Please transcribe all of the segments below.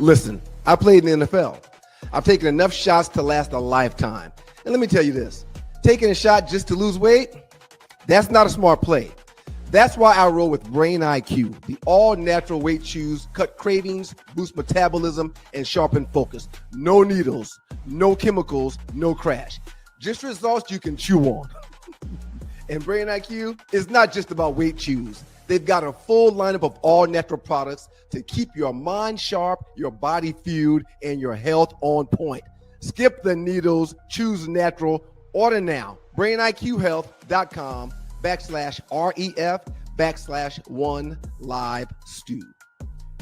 Listen, I played in the NFL. I've taken enough shots to last a lifetime. And let me tell you this, taking a shot just to lose weight, that's not a smart play. That's why I roll with Brain IQ. The all-natural weight chews cut cravings, boost metabolism, and sharpen focus. No needles, no chemicals, no crash. Just results you can chew on. And Brain IQ is not just about weight chews. They've got a full lineup of all-natural products to keep your mind sharp, your body fueled, and your health on point. Skip the needles, choose natural. Order now. BrainIQHealth.com/REF/1Live Stew.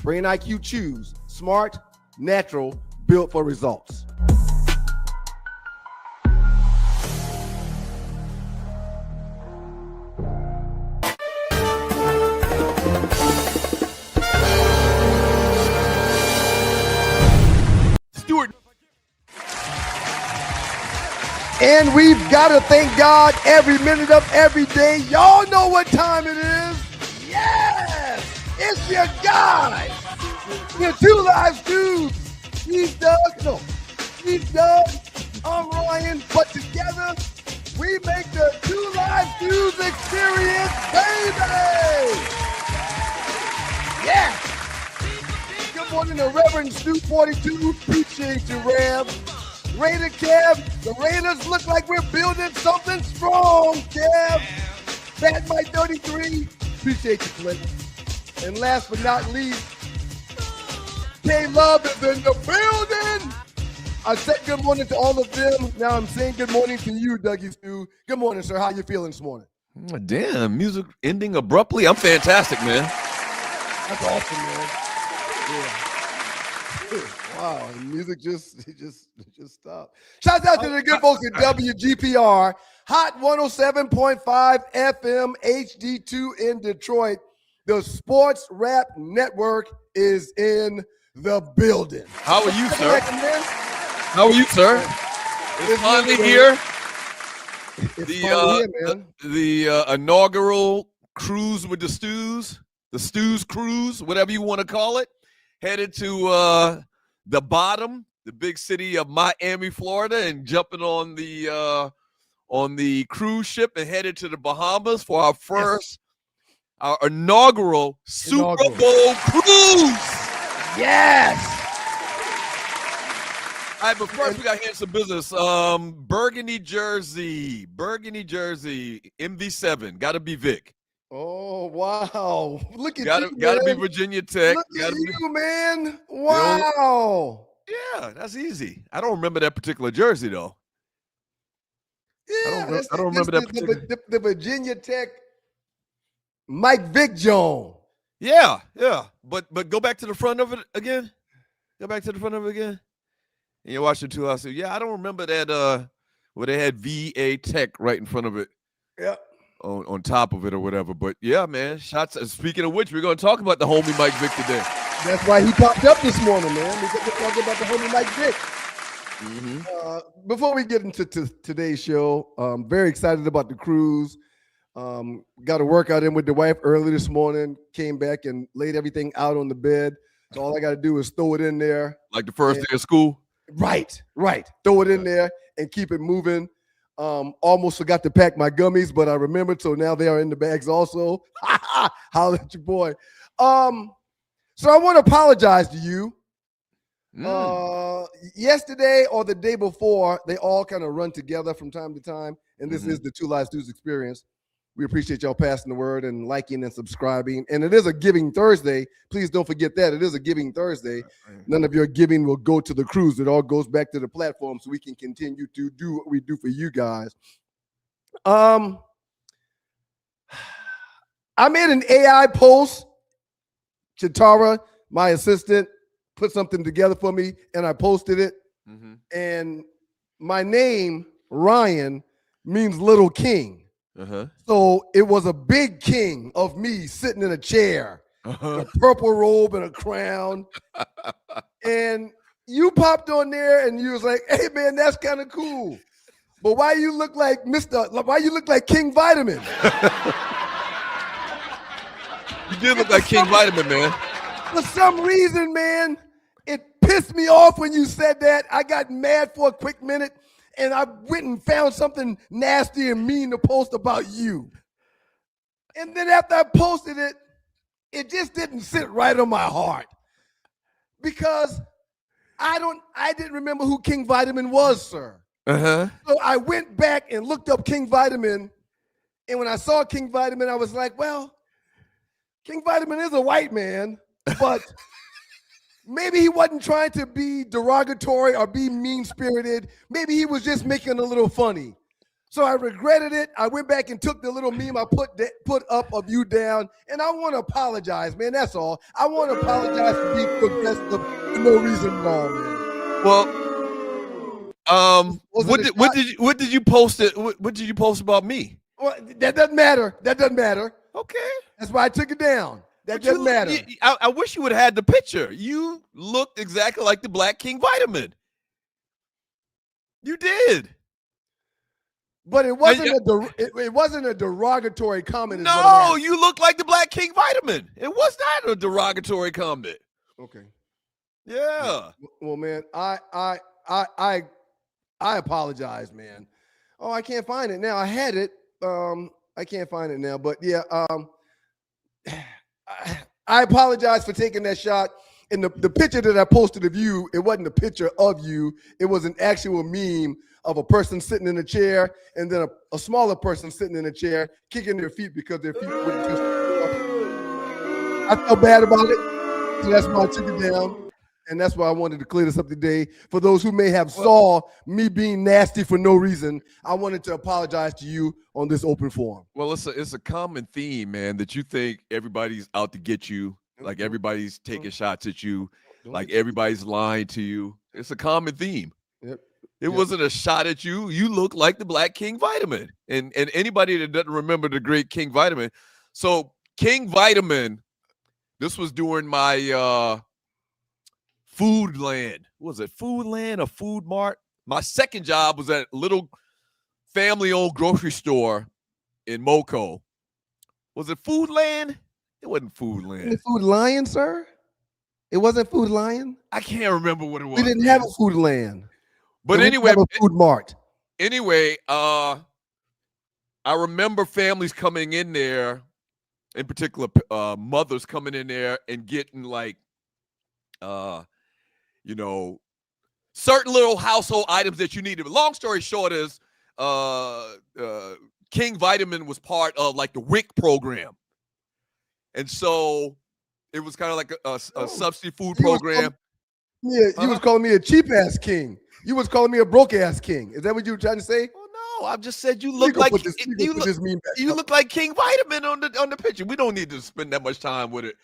Brain IQ Chews. Smart, natural, built for results. Stewart. And we've got to thank God every minute of every day. Y'all know what time it is. Yes! It's your guy. Your two live dudes. He's Doug. No. He's Doug. I'm Ryan. But together, we make the two live dudes experience, baby! Yes! Good morning to Reverend Stu 42. Appreciate you, Rev. Raider Kev, the Raiders look like we're building something strong, Kev. Fat Mike 33, appreciate you, Flint. And last but not least, K-Love is in the building. I said good morning to all of them. Now I'm saying good morning to you, Dougie Stu. Good morning, sir. How you feeling this morning? Damn, music ending abruptly. I'm fantastic, man. That's awesome, man. Yeah. Wow, the music just stopped. Shout out to the good folks at WGPR, Hot 107.5 FM HD2 in Detroit. The Sports Rap Network is in the building. How are you, sir? How are you, sir? It's finally here. The inaugural cruise with the Stews cruise, whatever you want to call it, headed to the bottom, the big city of Miami, Florida, and jumping on the cruise ship and headed to the Bahamas for our first, our inaugural Super Bowl cruise. Yes. All right, but first we got to handle some business. Burgundy jersey, MV7, got to be Vic. Oh, wow. Look at you, Got to be Virginia Tech. Look at you, man. Wow. Yeah, that's easy. I don't remember that particular jersey, though. Yeah, I don't remember that particular. The Virginia Tech Mike Vick Jones. Yeah. But go back to the front of it again. And you watch the two. I said, yeah, I don't remember that where they had VA Tech right in front of it. Yeah. On top of it or whatever. But yeah, man, shots. Speaking of which, we're going to talk about the homie Mike Vick today. That's why he popped up this morning, man. We're talking about the homie Mike Vick. Mm-hmm. Before we get into today's show, I'm very excited about the cruise. Got a workout in with the wife early this morning, came back and laid everything out on the bed. So all I got to do is throw it in there. Like the first day of school? Right. Throw it in there and keep it moving. Almost forgot to pack my gummies, but I remembered, so now they are in the bags also. Holla at your boy. So I want to apologize to you. Yesterday or the day before, they all kind of run together from time to time, and this is the Two Live Stews experience. We appreciate y'all passing the word and liking and subscribing. And it is a Giving Thursday. Please don't forget that. It is a Giving Thursday. None of your giving will go to the cruise. It all goes back to the platform so we can continue to do what we do for you guys. I made an AI post. Chitara, my assistant, put something together for me, and I posted it. And my name, Ryan, means little king. So it was a big king of me sitting in a chair, a purple robe and a crown. And you popped on there and you was like, hey man, that's kind of cool. But why you look like King Vitamin? You did look like King Vitamin, man. For some reason, man, it pissed me off when you said that. I got mad for a quick minute, and I went and found something nasty and mean to post about you. And then after I posted it, it just didn't sit right on my heart because I didn't remember who King Vitamin was, sir. Uh-huh. So I went back and looked up King Vitamin, and when I saw King Vitamin, I was like, well, King Vitamin is a white man, but maybe he wasn't trying to be derogatory or be mean-spirited. Maybe he was just making a little funny. So I regretted it. I went back and took the little meme I put up of you down, and I want to apologize, man. That's all. I want to apologize for being progressive for no reason wrong, man. Well, what did you post it? What did you post about me? Well, that doesn't matter. That doesn't matter. Okay, that's why I took it down. That doesn't matter. I wish you would have had the picture. You looked exactly like the Black King Vitamin. You did. But it wasn't a derogatory comment. No, you look like the Black King Vitamin. It was not a derogatory comment. Okay. Yeah. Well, man, I apologize, man. Oh, I can't find it now. I had it. I can't find it now. But yeah, I apologize for taking that shot. And the picture that I posted of you, it wasn't a picture of you. It was an actual meme of a person sitting in a chair and then a smaller person sitting in a chair kicking their feet because their feet wouldn't touch the floor. I felt bad about it, so that's why I took it down. And that's why I wanted to clear this up today. For those who may have saw me being nasty for no reason, I wanted to apologize to you on this open forum. Well, it's a common theme, man, that you think everybody's out to get you, like everybody's taking shots at you, like everybody's lying to you. It's a common theme. Yep. It wasn't a shot at you. You look like the Black King Vitamin. And anybody that doesn't remember the great King Vitamin. So King Vitamin, this was during my Food Land. What was it? Food Land or Food Mart? My second job was at a little family-owned grocery store in Moco. Was it Food Land? It wasn't Food Land. Food Lion, sir? It wasn't Food Lion? I can't remember what it was. We didn't have a Food Land. But anyway, a Food Mart. Anyway, I remember families coming in there, in particular, mothers coming in there and getting like, certain little household items that you needed. But long story short is, King Vitamin was part of like the WIC program, and so it was kind of like a subsidy food program. You was calling me a cheap ass king. You was calling me a broke ass king. Is that what you were trying to say? Oh no, I've just said you look like you look like King Vitamin on the picture. We don't need to spend that much time with it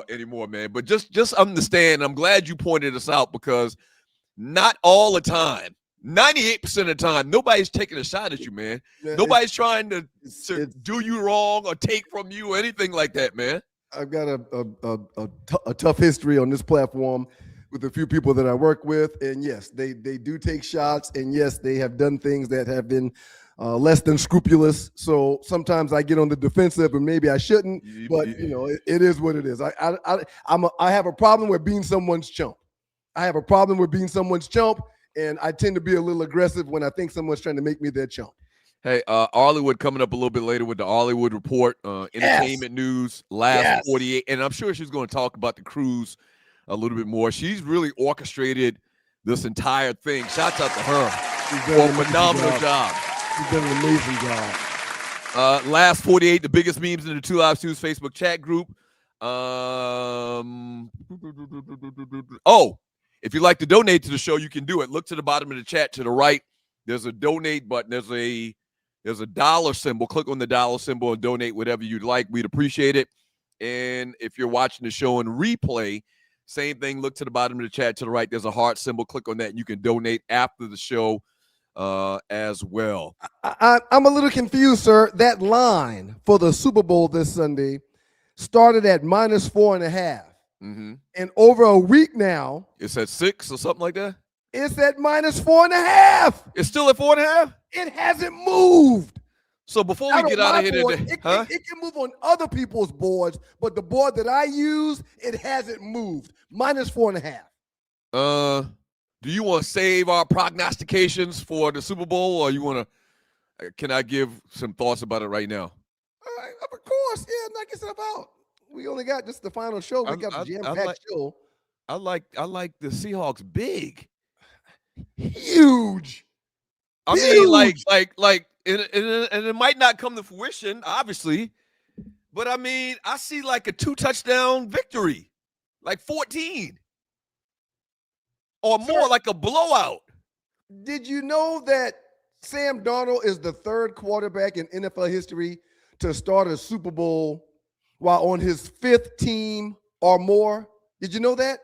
anymore, man. But just understand. I'm glad you pointed us out because not all the time, 98% of the time, nobody's taking a shot at you, man. Nobody's trying to do you wrong or take from you or anything like that, man. I've got a tough history on this platform with a few people that I work with, and yes, they do take shots, and yes, they have done things that have been less than scrupulous. So sometimes I get on the defensive, and maybe I shouldn't. But it is what it is. I have a problem with being someone's chump. I have a problem with being someone's chump, and I tend to be a little aggressive when I think someone's trying to make me their chump. Hey, Arlywood coming up a little bit later with the Arlywood Report, entertainment news, last 48, and I'm sure she's going to talk about the cruise a little bit more. She's really orchestrated this entire thing. Shouts out to her for a phenomenal job. She's done an amazing job. Last 48, the biggest memes in the Two Live Stews Facebook chat group. If you'd like to donate to the show, you can do it. Look to the bottom of the chat to the right. There's a donate button. There's a dollar symbol. Click on the dollar symbol and donate whatever you'd like. We'd appreciate it. And if you're watching the show in replay, same thing. Look to the bottom of the chat to the right. There's a heart symbol. Click on that. And you can donate after the show as well. I'm a little confused, sir. That line for the Super Bowl this Sunday started at -4.5. Mm-hmm. And over a week now, it's at 6 or something like that. It's at -4.5. It's still at 4.5. It hasn't moved. So before we get out of here today, it can move on other people's boards, but the board that I use, it hasn't moved. -4.5. Do you want to save our prognostications for the Super Bowl, or you want to? Can I give some thoughts about it right now? All right, of course, yeah. Knock yourself out. We only got just the final show. We got a jam-packed show. I like the Seahawks big, huge. I mean, and it might not come to fruition, obviously, but I mean, I see like a 2-touchdown victory, like 14 or more, like a blowout. Did you know that Sam Darnold is the third quarterback in NFL history to start a Super Bowl while on his 5th team or more? Did you know that?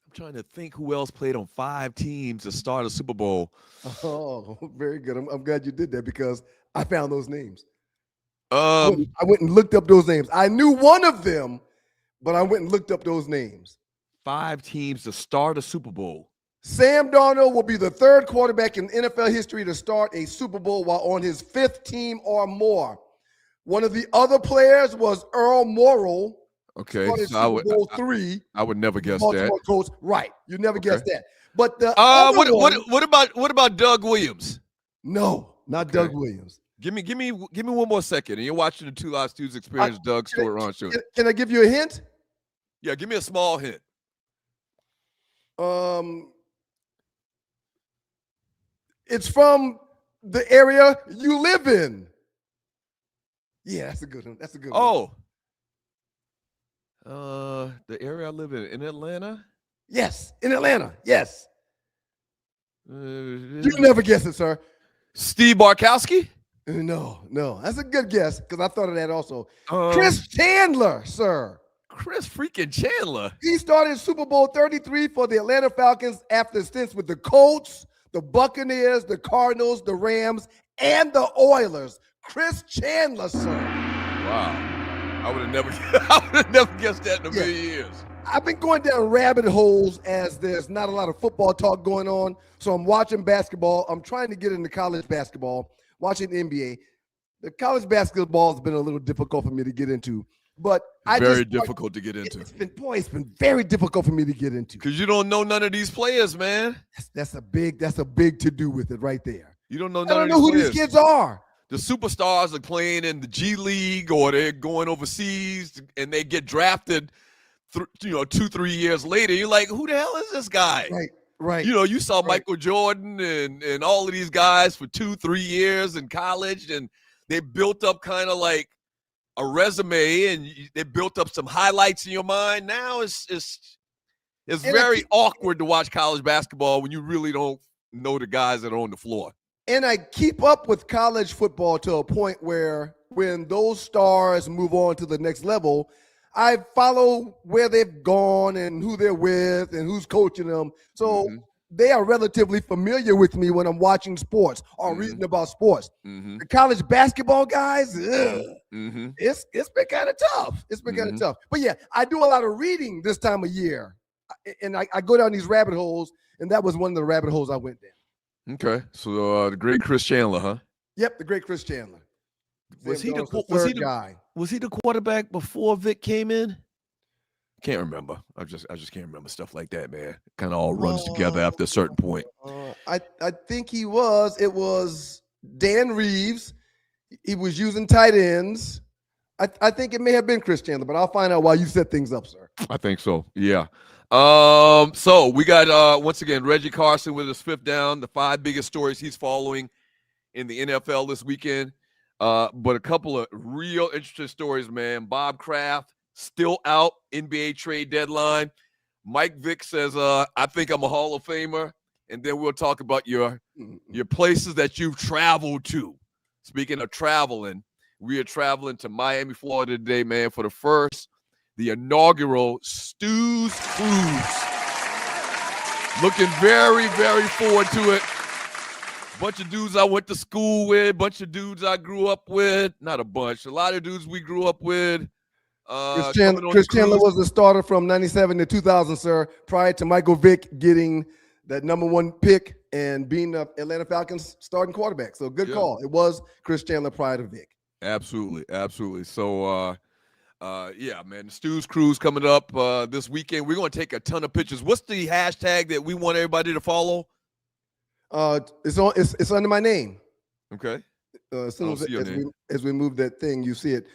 I'm trying to think who else played on 5 teams to start a Super Bowl. Oh, very good. I'm glad you did that because I found those names. I went and looked up those names. I knew one of them, but I went and looked up those names. 5 teams to start a Super Bowl. Sam Darnold will be the third quarterback in NFL history to start a Super Bowl while on his 5th team or more. One of the other players was Earl Morrall. Okay, so Super Bowl 3. I would never guess that. Coach. Right, you never guess that. But the what about Doug Williams? No, not Doug Williams. Give me one more second. And you're watching the Two Live Stews Experience. Doug Stewart Ron show. Can I give you a hint? Yeah, give me a small hint. It's from the area you live in. Yeah, that's a good one. That's a good one. The area I live in Atlanta? Yes, in Atlanta. Yes. You never guess it, sir. Steve Bartkowski? No. That's a good guess because I thought of that also. Chris Chandler, sir. Chris freaking Chandler. He started Super Bowl 33 for the Atlanta Falcons after stints with the Colts, the Buccaneers, the Cardinals, the Rams, and the Oilers. Chris Chandler, sir. Wow. I would have never guessed that in a million years. I've been going down rabbit holes as there's not a lot of football talk going on. So I'm watching basketball. I'm trying to get into college basketball, watching the NBA. The college basketball has been a little difficult for me to get into. But very difficult to get into. It's been very difficult for me to get into. Because you don't know none of these players, man. That's a big to do with it right there. You don't know I don't know who these kids are. The superstars are playing in the G League or they're going overseas and they get drafted 2-3 years later. You're like, who the hell is this guy? Right. You saw Michael Jordan and all of these guys for 2-3 years in college, and they built up kind of like a resume and they built up some highlights in your mind. Now it's very awkward to watch college basketball when you really don't know the guys that are on the floor. And I keep up with college football to a point where when those stars move on to the next level, I follow where they've gone and who they're with and who's coaching them. So they are relatively familiar with me when I'm watching sports or reading about sports. The college basketball guys, it's been kind of tough. It's been kind of tough. But yeah, I do a lot of reading this time of year. And I go down these rabbit holes, and that was one of the rabbit holes I went down. Okay, so the great Chris Chandler, huh? Yep, the great Chris Chandler. Was he the quarterback before Vic came in? Can't remember. I just can't remember stuff like that, man. Kind of all runs together after a certain point. I think he was. It was Dan Reeves. He was using tight ends. I think it may have been Chris Chandler, but I'll find out while you set things up, sir. I think so. Yeah. So we got once again Reggie Carson with his 5th down, the 5 biggest stories he's following in the NFL this weekend. But a couple of real interesting stories, man. Bob Kraft still out, NBA trade deadline. Mike Vick says, I think I'm a Hall of Famer. And then we'll talk about your places that you've traveled to. Speaking of traveling, we are traveling to Miami, Florida today, man, for the inaugural Stews Cruise. Looking very, very forward to it. Bunch of dudes I went to school with, bunch of dudes I grew up with. Not a bunch. A lot of dudes we grew up with. Chris Chandler was the starter from 97 to 2000, sir, prior to Michael Vick getting that #1 pick and being the Atlanta Falcons starting quarterback. So good call. It was Chris Chandler prior to Vick. Absolutely. So Yeah, man. The Stu's Cruise coming up this weekend. We're going to take a ton of pictures. What's the hashtag that we want everybody to follow? It's under my name. Okay. As soon as we move that thing, you see it.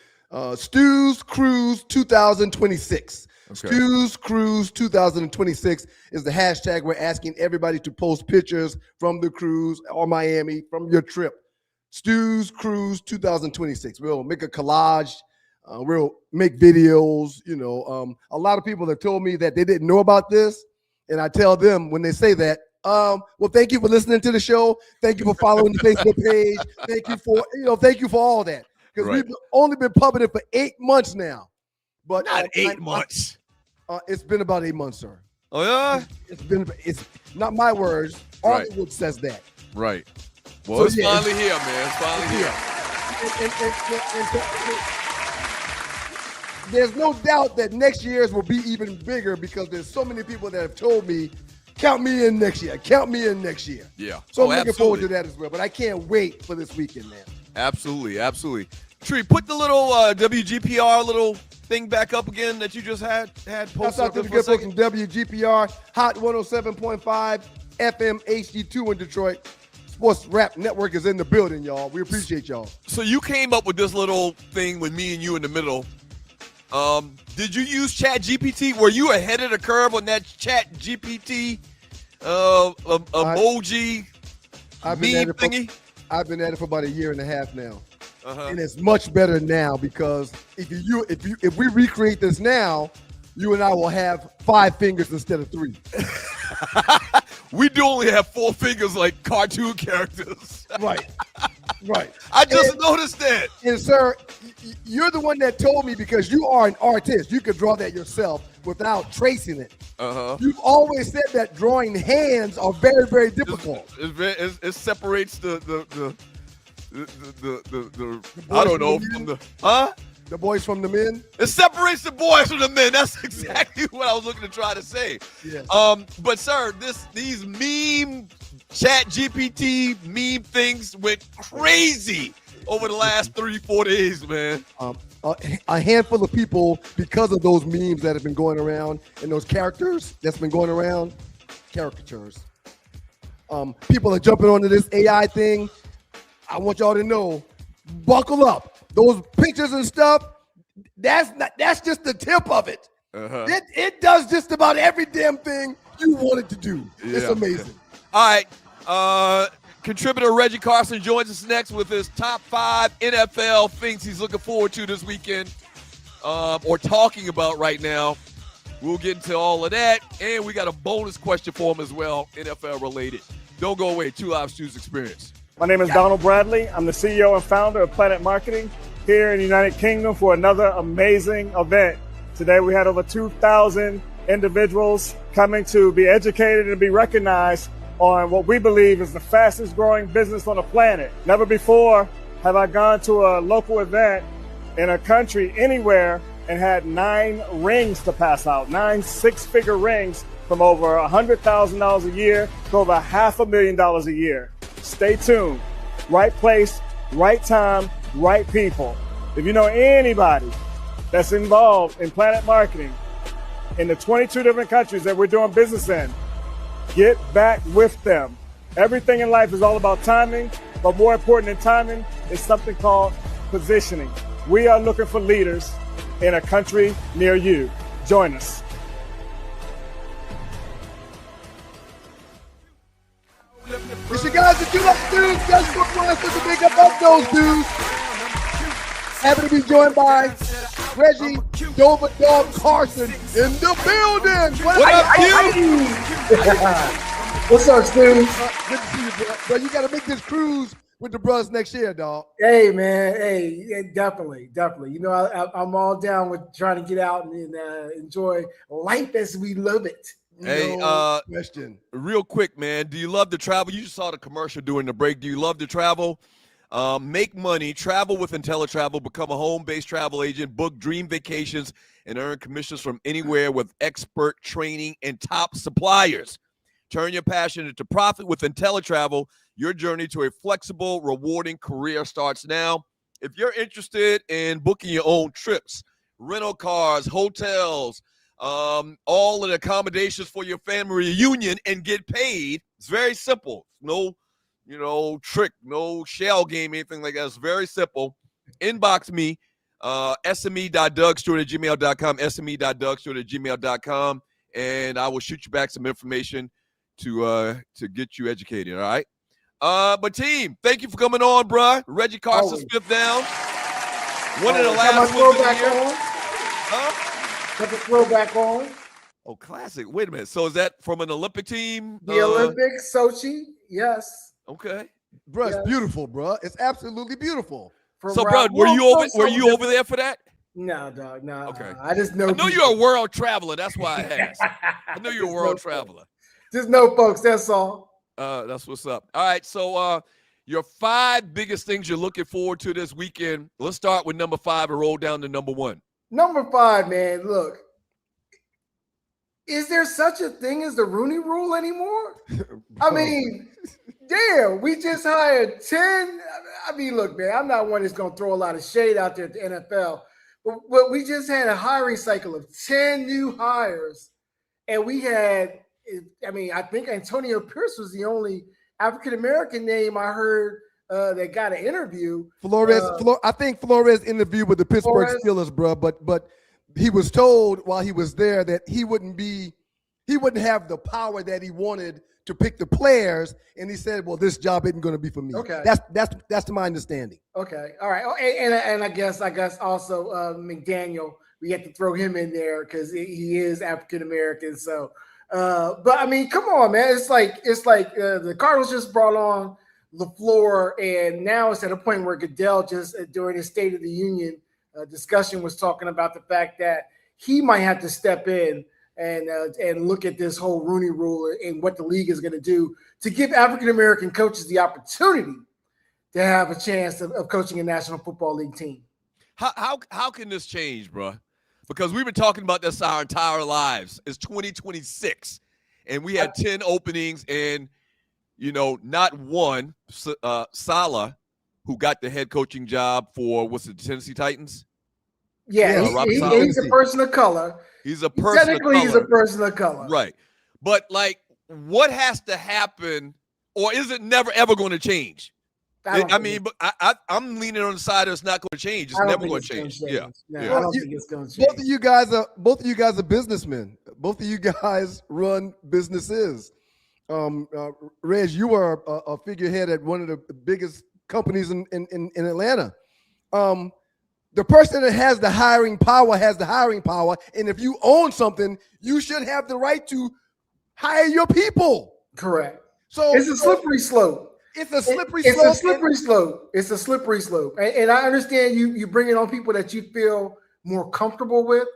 Stu's Cruise 2026. Okay. Stu's Cruise 2026 is the hashtag. We're asking everybody to post pictures from the cruise or Miami from your trip. Stu's Cruise 2026. We'll make a collage. We'll make videos. You know, a lot of people have told me that they didn't know about this, and I tell them when they say that, well, thank you for listening to the show. Thank you for following the Facebook page. Thank you for all that. Because we've only been pumping it for 8 months now. But not 8 months. It's been about 8 months, sir. Oh yeah. It's not my words. Hollywood says that. Right. Well, it's finally here, man. It's finally here. There's no doubt that next year's will be even bigger because there's so many people that have told me, count me in next year. Count me in next year. Yeah. So I'm looking forward to that as well. But I can't wait for this weekend, man. Absolutely. Tree, put the little WGPR little thing back up again that you just had posted. That's out to the good folks from WGPR, Hot 107.5 FM HD2 in Detroit. Sports Rap Network is in the building, y'all. We appreciate y'all. So you came up with this little thing with me and you in the middle. Did you use Chat GPT? Were you ahead of the curve on that Chat GPT emoji meme thingy? I've been at it for about 1.5 years now. And it's much better now because if we recreate this now, you and I will have 5 fingers instead of 3. We do only have 4 fingers like cartoon characters. Right. I just noticed that. And sir, you're the one that told me because you are an artist. You could draw that yourself without tracing it. You've always said that drawing hands are very, very difficult. It separates the I don't know from the boys from the men. It separates the boys from the men. That's exactly what I was looking to try to say. Yes. But sir, these meme Chat GPT meme things went crazy over the last 3-4 days, man. A handful of people, because of those memes that have been going around and those characters that's been going around, caricatures. People are jumping onto this AI thing. I want y'all to know, buckle up. Those pictures and stuff, that's just the tip of it. It does just about every damn thing you want it to do. Yeah. It's amazing. All right. Contributor Reggie Carson joins us next with his top 5 NFL things he's looking forward to this weekend or talking about right now. We'll get into all of that. And we got a bonus question for him as well, NFL related. Don't go away. 2 Live Stu's Experience. My name is Donald Bradley. I'm the CEO and founder of Planet Marketing here in the United Kingdom for another amazing event. Today we had over 2,000 individuals coming to be educated and be recognized on what we believe is the fastest growing business on the planet. Never before have I gone to a local event in a country anywhere and had 9 rings to pass out, 9 six-figure rings from over $100,000 a year to over $500,000 a year. Stay tuned. Right place, right time, right people. If you know anybody that's involved in Planet Marketing in the 22 different countries that we're doing business in, get back with them. Everything in life is all about timing, but more important than timing is something called positioning. We are looking for leaders in a country near you. Join us. It's your guys that do like dudes. That's what wants to big up those dudes. Happy to be joined by Reggie Dover Dog Carson in the building. What up, you? What's up, Stu? Good to see you, bro. You got to make this cruise with the bros next year, dog. Hey, man. Hey, yeah, definitely. You know, I'm all down with trying to get out and enjoy life as we live it. Hey, question. Real quick, man. Do you love to travel? You just saw the commercial during the break. Do you love to travel? Make money, travel with IntelliTravel, become a home-based travel agent, book dream vacations, and earn commissions from anywhere with expert training and top suppliers. Turn your passion into profit with IntelliTravel. Your journey to a flexible, rewarding career starts now. If you're interested in booking your own trips, rental cars, hotels, all of the accommodations for your family reunion and get paid. It's very simple. No, trick, no shell game, anything like that. It's very simple. Inbox me, sme.dougstewart@gmail.com, sme.dougstewart@gmail.com, and I will shoot you back some information to get you educated, all right? But team, thank you for coming on, bruh. Reggie Carson Smith down. One of the last ones of the year. Put the throwback on. Oh, classic. Wait a minute. So is that from an Olympic team? The Olympics, Sochi, yes. Okay. Bro, it's beautiful, bro. It's absolutely beautiful. So, bro, were you over there for that? No, dog. No. Okay. I just know. I know you're a world traveler. That's why I asked. I know you're a world traveler. Just know, folks. That's all. That's what's up. All right. So, your 5 biggest things you're looking forward to this weekend. Let's start with number 5 and roll down to number 1. Number 5, man. Look, is there such a thing as the Rooney Rule anymore? I mean, damn, we just hired 10. I mean, look, man, I'm not one that's going to throw a lot of shade out there at the NFL, but we just had a hiring cycle of 10 new hires, and we had, I think Antonio Pierce was the only African-American name I heard that got an interview. I think Flores interviewed with the Pittsburgh Steelers, bro, but he was told while he was there that he wouldn't have the power that he wanted to pick the players, and he said, well, this job isn't going to be for me. Okay. That's my understanding. Okay. All right. Oh, and I guess also McDaniel, we had to throw him in there because he is African-American. So, but I mean, come on, man. It's like the Cardinals just brought on LaFleur, and now it's at a point where Goodell just during his State of the Union discussion was talking about the fact that he might have to step in and look at this whole Rooney Rule and what the league is going to do to give African-American coaches the opportunity to have a chance of coaching a National Football League team. How can this change, bro? Because we've been talking about this our entire lives. It's 2026, and we had 10 openings, and not one, Saleh, who got the head coaching job for the Tennessee Titans. Yeah, he's a person of color. He's a person Technically, of color. He's a person of color. Right. But, what has to happen, or is it never, ever going to change? I'm leaning on the side of it's not going to change. It's never going to change. Yeah. I don't think it's going to change. Both of you guys are businessmen. Both of you guys run businesses. Reg, you are a figurehead at one of the biggest companies in Atlanta. The person that has the hiring power has the hiring power. And if you own something, you should have the right to hire your people. Correct. So it's a slippery slope. It's a slippery slope. It's a slippery slope. And I understand you bringing on people that you feel more comfortable with,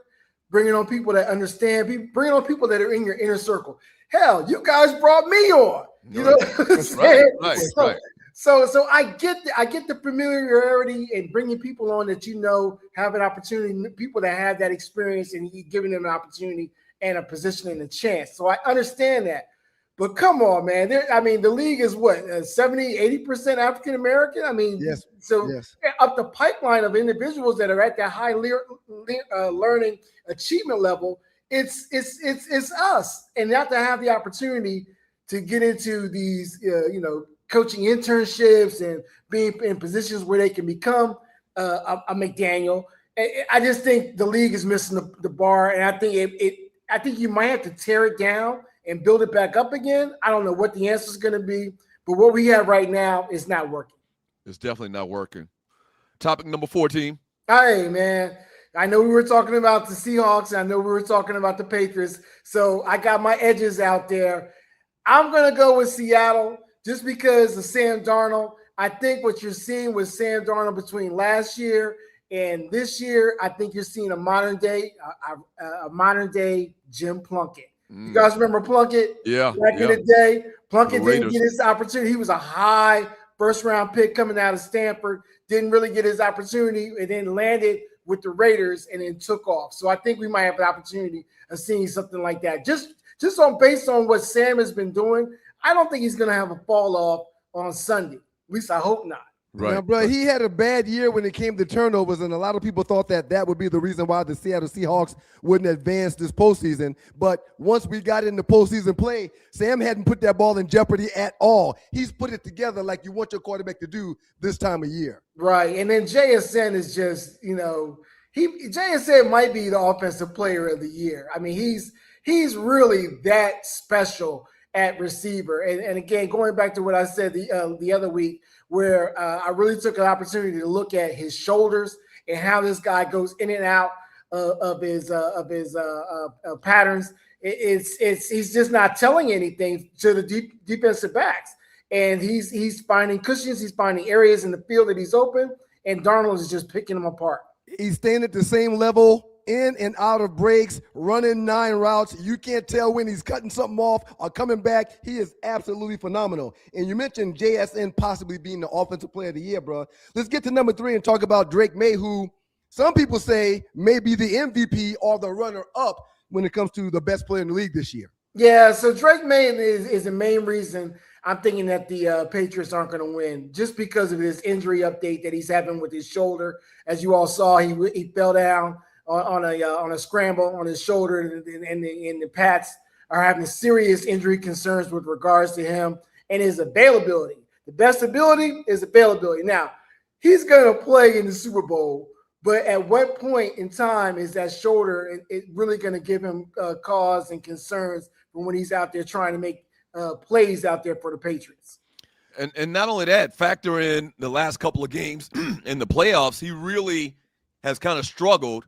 bringing on people that understand, bringing on people that are in your inner circle. Hell, you guys brought me on. You know what I'm saying? Right. So I get the familiarity and bringing people on that have an opportunity, people that have that experience, and giving them an opportunity and a position and a chance. So I understand that. But come on, man. The league is what, 70-80% African American? Yes. Up the pipeline of individuals that are at that high learning achievement level, it's us, and not to have the opportunity to get into these coaching internships and being in positions where they can become a McDaniel. I just think the league is missing the bar, and I think you might have to tear it down and build it back up again. I don't know what the answer is going to be, but what we have right now is not working. It's definitely not working. Topic number 14. Hey, man. I know we were talking about the Seahawks. I know we were talking about the Patriots. So I got my edges out there. I'm going to go with Seattle just because of Sam Darnold. I think what you're seeing with Sam Darnold between last year and this year, I think you're seeing a modern day Jim Plunkett. You guys remember Plunkett? Yeah. Back in the day, Plunkett didn't get his opportunity. He was a high first-round pick coming out of Stanford, didn't really get his opportunity, and then landed with the Raiders and then took off. So I think we might have an opportunity of seeing something like that. Just based on what Sam has been doing, I don't think he's going to have a fall off on Sunday. At least I hope not. Right. Now, bro, he had a bad year when it came to turnovers, and a lot of people thought that would be the reason why the Seattle Seahawks wouldn't advance this postseason. But once we got into postseason play, Sam hadn't put that ball in jeopardy at all. He's put it together like you want your quarterback to do this time of year. Right. And then JSN is just, JSN might be the offensive player of the year. I mean, he's really that special at receiver. And again, going back to what I said the other week, where I really took an opportunity to look at his shoulders and how this guy goes in and out of his patterns. He's just not telling anything to the defensive backs, and he's finding cushions, he's finding areas in the field that he's open, and Darnold is just picking them apart. He's staying at the same level, in and out of breaks, running 9 routes. You can't tell when he's cutting something off or coming back. He is absolutely phenomenal. And you mentioned JSN possibly being the offensive player of the year, bro. Let's get to number 3 and talk about Drake May, who some people say may be the MVP or the runner-up when it comes to the best player in the league this year. Yeah, so Drake May is the main reason I'm thinking that the Patriots aren't going to win, just because of his injury update that he's having with his shoulder. As you all saw, he fell down on a scramble on his shoulder, and the Pats are having serious injury concerns with regards to him and his availability. The best ability is availability. Now, he's going to play in the Super Bowl, but at what point in time is that shoulder it really going to give him cause and concerns from when he's out there trying to make plays out there for the Patriots? And not only that, factor in the last couple of games in the playoffs, he really has kind of struggled.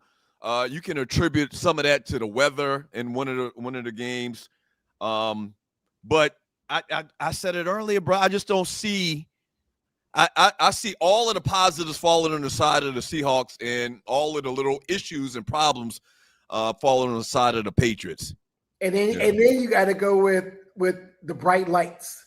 You can attribute some of that to the weather in one of the games. But I said it earlier, bro. I just don't see I see all of the positives falling on the side of the Seahawks and all of the little issues and problems falling on the side of the Patriots. And then you got to go with the bright lights.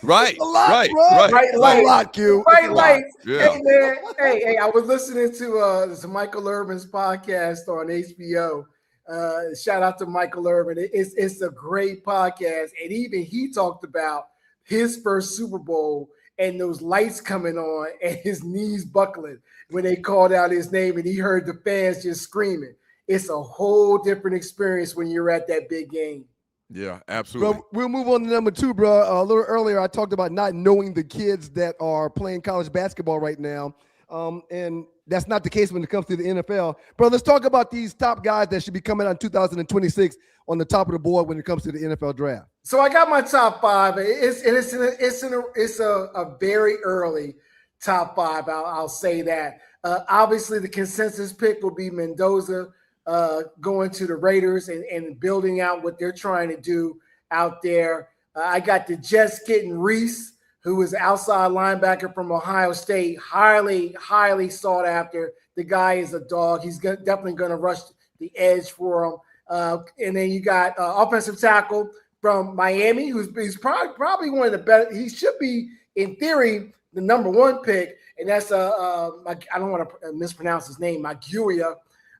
Right, right. Bright lights. Bright lights. Yeah. Hey, man. Hey, I was listening to Michael Irvin's podcast on HBO. Shout out to Michael Irvin. It's a great podcast. And even he talked about his first Super Bowl and those lights coming on and his knees buckling when they called out his name and he heard the fans just screaming. It's a whole different experience when you're at that big game. Yeah, absolutely. Bro, we'll move on to number 2, bro. A little earlier, I talked about not knowing the kids that are playing college basketball right now. And that's not the case when it comes to the NFL. Bro, let's talk about these top guys that should be coming out in 2026 on the top of the board when it comes to the NFL draft. So I got my top 5. It's a very early top 5. I'll say that. Obviously, the consensus pick will be Mendoza going to the Raiders and building out what they're trying to do out there. I got the Jets getting Reese, who is an outside linebacker from Ohio State, highly, highly sought after. The guy is a dog. He's definitely going to rush the edge for him. And then you got offensive tackle from Miami, he's probably one of the best. He should be, in theory, the number 1 pick. And that's I don't want to mispronounce his name, Maguia,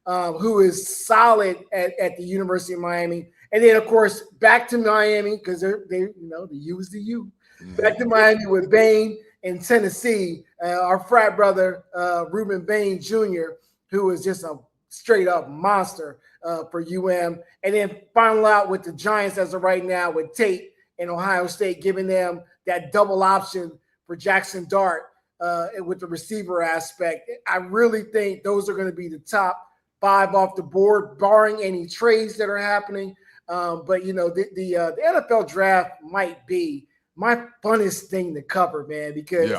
who is solid at the University of Miami. And then, of course, back to Miami because the U is the U. Back to Miami with Bain in Tennessee, our frat brother, Reuben Bain Jr., who is just a straight-up monster for UM. And then final out with the Giants as of right now with Tate and Ohio State, giving them that double option for Jackson Dart with the receiver aspect. I really think those are going to be the top 5 off the board, barring any trades that are happening. But, the NFL draft might be my funnest thing to cover, man, because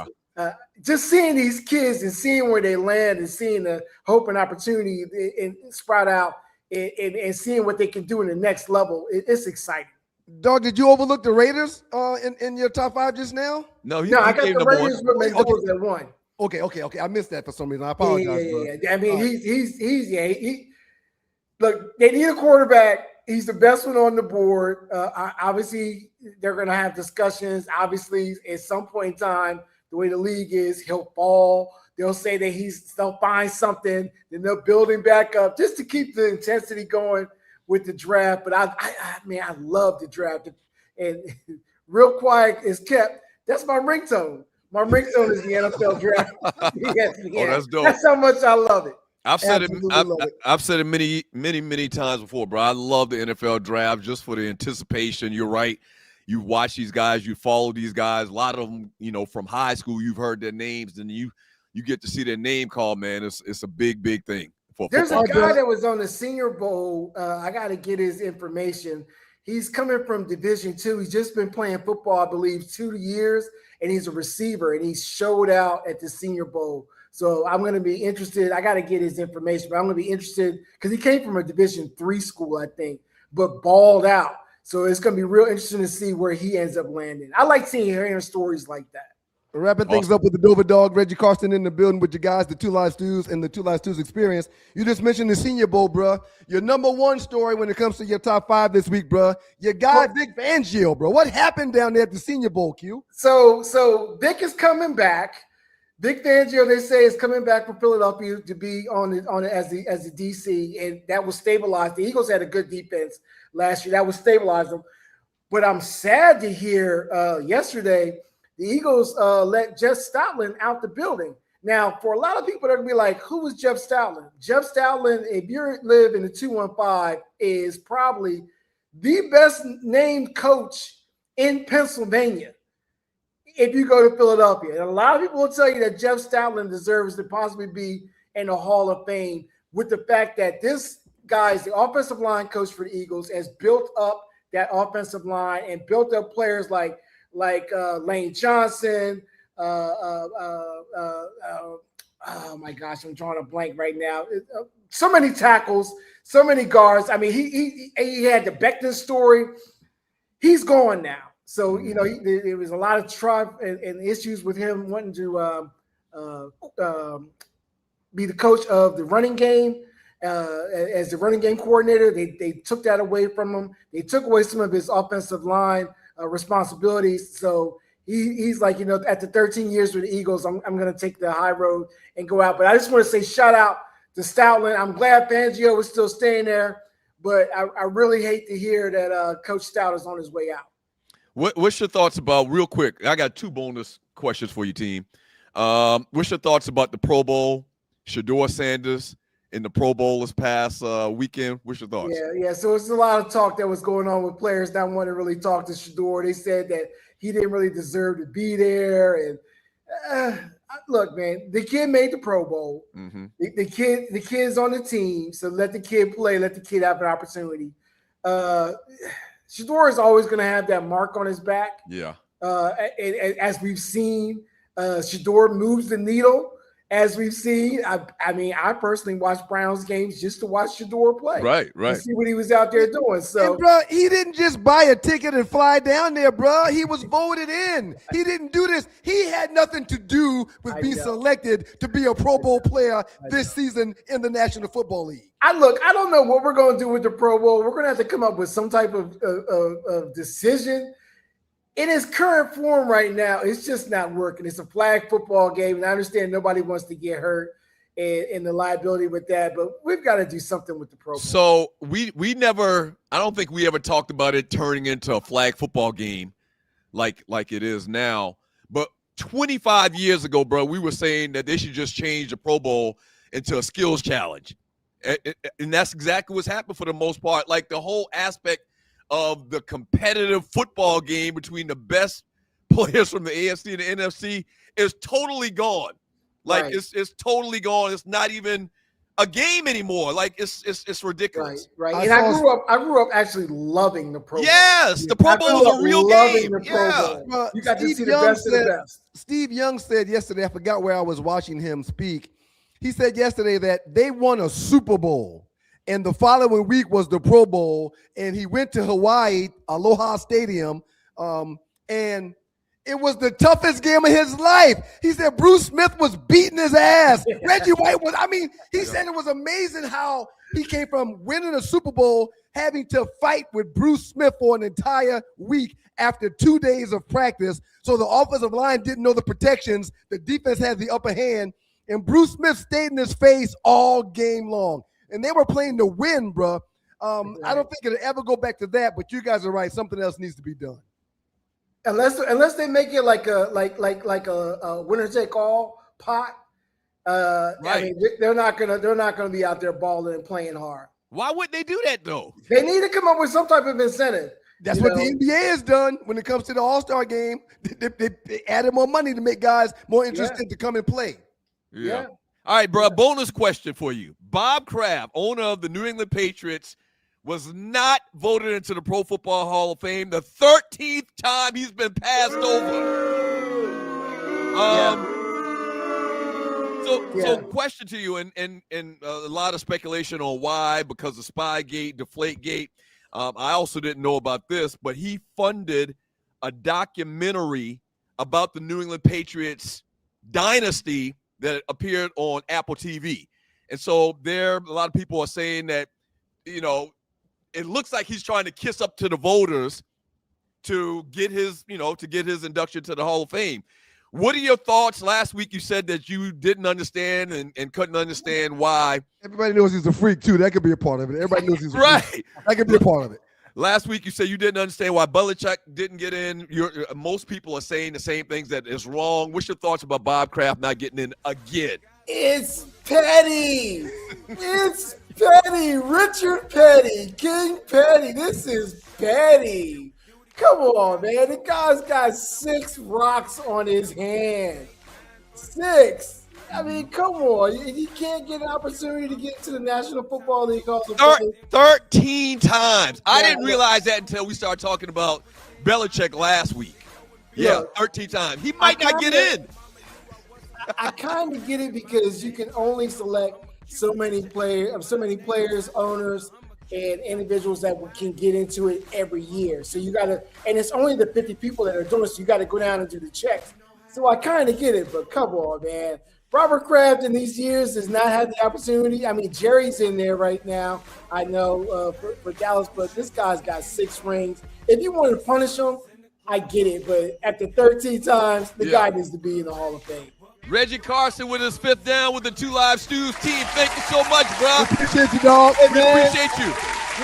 just seeing these kids and seeing where they land and seeing the hope and opportunity and sprout out and seeing what they can do in the next level, it's exciting. Dog, did you overlook the Raiders in your top 5 just now? No, I got the Raiders with Mendoza at 1. Okay. I missed that for some reason. I apologize. Yeah. I mean, he's look, they need a quarterback. He's the best one on the board. Obviously, they're going to have discussions. Obviously, at some point in time, the way the league is, he'll fall. They'll say that they'll find something. Then they'll build him back up just to keep the intensity going with the draft. But I love the draft. And real quiet is kept. That's my ringtone. My ringtone is the NFL draft. Oh, that's dope. That's how much I love it. I've said Absolutely it. love it. I've said it many times before, bro. I love the NFL draft just for the anticipation. You're right. You watch these guys, you follow these guys. A lot of them, from high school, you've heard their names, and you get to see their name called. Man, it's a big thing for There's football. a guy that was on the Senior Bowl. I got to get his information. He's coming from Division II. He's just been playing football, I believe, 2 years, and he's a receiver, and he showed out at the Senior Bowl. So I'm going to be interested. I got to get his information, but I'm going to be interested because he came from a Division III school, I think, but balled out. So it's going to be real interesting to see where he ends up landing. I like hearing stories like that. Wrapping things up with the Dover Dog, Reggie Carson in the building with you guys, the Two Live Stews and the Two Live Stews experience. You just mentioned the Senior Bowl, bro. Your number one story when it comes to your top 5 this week, bro. Your guy, Vic Fangio, bro. What happened down there at the Senior Bowl, Q? So Vic is coming back. Vic Fangio, they say, is coming back from Philadelphia to be on it as the DC, and that will stabilize. The Eagles had a good defense last year. That would stabilize them. But I'm sad to hear yesterday the Eagles let Jeff Stoutland out the building. Now, for a lot of people, they're going to be like, who was Jeff Stoutland? Jeff Stoutland, if you live in the 215, is probably the best named coach in Pennsylvania if you go to Philadelphia. And a lot of people will tell you that Jeff Stoutland deserves to possibly be in the Hall of Fame with the fact that this guy is the offensive line coach for the Eagles, has built up that offensive line and built up players like Lane Johnson. Oh my gosh, I'm drawing a blank right now. So many tackles, so many guards. I mean, he had the Becton story. He's gone now. So, there was a lot of trouble and issues with him wanting to be the coach of the running game. As the running game coordinator, they took that away from him. They took away some of his offensive line responsibilities. So he's like, after 13 years with the Eagles, I'm going to take the high road and go out. But I just want to say shout out to Stoutland. I'm glad Fangio is still staying there, but I really hate to hear that Coach Stout is on his way out. What's your thoughts about, real quick, I got 2 bonus questions for you, team. What's your thoughts about the Pro Bowl, Shedeur Sanders in the Pro Bowl this past weekend? What's your thoughts? Yeah. So it's a lot of talk that was going on with players not wanting to really talk to Shedeur. They said that he didn't really deserve to be there. And look, man, the kid made the Pro Bowl. Mm-hmm. The kid's on the team, so let the kid play. Let the kid have an opportunity. Shedeur is always going to have that mark on his back. Yeah. As we've seen, Shedeur moves the needle. As we've seen, I personally watched Browns games just to watch Shedeur play. Right. To see what he was out there doing. So, and bro, he didn't just buy a ticket and fly down there, bro. He was voted in. He didn't do this. He had nothing to do with being selected to be a Pro Bowl player this season in the National Football League. I don't know what we're going to do with the Pro Bowl. We're going to have to come up with some type of decision. In its current form right now, it's just not working. It's a flag football game, and I understand nobody wants to get hurt and the liability with that, but we've got to do something with the Pro Bowl. So we never – I don't think we ever talked about it turning into a flag football game like it is now. But 25 years ago, bro, we were saying that they should just change the Pro Bowl into a skills challenge. And that's exactly what's happened for the most part. Like the whole aspect of the competitive football game between the best players from the AFC and the NFC is totally gone. Like right. It's totally gone. It's not even a game anymore. Like it's ridiculous. Right. And I grew up actually loving the Pro Bowl. Yes, the Pro Bowl is a real game. You got to see the best of the best. Steve Young said yesterday, I forgot where I was watching him speak. He said yesterday that they won a Super Bowl. And the following week was the Pro Bowl, and he went to Hawaii, Aloha Stadium, and it was the toughest game of his life. He said Bruce Smith was beating his ass. Reggie White was, he said it was amazing how he came from winning a Super Bowl, having to fight with Bruce Smith for an entire week after 2 days of practice. So the offensive line didn't know the protections. The defense had the upper hand, and Bruce Smith stayed in his face all game long. And they were playing to win, bro. I don't think it'll ever go back to that, but you guys are right. Something else needs to be done. Unless they make it like a winner take all pot. I Right. mean, they're not gonna be out there balling and playing hard. Why would they do that though? They need to come up with some type of incentive. That's what the NBA has done when it comes to the All-Star game. They added more money to make guys more interested to come and play. Yeah. All right, bro. Bonus question for you. Bob Kraft, owner of the New England Patriots, was not voted into the Pro Football Hall of Fame the 13th time he's been passed over. So question to you, and a lot of speculation on why, because of Spygate, Deflategate. I also didn't know about this, but he funded a documentary about the New England Patriots dynasty that appeared on Apple TV. And so a lot of people are saying that, it looks like he's trying to kiss up to the voters to get his induction to the Hall of Fame. What are your thoughts? Last week you said that you didn't understand and couldn't understand why. Everybody knows he's a freak too. That could be a part of it. Everybody knows he's a right. freak. That could be a part of it. Last week you said you didn't understand why Belichick didn't get in. Most people are saying the same things, that is wrong. What's your thoughts about Bob Kraft not getting in again? It's Petty. It's Petty. Richard Petty. King Petty. This is Petty. Come on, man. The guy's got 6 rocks on his hand. 6. I mean, come on. He can't get an opportunity to get to the National Football League Hall of Fame. 13 times. I didn't realize that until we started talking about Belichick last week. Yeah, 13 times. He might not get in. I kind of get it, because you can only select so many players, owners, and individuals that can get into it every year. So you got to, and it's only the 50 people that are doing it, so you got to go down and do the checks. So I kind of get it, but come on, man. Robert Kraft in these years has not had the opportunity. I mean, Jerry's in there right now, I know, for Dallas, but this guy's got 6 rings. If you want to punish him, I get it, but after 13 times, the guy needs to be in the Hall of Fame. Reggie Carson with his 5th down with the 2 Live Stews team. Thank you so much, bro. Appreciate you, dog. We appreciate you.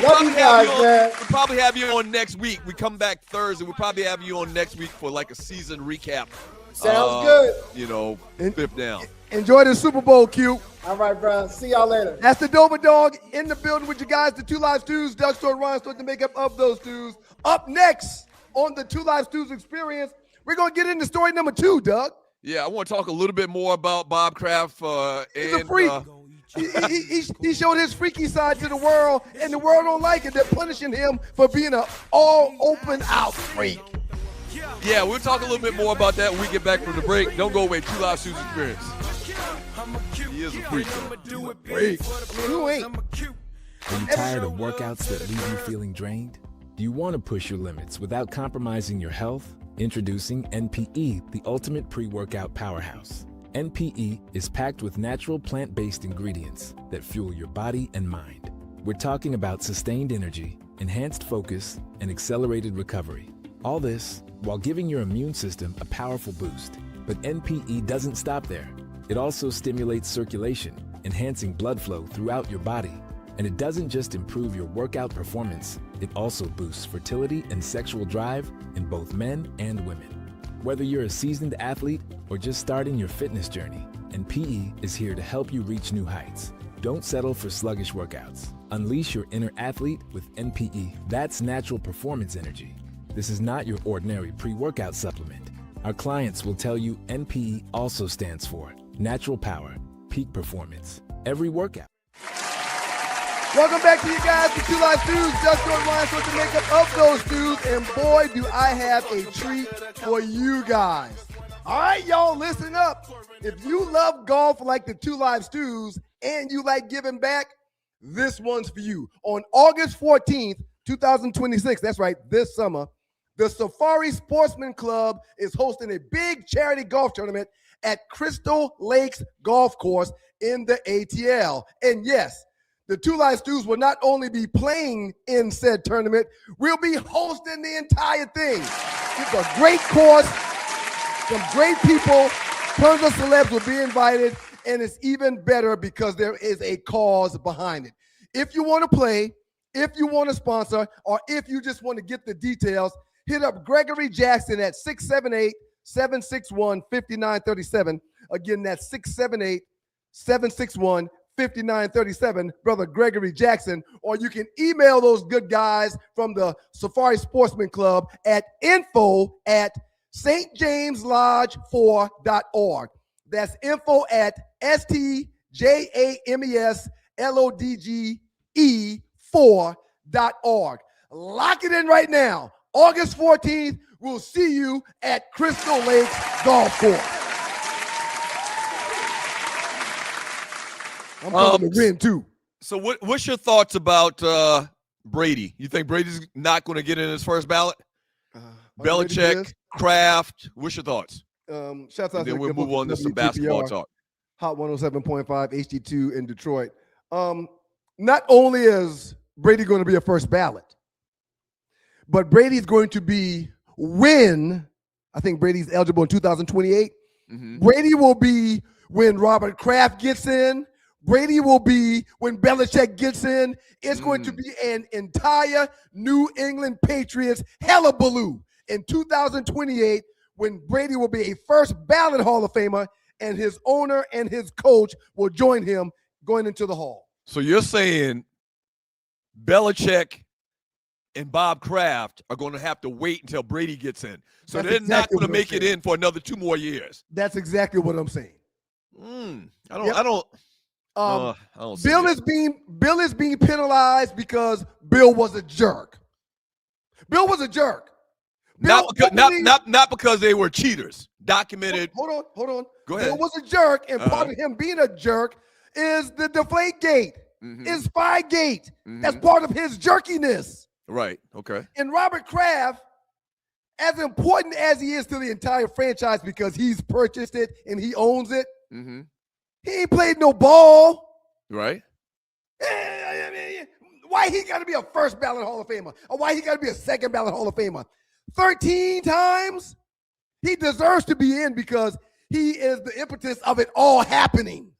Love you guys, man. We'll probably have you on next week. We come back Thursday. We'll probably have you on next week for like a season recap. Sounds good. 5th down. Enjoy the Super Bowl, Q. All right, bro. See y'all later. That's the Dover Dog in the building with you guys. The 2 Live Stews, Doug Stewart, Ryan Stewart, the makeup of those stews. Up next on the 2 Live Stews experience, we're going to get into story number 2, Doug. Yeah, I want to talk a little bit more about Bob Kraft. He's a freak. He showed his freaky side to the world, and the world don't like it. They're punishing him for being an all open out freak. Yeah, we'll talk a little bit more about that when we get back from the break. Don't go away. 2 Live Stews experience. He is a freak, though. Freak. I mean, who ain't? Are you tired of workouts that leave you feeling drained? Do you want to push your limits without compromising your health? Introducing NPE, the ultimate pre-workout powerhouse. NPE is packed with natural plant-based ingredients that fuel your body and mind. We're talking about sustained energy, enhanced focus, and accelerated recovery. All this while giving your immune system a powerful boost. But NPE doesn't stop there. It also stimulates circulation, enhancing blood flow throughout your body. And it doesn't just improve your workout performance, it also boosts fertility and sexual drive in both men and women. Whether you're a seasoned athlete or just starting your fitness journey, NPE is here to help you reach new heights. Don't settle for sluggish workouts. Unleash your inner athlete with NPE. That's natural performance energy. This is not your ordinary pre-workout supplement. Our clients will tell you NPE also stands for natural power, peak performance, every workout. Welcome back to you guys, the 2 Live Stews. Doug Stewart, Ryan Stewart, the makeup of those stews. And boy, do I have a treat for you guys. All right, y'all, listen up. If you love golf like the 2 Live Stews and you like giving back, this one's for you. On August 14th, 2026, that's right, this summer, the Safari Sportsman Club is hosting a big charity golf tournament at Crystal Lakes Golf Course in the ATL. And yes, the 2 Live Stews will not only be playing in said tournament, we'll be hosting the entire thing. It's a great course, some great people, tons of celebs will be invited, and it's even better because there is a cause behind it. If you want to play, if you want to sponsor, or if you just want to get the details, hit up Gregory Jackson at 678-761-5937. Again, that's 678-761-5937, Brother Gregory Jackson. Or you can email those good guys from the Safari Sportsman Club at info@stjameslodge4.org. That's info@stjameslodge4.org. Lock it in right now. August 14th, we'll see you at Crystal Lakes Golf Course. I'm going to win too. So what's your thoughts about Brady? You think Brady's not going to get in his first ballot? Belichick, Kraft. What's your thoughts? Shouts out And then to we'll move on to some basketball talk. Hot 107.5 HD2 in Detroit. Not only is Brady going to be a first ballot, but Brady's going to be when, I think Brady's eligible in 2028. Brady will be when Robert Kraft gets in. Brady will be when Belichick gets in. It's going to be an entire New England Patriots hullabaloo in 2028 when Brady will be a first ballot Hall of Famer and his owner and his coach will join him going into the Hall. So you're saying Belichick and Bob Kraft are going to have to wait until Brady gets in. So they're not going to make it in for another 2 more years. That's exactly what I'm saying. I don't see Bill is being penalized because Bill was a jerk. Bill was a jerk. Not because they were cheaters. Documented. Hold on. Go ahead. Bill was a jerk, and part of him being a jerk is the Deflate Gate, is Spygate. That's part of his jerkiness. Right. Okay. And Robert Kraft, as important as he is to the entire franchise because he's purchased it and he owns it, he ain't played no ball. Right. Why he got to be a first ballot Hall of Famer? Or why he got to be a second ballot Hall of Famer? 13 times? He deserves to be in because he is the impetus of it all happening.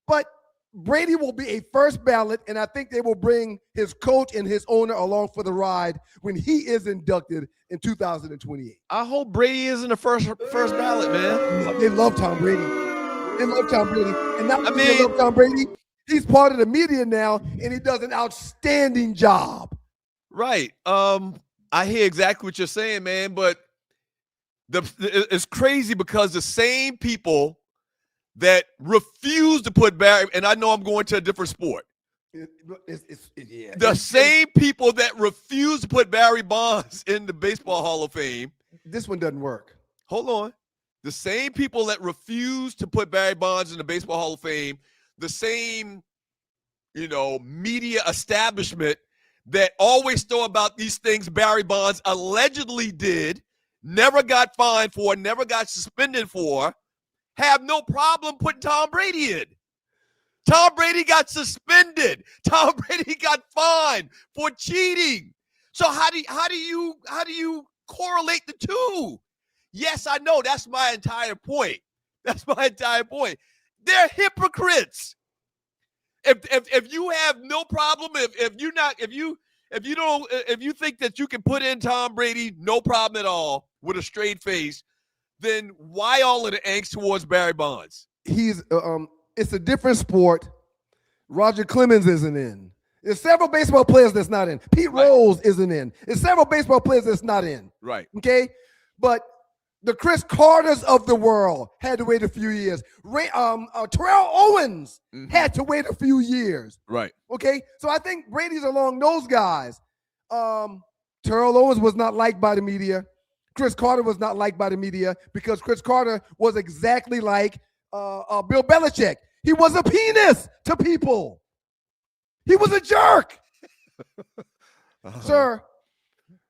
But Brady will be a first ballot, and I think they will bring his coach and his owner along for the ride when he is inducted in 2028. I hope Brady isn't the first ballot, man. They love Tom Brady. They love Tom Brady. And not only they love Tom Brady, he's part of the media now, and he does an outstanding job. Right. I hear exactly what you're saying, man, but it's crazy because the same people that refuse to put Barry, and I know I'm going to a different sport. The same people that refuse to put Barry Bonds in the Baseball Hall of Fame. This one doesn't work. Hold on. The same people that refuse to put Barry Bonds in the Baseball Hall of Fame, the same, media establishment that always throw about these things Barry Bonds allegedly did, never got fined for, never got suspended for, have no problem putting Tom Brady in. Tom Brady got suspended. Tom Brady got fined for cheating. So how do you correlate the two? Yes, I know. That's my entire point. They're hypocrites. If you have no problem, if you think that you can put in Tom Brady, no problem at all with a straight face, then why all of the angst towards Barry Bonds? It's a different sport. Roger Clemens isn't in. There's several baseball players that's not in. Pete Rose isn't in. There's several baseball players that's not in. Right. Okay? But the Chris Carters of the world had to wait a few years. Terrell Owens had to wait a few years. Right. Okay? So I think Brady's along those guys. Terrell Owens was not liked by the media. Chris Carter was not liked by the media because Chris Carter was exactly like Bill Belichick. He was a penis to people. He was a jerk. Sir,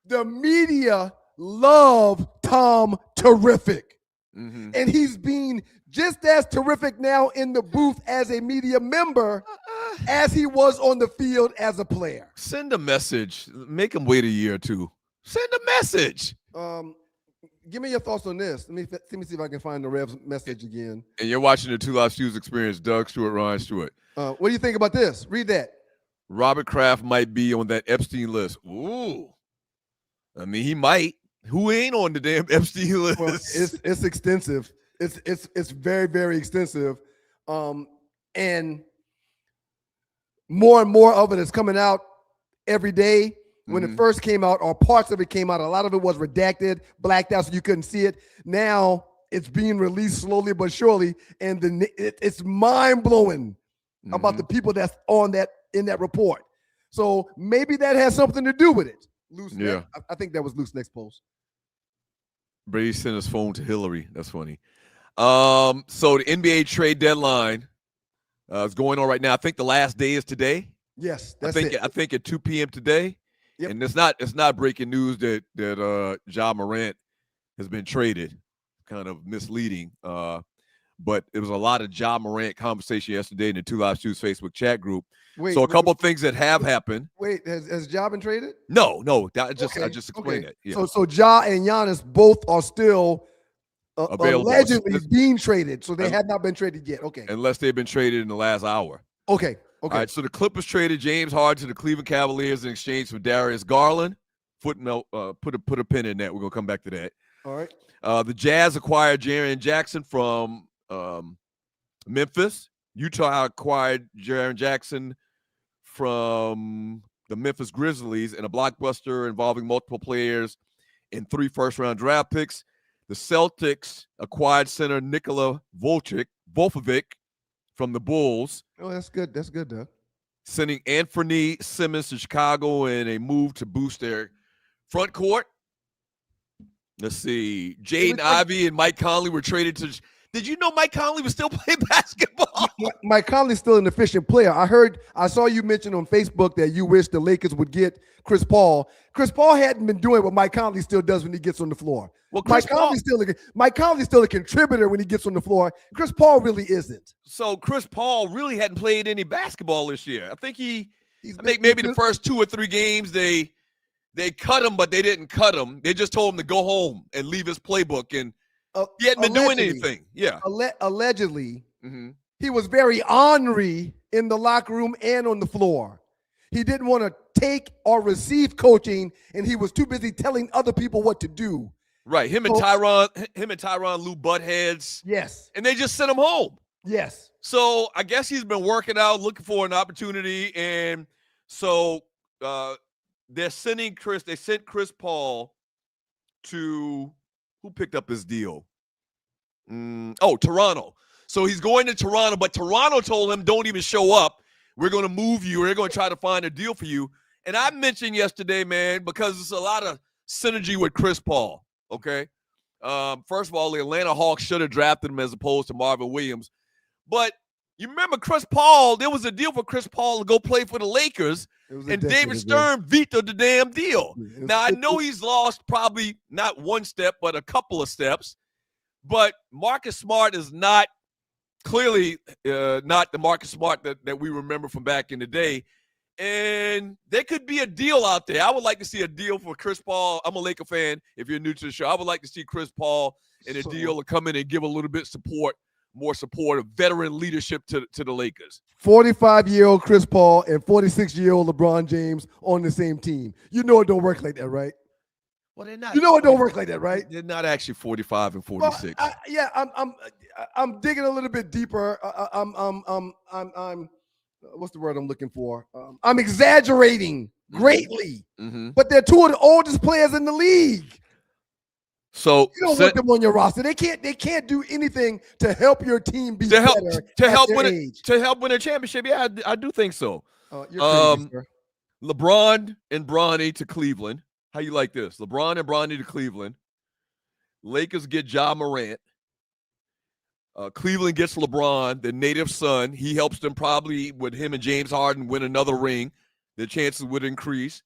the media love Tom Terrific. And he's being just as terrific now in the booth as a media member as he was on the field as a player. Send a message. Make him wait a year or two. Send a message. Give me your thoughts on this. Let me see if I can find the Rev's message again. And you're watching the Two Live Stews Experience. Doug Stewart, Ryan Stewart. What do you think about this? Read that. Robert Kraft might be on that Epstein list. Ooh. I mean, he might. Who ain't on the damn Epstein list? Well, it's extensive. It's very, very extensive. And more of it is coming out every day. When it first came out, or parts of it came out, a lot of it was redacted, blacked out, so you couldn't see it. Now it's being released slowly but surely, and it's mind-blowing about the people that's in that report. So maybe that has something to do with it. Yeah. I think that was Luke's next post. Brady sent his phone to Hillary. That's funny. So the NBA trade deadline is going on right now. I think the last day is today. Yes, I think at 2 p.m. today. Yep. And it's not breaking news that Ja Morant has been traded. Kind of misleading. But it was a lot of Ja Morant conversation yesterday in the 2 Live Shoes Facebook chat group. So a couple of things that have happened. Wait, has Ja been traded? No. I just explained that. Yeah. So Ja and Giannis both are still allegedly being traded. So they have not been traded yet. Okay. Unless they've been traded in the last hour. Okay. All right, so the Clippers traded James Harden to the Cleveland Cavaliers in exchange for Darius Garland. Footnote, put a pin in that. We're going to come back to that. All right. The Jazz acquired Jaren Jackson from Memphis. Utah acquired Jaren Jackson from the Memphis Grizzlies in a blockbuster involving multiple players and 3 first-round draft picks. The Celtics acquired center Nikola Volkovic from the Bulls. Oh, that's good. That's good, Doug. Sending Anthony Simmons to Chicago in a move to boost their front court. Let's see. Jaden Ivey and Mike Conley were traded to. Did you know Mike Conley was still playing basketball? Mike Conley's still an efficient player. I saw you mention on Facebook that you wish the Lakers would get Chris Paul. Chris Paul hadn't been doing what Mike Conley still does when he gets on the floor. Well, Mike Conley's still a contributor when he gets on the floor. Chris Paul really isn't. So Chris Paul really hadn't played any basketball this year. I think maybe the first 2 or 3 games they cut him, but they didn't cut him. They just told him to go home and leave his playbook, and he hadn't been doing anything. Yeah. Allegedly, he was very ornery in the locker room and on the floor. He didn't want to take or receive coaching, and he was too busy telling other people what to do. Right. Him and Tyronn Lue butt heads. Yes. And they just sent him home. Yes. So I guess he's been working out, looking for an opportunity. And so they sent Chris Paul to who picked up his deal? Toronto. So he's going to Toronto, but Toronto told him, don't even show up. We're going to move you. We're going to try to find a deal for you. And I mentioned yesterday, man, because there's a lot of synergy with Chris Paul. Okay. First of all, the Atlanta Hawks should have drafted him as opposed to Marvin Williams. But you remember Chris Paul, there was a deal for Chris Paul to go play for the Lakers, and David Stern vetoed the damn deal. Now, I know he's lost probably not 1 step, but a couple of steps. But Marcus Smart is not clearly not the Marcus Smart that we remember from back in the day. And there could be a deal out there. I would like to see a deal for Chris Paul. I'm a Laker fan. If you're new to the show, I would like to see Chris Paul in a deal to come in and give a little bit more support of veteran leadership to the Lakers. 45-year-old Chris Paul and 46-year-old LeBron James on the same team. You know it don't work like that, right? Well, they're not. You know it don't work like that, right? They're not actually 45 and 46. Well, I'm digging a little bit deeper. I'm what's the word I'm looking for? I'm exaggerating greatly, but they're 2 of the oldest players in the league. So you don't want them on your roster. They can't do anything to help your team be better to help win a championship. Yeah, I do think so. You're crazy, sir. LeBron and Bronny to Cleveland. How you like this? LeBron and Bronny to Cleveland. Lakers get Ja Morant. Cleveland gets LeBron, the native son. He helps them probably with him and James Harden win another ring. Their chances would increase.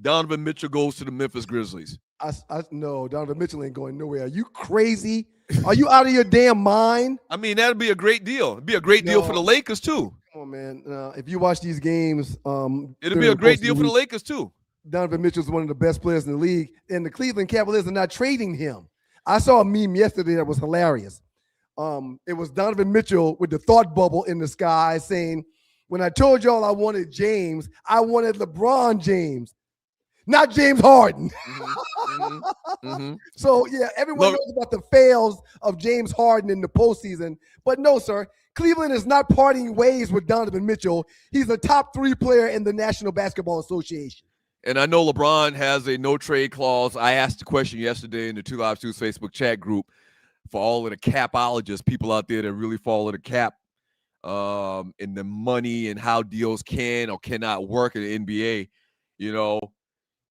Donovan Mitchell goes to the Memphis Grizzlies. No, Donovan Mitchell ain't going nowhere. Are you crazy? Are you out of your damn mind? I mean, that'd be a great deal. It'd be a great deal for the Lakers, too. Come on, man. If you watch these games, it'd be a great deal for the Lakers, too. Donovan Mitchell is one of the best players in the league, and the Cleveland Cavaliers are not trading him. I saw a meme yesterday that was hilarious. It was Donovan Mitchell with the thought bubble in the sky saying, when I told y'all I wanted James, I wanted LeBron James. not James Harden. Mm-hmm. So, yeah, everyone knows about the fails of James Harden in the postseason. But no, sir, Cleveland is not parting ways with Donovan Mitchell. He's a top 3 player in the National Basketball Association. And I know LeBron has a no-trade clause. I asked the question yesterday in the 2 Live 2's Facebook chat group for all of the capologists, people out there that really follow the cap and the money and how deals can or cannot work in the NBA. You know,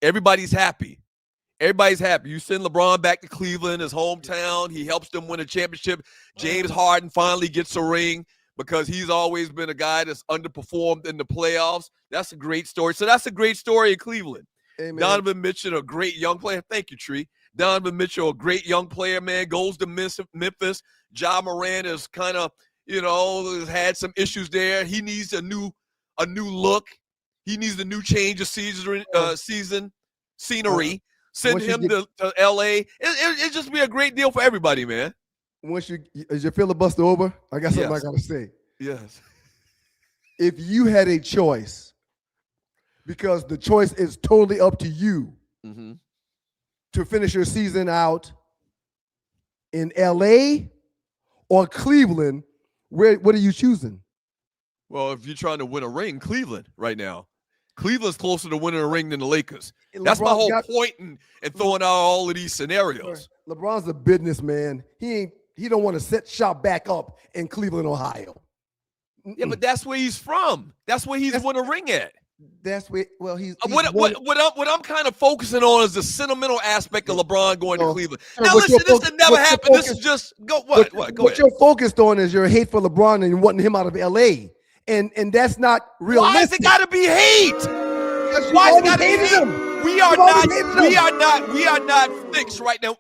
everybody's happy. Everybody's happy. You send LeBron back to Cleveland, his hometown. He helps them win a championship. James Harden finally gets a ring because he's always been a guy that's underperformed in the playoffs. That's a great story. So that's a great story in Cleveland. Amen. Donovan Mitchell, a great young player. Thank you, Tree. Donovan Mitchell, a great young player, man, goes to Memphis. Ja Morant is kind of, has had some issues there. He needs a new look. He needs a new change of season scenery. Send him to L.A. It just be a great deal for everybody, man. Is your filibuster over? I got something I got to say. Yes. If you had a choice, because the choice is totally up to you, to finish your season out in L.A. or Cleveland, what are you choosing? Well, if you're trying to win a ring, Cleveland right now. Cleveland's closer to winning a ring than the Lakers. That's my whole point in throwing out all of these scenarios. LeBron's a businessman. He don't want to set shop back up in Cleveland, Ohio. Yeah, but that's where he's from. That's where he's won a ring at. That's where. Well, he's what I'm kind of focusing on is the sentimental aspect of LeBron going to Cleveland. Now, listen, this has never happened. This is just go what? Go ahead. What you're focused on is your hate for LeBron and wanting him out of LA. And that's not realistic. Why has it got to be hate? Why has it got to be hate? We are not fixed right now.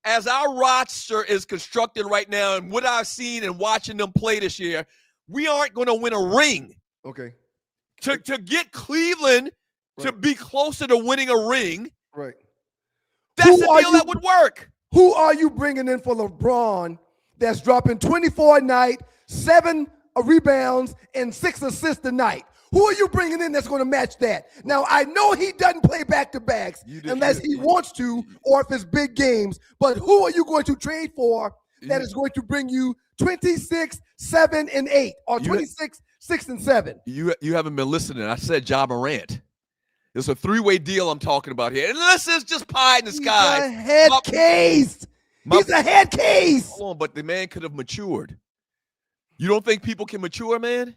As our roster is constructed right now, and what I've seen and watching them play this year, we aren't going to win a ring. Okay. To get Cleveland to be closer to winning a ring, right? That's the deal that would work. Who are you bringing in for LeBron that's dropping 24 a night, 7 rebounds, and 6 assists a night? Who are you bringing in that's going to match that? Now, I know he doesn't play back-to-backs unless he wants to or if it's big games, but who are you going to trade for that is going to bring you 26, 7, and 8 or 26, 6, and 7? You haven't been listening. I said Ja Morant. It's a 3-way deal I'm talking about here. And this is just pie in the sky. He's a head case. He's a head case. Hold on, but the man could have matured. You don't think people can mature, man?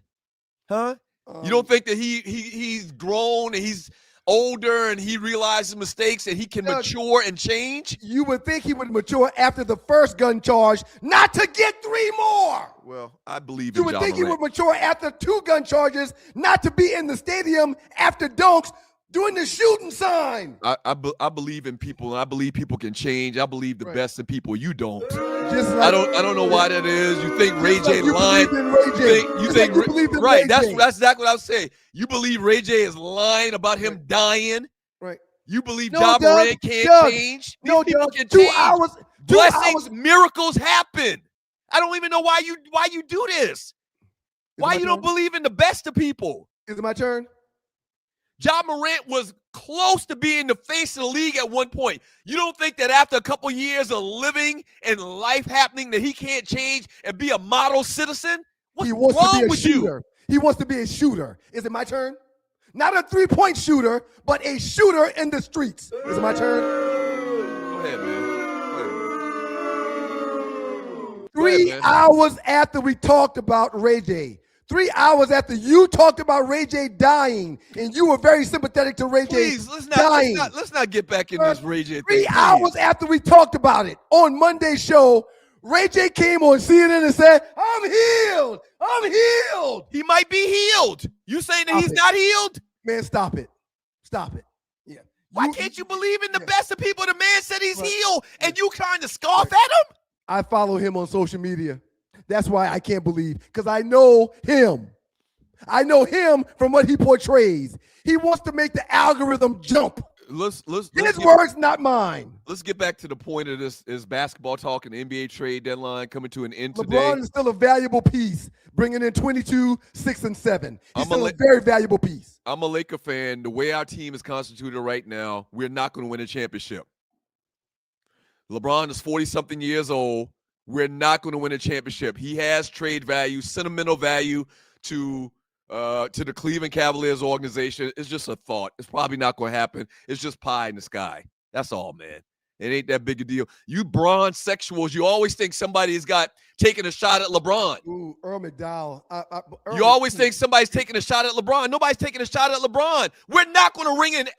Huh? You don't think that he's grown and he's older and he realizes mistakes and he can mature and change? You would think he would mature after the first gun charge, not to get 3 more. Well, I believe in You would Ja think he Morant. would mature after 2 gun charges, not to be in the stadium after dunks doing the shooting sign. I believe in people, and I believe people can change. I believe the best in people. You don't. I don't know why that is. You think Ray J lying? You think right? That's exactly what I was saying. You believe Ray J is lying about him dying? Right. You believe Ja Morant can't change? These people can 2 change. hours. Blessings, miracles happen. I don't even know why you do this. Why you don't believe in the best of people? Is it my turn? Ja Morant was close to being the face of the league at one point. You don't think that after a couple years of living and life happening that he can't change and be a model citizen? What's wrong with you? He wants to be a shooter. Is it my turn? Not a 3-point shooter, but a shooter in the streets. Is it my turn? Go ahead, man. 3 hours after we talked about Ray J. 3 hours after you talked about Ray J dying, and you were very sympathetic to Ray J dying. Let's not get back in this Ray J thing. 3 hours after we talked about it on Monday's show, Ray J came on CNN and said, I'm healed. I'm healed. He might be healed. You saying that he's not healed? Man, stop it. Stop it. Yeah. Why can't you believe in the best of people? The man said he's healed, and you trying to scoff at him? I follow him on social media. That's why I can't believe, because I know him. I know him from what he portrays. He wants to make the algorithm jump. let's His words, not mine. Let's get back to the point of this is basketball talk and NBA trade deadline coming to an end LeBron today. is still a valuable piece, bringing in 22, 6, and 7. He's still a very valuable piece. I'm a Laker fan. The way our team is constituted right now, we're not going to win a championship. LeBron is 40-something years old. We're not going to win a championship. He has trade value, sentimental value to the Cleveland Cavaliers organization. It's just a thought. It's probably not going to happen. It's just pie in the sky. That's all, man. It ain't that big a deal. You Bron sexuals, you always think somebody's got taking a shot at LeBron. Ooh, Earl McDowell. You always think somebody's taking a shot at LeBron. Nobody's taking a shot at LeBron. We're not going to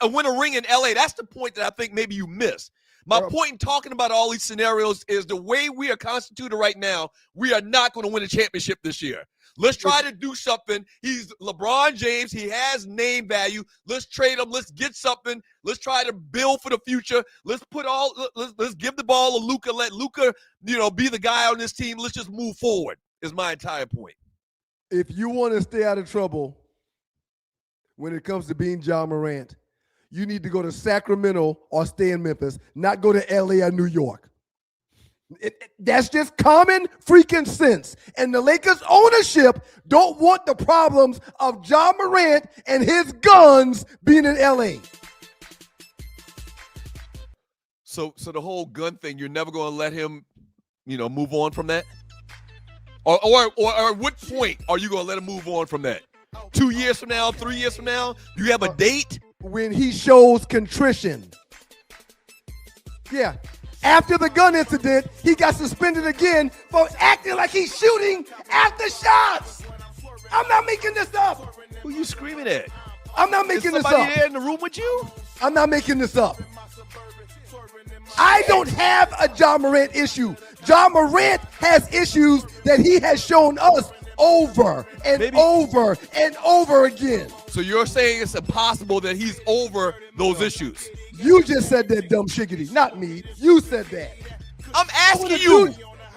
win a ring in LA. That's the point that I think maybe you missed. My point in talking about all these scenarios is the way we are constituted right now, we are not going to win a championship this year. Let's try to do something. He's LeBron James. He has name value. Let's trade him. Let's get something. Let's try to build for the future. Let's give the ball to Luka. Let Luka, be the guy on this team. Let's just move forward is my entire point. If you want to stay out of trouble when it comes to being John Morant, you need to go to Sacramento or stay in Memphis, not go to LA or New York. That's just common freaking sense. And the Lakers ownership don't want the problems of John Morant and his guns being in LA. So the whole gun thing, you're never going to let him, move on from that? Or at what point are you going to let him move on from that? 2 years from now, 3 years from now? Do you have a date? When he shows contrition. Yeah. After the gun incident, he got suspended again for acting like he's shooting after shots. I'm not making this up. Who you screaming at? I'm not making this up. Is somebody there in the room with you? I'm not making this up. I don't have a John Morant issue. John Morant has issues that he has shown us over and over and over again. So you're saying it's impossible that he's over those issues? You just said that, dumb shiggity, not me. You said that. I'm asking you.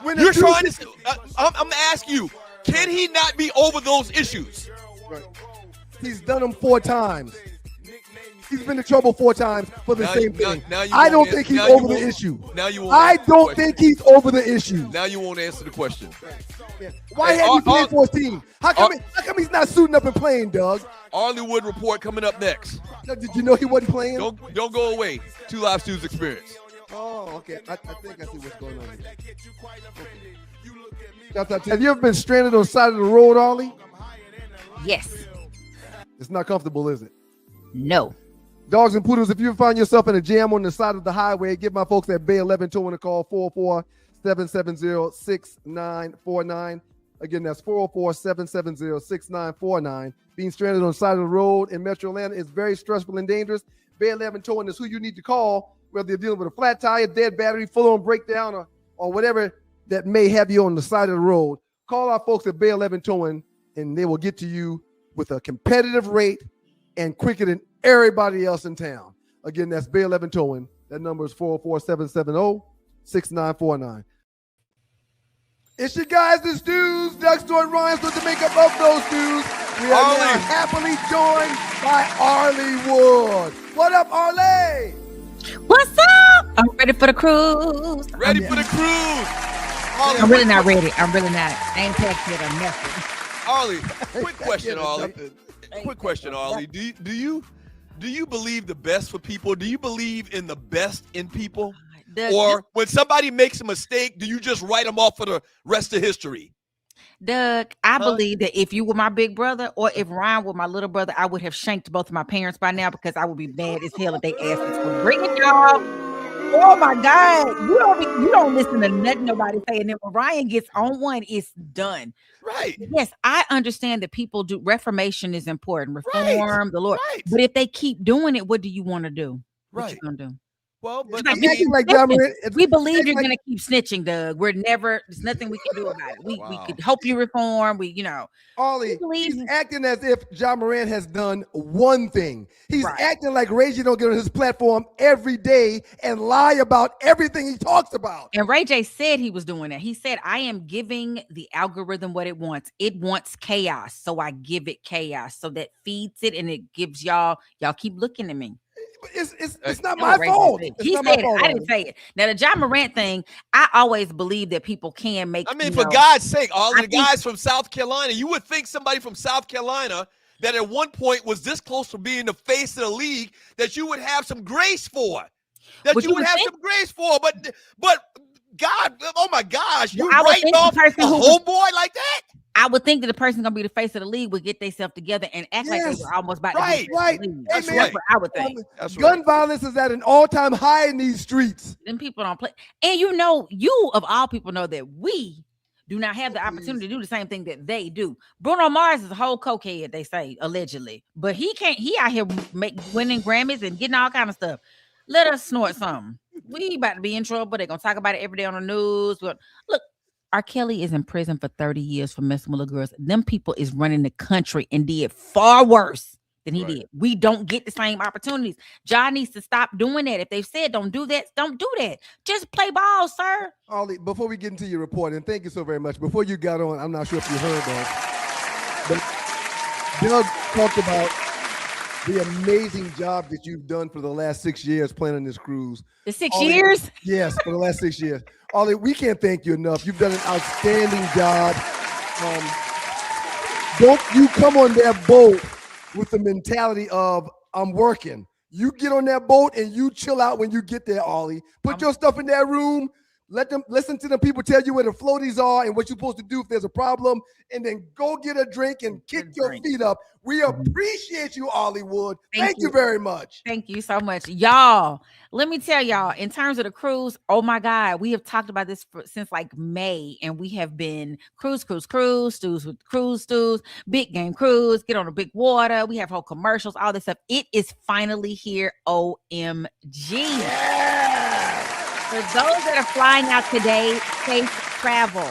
You're trying to. I'm asking you. Can he not be over those issues? Right. He's done them 4 times. He's been in trouble 4 times for the same thing. I don't think he's over the issue. I don't think he's over the issue. Now you won't answer the question. Yeah. Why hadn't he played for his team? How come he's not suiting up and playing, Doug? Arlie Wood report coming up next. Did you know he wasn't playing? Don't go away. 2 Live Stews experience. Oh, okay. I think I see what's going on here. Have you ever been stranded on the side of the road, Arlie? Yes. It's not comfortable, is it? No. Dogs and Poodles, if you find yourself in a jam on the side of the highway, give my folks at Bay 11 Towing a call, 404-770-6949. Again, that's 404-770-6949. Being stranded on the side of the road in Metro Atlanta is very stressful and dangerous. Bay 11 Towing is who you need to call, whether you're dealing with a flat tire, dead battery, full-on breakdown, or whatever that may have you on the side of the road. Call our folks at Bay 11 Towing, and they will get to you with a competitive rate and quicker than everybody else in town. Again, that's Bay 11 Towing. That number is 404-770-6949. It's your guys, the Stews. Doug Stewart Rhymes with the makeup of those Stews. We are now happily joined by Arlie Wood. What up, Arlie? What's up? I'm ready for the cruise. Ready for the cruise. Arlie, I'm really not ready. I'm really not. I ain't packed yet. I'm nothing. Arlie, quick question, Arlie. Quick question, Arlie. Do you believe the best for people? Do you believe in the best in people? Or when somebody makes a mistake, do you just write them off for the rest of history? Doug, I believe that if you were my big brother or if Ryan were my little brother, I would have shanked both of my parents by now because I would be mad as hell if they asked us to bring it, y'all. Oh my God. You don't listen to nothing nobody say. And then when Ryan gets on one, it's done. Right. Yes, I understand that people do. Reformation is important. Reform the Lord. Right. But if they keep doing it, what do you want to do? What you gonna do? Well, but we believe you're gonna keep snitching, Doug. There's nothing we can do about it. We could help you reform. Arlie, he's acting as if John Morant has done one thing. He's acting like Ray J don't get on his platform every day and lie about everything he talks about. And Ray J said he was doing that. He said, I am giving the algorithm what it wants. It wants chaos. So I give it chaos. So that feeds it and it gives y'all keep looking at me. It's not my fault. He said it. I didn't say it. Now the John Morant thing, I always believe that people can make. I mean, for God's sake, all of the guys from South Carolina, you would think somebody from South Carolina that at one point was this close to being the face of the league that you would have some grace for. But God, oh my gosh, you writing off a homeboy like that? I would think that the person gonna be the face of the league would get themselves together and act like they were almost about to be the face of the league. That's what I would think. Gun violence is at an all-time high in these streets. Then people don't play. And you of all people know that we do not have the opportunity to do the same thing that they do. Bruno Mars is a whole cokehead, they say, allegedly. But he out here winning Grammys and getting all kind of stuff. Let us snort something. We about to be in trouble. They're gonna talk about it every day on the news. But look, R. Kelly is in prison for 30 years for messing with little girls. Them people is running the country and did far worse than he did. We don't get the same opportunities. John needs to stop doing that. If they've said don't do that, don't do that. Just play ball, sir. Ollie, before we get into your report, and thank you so very much. Before you got on, I'm not sure if you heard that, but Doug talked about the amazing job that you've done for the last 6 years planning this cruise. The 6 years? Yes, for the last 6 years. Ollie, we can't thank you enough. You've done an outstanding job. Don't you come on that boat with the mentality of I'm working. You get on that boat and you chill out when you get there, Ollie. Put your stuff in that room. Listen to the people tell you where the floaties are and what you're supposed to do if there's a problem, and then go get a drink and kick your feet up. We appreciate you, Ollie Wood. Thank you very much. Thank you so much. Y'all, let me tell y'all, in terms of the cruise, oh my God, we have talked about this since like May, and we have been cruise, stews with cruise stews, big game cruise, get on the big water. We have whole commercials, all this stuff. It is finally here, OMG. Yeah. For those that are flying out today, safe travels.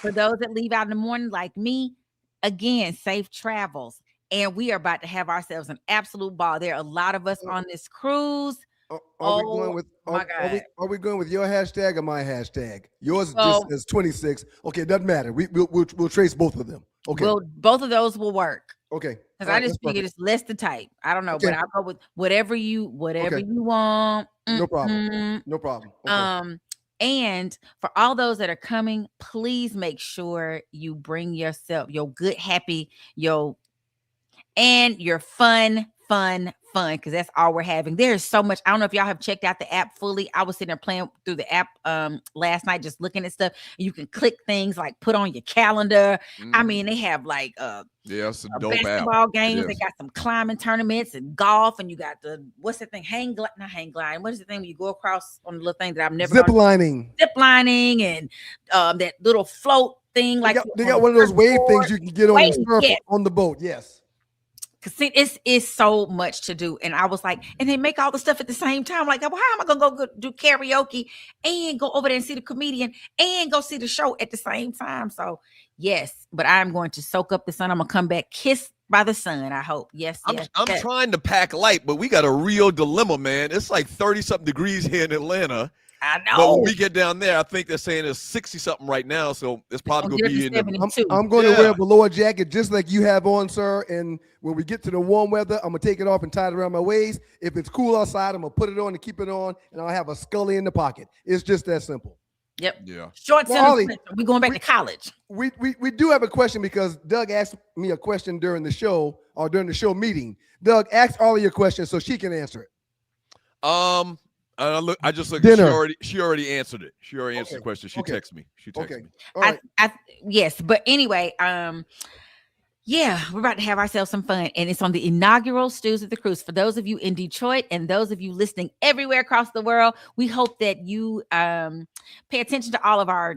For those that leave out in the morning like me, again, safe travels. And we are about to have ourselves an absolute ball. There are a lot of us on this cruise. Are we going with your hashtag or my hashtag? Yours just is 26. Okay, it doesn't matter. We'll trace both of them. Okay. Well, both of those will work. Okay. Because I just figured it's less to type. I don't know, but I'll go with whatever you want. No problem. No problem. Okay. And for all those that are coming, please make sure you bring yourself, your good, happy, and your fun, because that's all we're having. There's so much. I don't know if y'all have checked out the app fully. I was sitting there playing through the app last night, just looking at stuff. You can click things like put on your calendar. I mean, they have like it's a dope basketball app. games. They got some climbing tournaments and golf, and you got what's the thing? Not hang gliding. What is the thing when you go across on the little thing that I've never zip lining and that little float thing. They got one of those wave things you can get on the boat. Yes. Cause it's so much to do, and I was like, and they make all the stuff at the same time. Like, well, how am I gonna go do karaoke and go over there and see the comedian and go see the show at the same time? So yes, but I'm going to soak up the sun. I'm gonna come back kissed by the sun. I hope. Yes, I'm trying to pack light, but we got a real dilemma, man. It's like 30-something degrees here in Atlanta. I know. But when we get down there, I think they're saying it's 60-something right now. So it's probably going to be in the. I'm going to wear a velour jacket just like you have on, sir. And when we get to the warm weather, I'm going to take it off and tie it around my waist. If it's cool outside, I'm going to put it on and keep it on. And I'll have a Scully in the pocket. It's just that simple. Yep. Yeah. Shorts. We're going back to college. We do have a question because Doug asked me a question during the show or during the show meeting. Doug, ask all of your questions so she can answer it. I just looked. She already answered it. She already answered the question. She texted me. All right. Yes, but anyway, yeah, we're about to have ourselves some fun, and it's on the inaugural Stews at the Cruise. For those of you in Detroit and those of you listening everywhere across the world, we hope that you pay attention to all of our,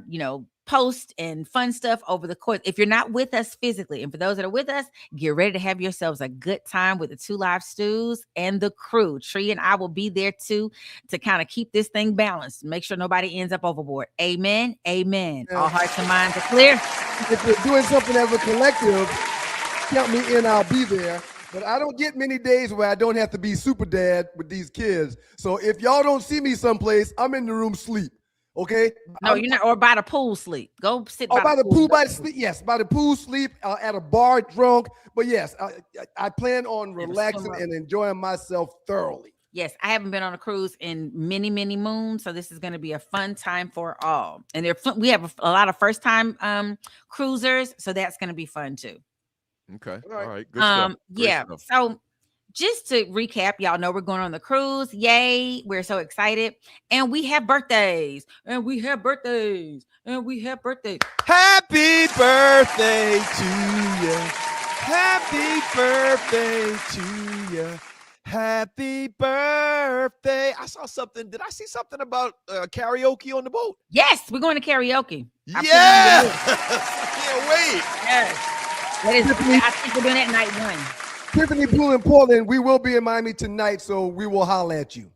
posts and fun stuff over the course. If you're not with us physically, and for those that are with us, get ready to have yourselves a good time with the Two Live Stews and the crew. Tree and I will be there too to kind of keep this thing balanced. Make sure nobody ends up overboard. Amen. Amen. Yeah. All hearts and minds are clear. If you're doing something as a collective, count me in, I'll be there. But I don't get many days where I don't have to be super dad with these kids. So if y'all don't see me someplace, I'm in the room sleep. Okay. No, you're not, or by the pool sleep. Go sit by the pool. By the sleep. Yes, by the pool sleep. At a bar drunk. But yes, I plan on relaxing and enjoying myself thoroughly. Yes, I haven't been on a cruise in many, many moons, so this is going to be a fun time for all. And we have a lot of first time cruisers, so that's going to be fun too. Okay. All right. Good stuff. Great Yeah. stuff. So just to recap, y'all know we're going on the cruise. Yay. We're so excited. And we have birthdays. And we have birthdays. And we have birthdays. Happy birthday to you. Happy birthday to you. Happy birthday. I saw something. Did I see something about karaoke on the boat? Yes, we're going to karaoke. Yeah. I can't wait. Yes. I think we're doing that night one. Tiffany, Blue, and Portland, we will be in Miami tonight, so we will holler at you.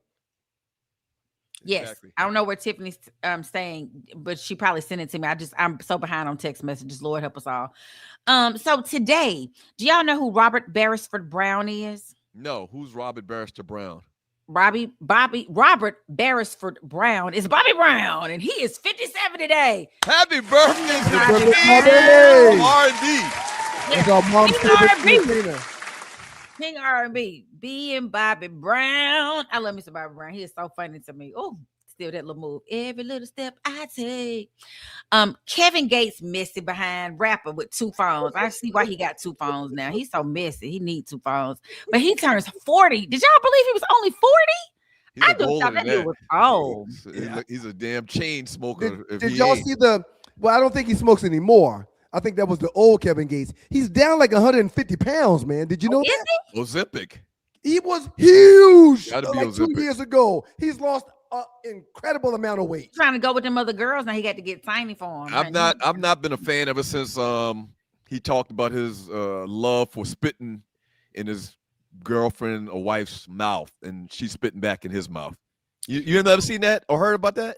Yes. Exactly. I don't know where Tiffany's staying, but she probably sent it to me. I'm so behind on text messages. Lord help us all. So today, do y'all know who Robert Beresford Brown is? No, who's Robert Barrister Brown? Robert Beresford Brown is Bobby Brown, and he is 57 today. Happy birthday to Happy the birthday. King of R&B. That's our mom's King favorite R&B. singer. King R&B, being Bobby Brown. I love me some Bobby Brown. He is so funny to me. Oh, still that little move. Every little step I take. Kevin Gates messy behind rapper with 2 phones. I see why he got 2 phones now. He's so messy. He needs 2 phones. But he turns 40. Did y'all believe he was only 40? I just thought that dude was old. He's a damn chain smoker. Did y'all see well, I don't think he smokes anymore. I think that was the old Kevin Gates. He's down like 150 pounds, man. Did you know that? Ozempic. He was huge Gotta be like 2 Ozempic. years ago. He's lost an incredible amount of weight. Trying to go with them other girls. Now he got to get tiny for him. I've not been a fan ever since he talked about his love for spitting in his girlfriend or wife's mouth, and she's spitting back in his mouth. You ever seen that or heard about that?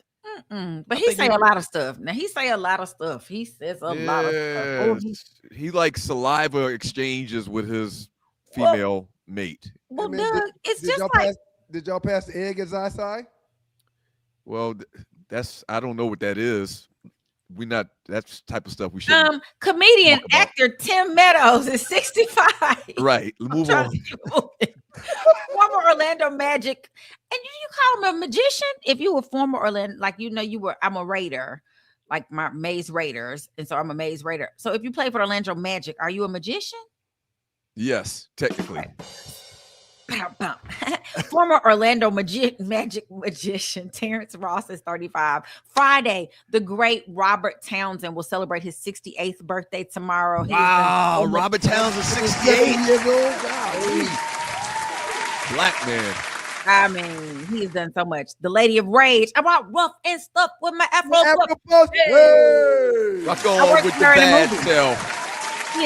But he say a lot of stuff. Now he say a lot of stuff. He says a lot of stuff. He likes saliva exchanges with his female mate. Well, Hey, man, Doug, it's just like did y'all pass the egg at Zai? Well, I don't know what that is. That's type of stuff we should. Comedian actor Tim Meadows is 65. Right. Move on. Former Orlando Magic, and you call him a magician? If you were former Orlando, like I'm a Raider, like my Maze Raiders, and so I'm a Maze Raider. So if you play for Orlando Magic, are you a magician? Yes, technically. Former Orlando Magic magician Terrence Ross is 35. Friday, the great Robert Townsend will celebrate his 68th birthday tomorrow. Wow, Robert Townsend, 68 years old. Wow. Black man. I mean, he's done so much. The Lady of Rage. I want rough and stuff with my Afro. Hey. Rock on with the bad self. She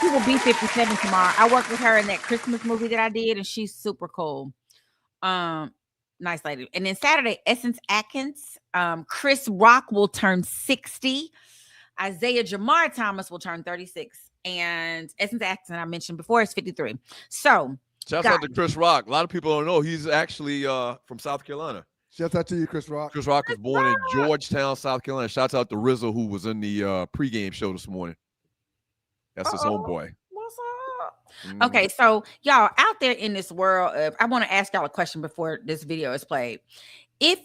will be 57 tomorrow. I worked with her in that Christmas movie that I did, and she's super cool. Nice lady. And then Saturday, Essence Atkins, Chris Rock will turn 60. Isaiah Jamar Thomas will turn 36. And Essence Atkins, I mentioned before, is 53. So shouts out to Chris Rock. A lot of people don't know he's actually from South Carolina. Shouts out to you, Chris Rock. Chris Rock was born in Georgetown, South Carolina. Shouts out to Rizzo, who was in the pregame show this morning. That's his homeboy. What's up? Okay, so y'all out there in this world of, I want to ask y'all a question before this video is played.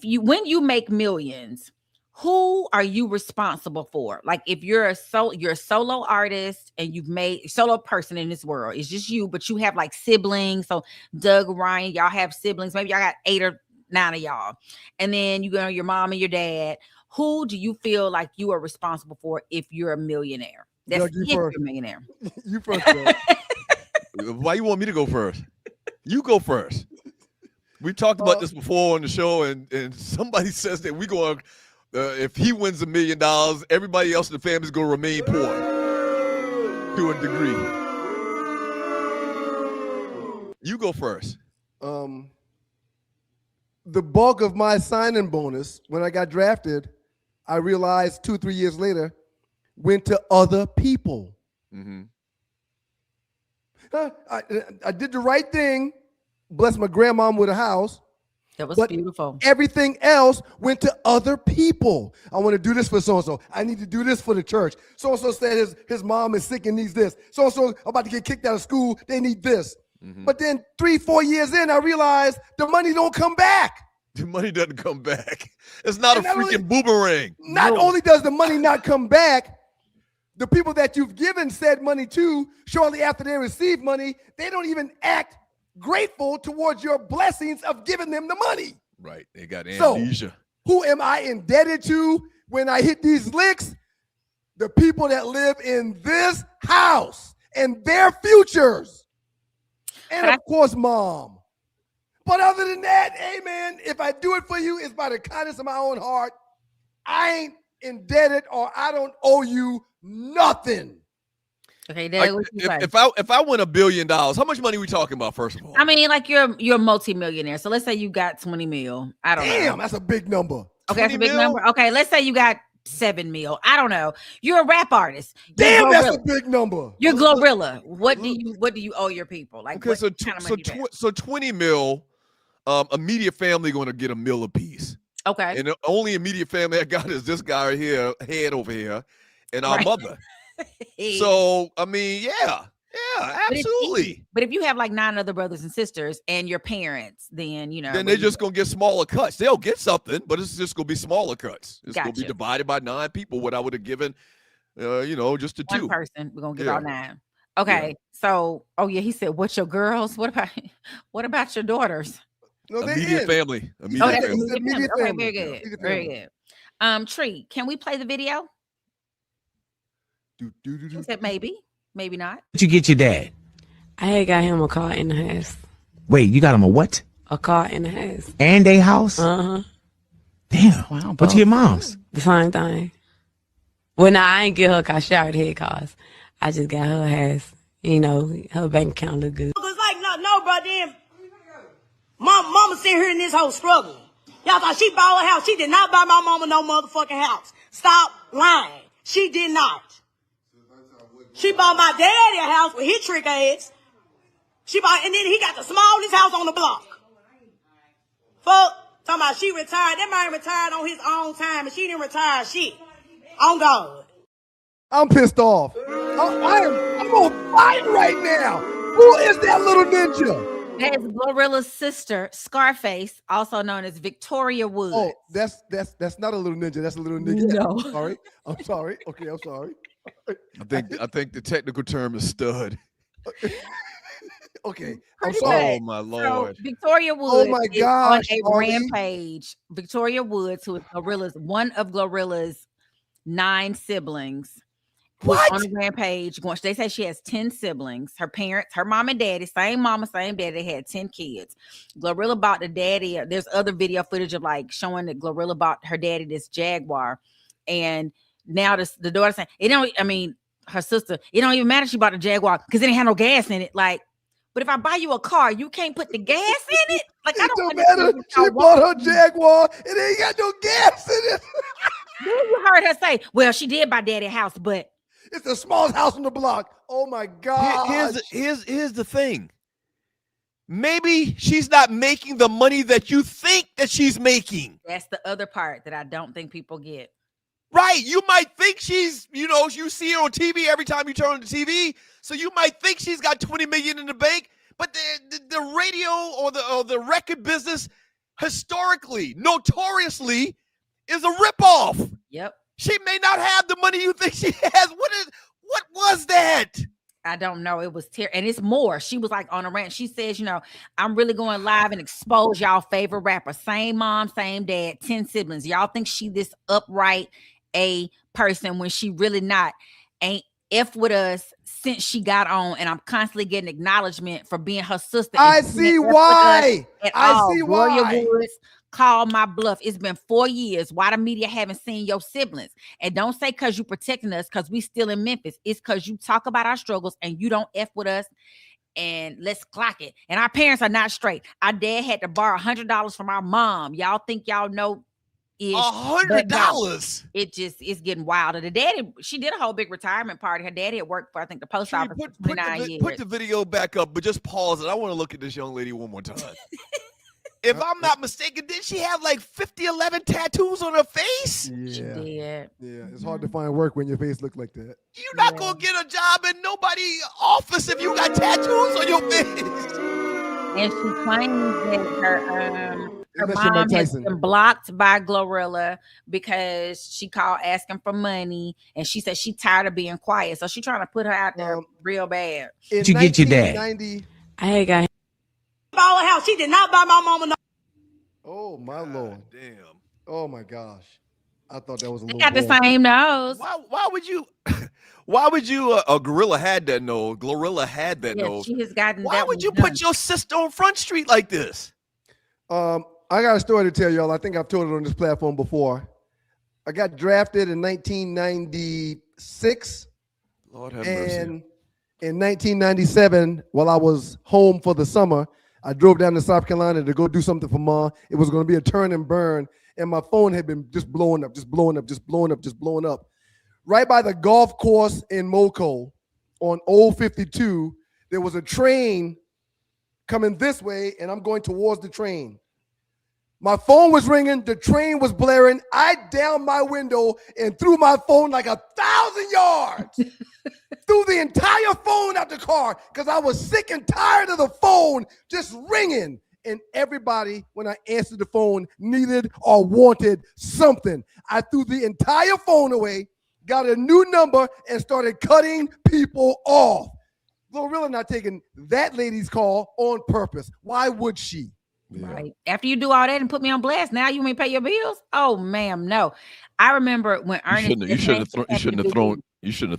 When you make millions, who are you responsible for? Like if you're a solo artist and you've made solo person in this world, it's just you, but you have like siblings. So Doug, Ryan, y'all have siblings. Maybe y'all got 8 or 9 of y'all. And then your mom and your dad. Who do you feel like you are responsible for if you're a millionaire? That's Doug, if you're a millionaire. You first. Doug. Why you want me to go first? You go first. We talked about this before on the show, and somebody says that we're going. If he wins $1 million, everybody else in the family is going to remain poor to a degree. You go first. The bulk of my signing bonus when I got drafted, I realized 2-3 years later, went to other people. Mm-hmm. I did the right thing, blessed my grandma with a house. That was but beautiful. Everything else went to other people. I want to do this for so-and-so. I need to do this for the church. So-and-so said his mom is sick and needs this. So-and-so about to get kicked out of school. They need this. But then 3-4 years in, I realized the money don't come back. The money doesn't come back. It's not And a not freaking only- boomerang. Not only does the money not come back, the people that you've given said money to, shortly after they receive money, they don't even act grateful towards your blessings of giving them the money. Right. They got So, amnesia. who am I indebted to when I hit these licks? The people that live in this house and their futures. And of course, mom. But other than that, hey man, if I do it for you, it's by the kindness of my own heart. I ain't indebted or I don't owe you nothing. Okay, Dad, what you say? If I win $1 billion, how much money are we talking about, first of all? I mean, like you're a multi-millionaire. So let's say you got 20 mil. I don't know. Damn, that's a big number. Okay, that's a big 20 mil? number. Okay, let's say you got 7 mil. I don't know. You're a rap artist. Damn, that's a big number. You're Glorilla. What do you owe your people? Like, Okay, what so kind of money you got? so 20 mil, immediate family going to get $1 mil apiece. Okay. And the only immediate family I got is this guy right here, head over here, and our mother. So, I mean, yeah, absolutely. But if you have like 9 other brothers and sisters and your parents, then, Then they're just going to get smaller cuts. They'll get something, but it's just going to be smaller cuts. It's going to be Gotcha. divided by 9 people, what I would have given, just to 2. one person. We're going to give Yeah. all 9. Okay. So, he said, what's your girls? What about your daughters? No, they Immediate in. family. Oh, Immediate that's family. immediate family. Okay, very good. Immediate Very family. good. Tree, can we play the video? Do, do, do, She do. said maybe not. Did you get your dad? I had got him a car in the house. Wait, you got him a what? A car in the house. And a house? Uh-huh. Damn. Wow, What to your mom's? The same thing. Well, no, I ain't get her car. She already had cars. I just got her house. Her bank account look good. Cause like no, bro, then mama sitting here in this whole struggle. Y'all thought she bought a house. She did not buy my mama no motherfucking house. Stop lying. She did not. She bought my daddy a house with his trick ass. And then he got the smallest house on the block. Fuck, talking about she retired. That man retired on his own time, and she didn't retire shit. On God. I'm pissed off. I'm on fire right now. Who is that little ninja? That is Glorilla's sister, Scarface, also known as Victoria Woods. Oh, that's not a little ninja. That's a little nigga. No. I'm sorry. Okay, I'm sorry. I think the technical term is stud. Okay, I'm Pretty sorry. Oh my Lord. So Victoria Woods my is gosh, on a Harvey. rampage. Victoria Woods, who is one of Glorilla's 9 siblings, was on a rampage. They say she has 10 siblings. Her parents, her mom and daddy, same mama, same daddy, they had 10 kids. Glorilla bought the daddy. There's other video footage of like showing that Glorilla bought her daddy this Jaguar. And now the daughter saying, her sister, it don't even matter she bought a Jaguar because it didn't have no gas in it. Like, but if I buy you a car, you can't put the gas in it. Like, I It don't understand matter. what She y'all bought want. her Jaguar and it ain't got no gas in it. Then you heard her say, well, she did buy daddy a house, but It's the smallest house on the block. Oh my God. Here's the thing. Maybe she's not making the money that you think that she's making. that's the other part that I don't think people get. Right. You might think she's, you see her on TV every time you turn on the TV. So you might think she's got 20 million in the bank, but the radio or the record business historically, notoriously, is a ripoff. Yep. She may not have the money you think she has. What was that? I don't know. It was terrible. And it's more. She was like on a rant. She says, I'm really going live and expose y'all favorite rapper. Same mom, same dad, 10 siblings. Y'all think she this upright a person when she really not. Ain't F with us since she got on. And I'm constantly getting acknowledgement for being her sister. I see why. I see Gloria why. Woods, call my bluff. It's been 4 years. Why the media haven't seen your siblings? And don't say because you protecting us because we still in Memphis. It's because you talk about our struggles and you don't F with us. And let's clock it. And our parents are not straight. Our dad had to borrow $100 from our mom. Y'all think y'all know $100. It's getting wilder. The daddy, she did a whole big retirement party. Her daddy had worked for, I think, the post office for 29 years. Put the video back up, but just pause it. I want to look at this young lady one more time. if I'm not mistaken, did she have like 11 tattoos on her face? She Yeah. did. Yeah. It's hard to find work when your face looks like that. You're not gonna get a job in nobody's office if you got tattoos on your face. And she claims that her Unless you're Mike mom has Tyson. been blocked by Glorilla because she called asking for money, and she said she tired of being quiet. So she's trying to put her out there real bad. In Did you get your dad? 1990 I had got Bought a house. She did not buy my mama no. Oh my Lord. Damn. Oh my gosh. I thought that was a They little got the bold. same nose. Why would you? Why would you? A gorilla had that nose. Glorilla had that Yeah, nose. she has gotten Why that would one you done. put your sister on Front Street like this? I got a story to tell y'all. I think I've told it on this platform before. I got drafted in 1996. Lord have mercy. And in 1997, while I was home for the summer, I drove down to South Carolina to go do something for Mom. It was going to be a turn and burn, and my phone had been just blowing up. Right by the golf course in Moco on Old 52, there was a train coming this way, and I'm going towards the train. My phone was ringing. The train was blaring. I down my window and threw my phone like 1,000 yards. Threw the entire phone out the car because I was sick and tired of the phone just ringing. And everybody, when I answered the phone, needed or wanted something. I threw the entire phone away, got a new number, and started cutting people off. Glorilla not taking that lady's call on purpose. Why would she? Right. After you do all that and put me on blast, now you may pay your bills? Oh, ma'am, no. I remember when Ernest. You shouldn't have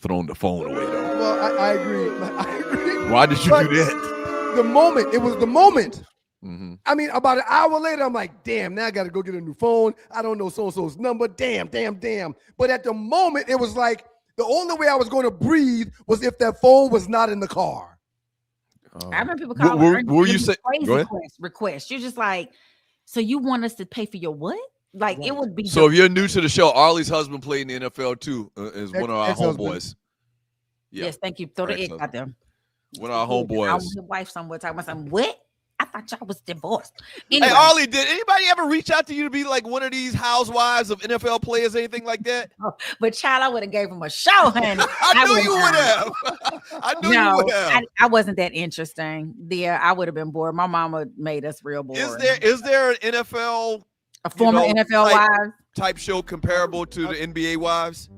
thrown the phone away though. Well, I agree. I agree. Why did you But do that? The moment, it was the moment. Mm-hmm. I mean, about an hour later, I'm like, damn, now I got to go get a new phone. I don't know so-and-so's number. Damn. But at the moment, it was like the only way I was going to breathe was if that phone was not in the car. I remember people calling Ernest were you giving say? crazy Go ahead. requests. You're just like, so you want us to pay for your what? Like it would be. So if you're new to the show, Arlie's husband played in the NFL too. Is one of our Ex-husband. homeboys. Yeah. Yes, thank you. Throw the egg Ex-husband. out there. One of our I was homeboys. with his wife somewhere talking about something. What? I thought y'all was divorced. Hey, Anyway, Arlie, did anybody ever reach out to you to be like one of these housewives of NFL players, anything like that? but child, I would have gave him a show, honey. I knew you would've would have. I knew you No, would have. I wasn't that interesting. Yeah, I would have been bored. My mama made us real bored. Is there an NFL a former NFL wife? type show comparable to the NBA wives?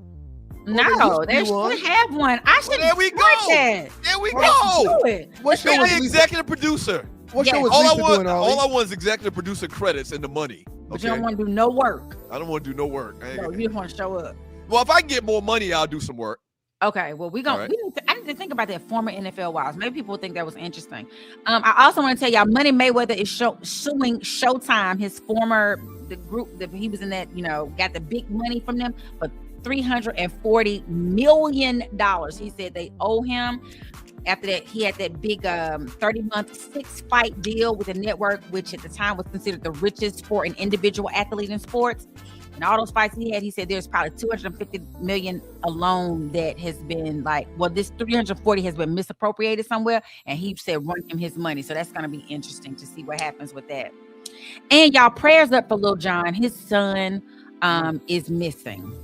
No, they should have one. I should. There we go. That. There we Let's go. do it. What show Be was the Lisa? executive producer. What Yes. show was All I Lisa want, doing, Ollie? all I want is executive producer credits and the money. But you Okay? don't want to do no work. I don't want to do no work. No, you just want to show up. Well, if I can get more money, I'll do some work. Okay, well, we gonna. All right. I need to think about that former NFL wives. Maybe people would think that was interesting. I also want to tell y'all, Money Mayweather is suing Showtime, his the group that he was in that, got the big money from them, but $340 million. He said they owe him. After that, he had that big 30-month 6-fight deal with the network, which at the time was considered the richest for an individual athlete in sports. And all those fights he had, he said there's probably $250 million alone that has been this 340 has been misappropriated somewhere. And he said run him his money. So that's going to be interesting to see what happens with that. And y'all, prayers up for Lil Jon. His son is missing.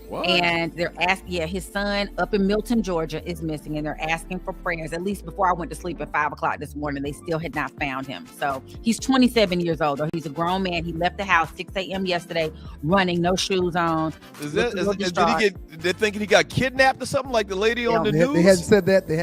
What? And they're asking, his son up in Milton, Georgia is missing, and they're asking for prayers. At least before I went to sleep at 5:00 this morning, they still had not found him. So he's 27 years old, or he's a grown man. He left the house 6 a.m. yesterday, running, no shoes on. Did they're thinking he got kidnapped or something like the lady on the news? They hadn't said that. They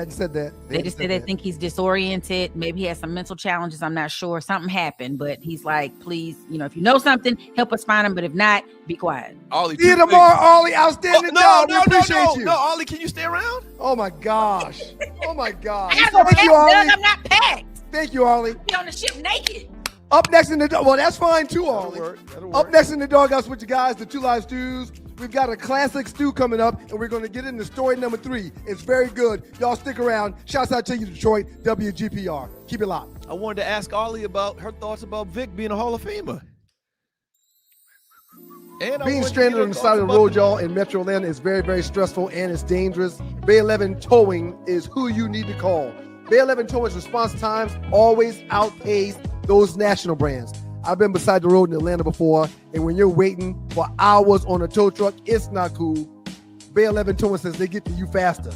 just said they think he's disoriented. Maybe he has some mental challenges. I'm not sure. Something happened, but he's like, please, if you know something, help us find him. But if not, be quiet. Ollie, See you tomorrow, Ollie. Outstanding job. We appreciate you. No, Ollie, can you stay around? Oh my gosh. Oh my gosh. I gotta go Thank you, pack, Doug. Ollie. I'm not packed. Thank you, Ollie. Be on the ship naked. Up next in the well, that's fine too, Ollie. That'll work. Up next in the Doghouse with you guys, the Two Live Stews. We've got a classic stew coming up, and we're going to get into story number 3. It's very good. Y'all stick around. Shouts out to you, Detroit, WGPR. Keep it locked. I wanted to ask Ollie about her thoughts about Vic being a Hall of Famer. And Being stranded on the side of the road, y'all, in Metro Atlanta is very, very stressful, and it's dangerous. Bay 11 Towing is who you need to call. Bay 11 Towing's response times always outpace those national brands. I've been beside the road in Atlanta before, and when you're waiting for hours on a tow truck, it's not cool. Bay 11 Towing says they get to you faster,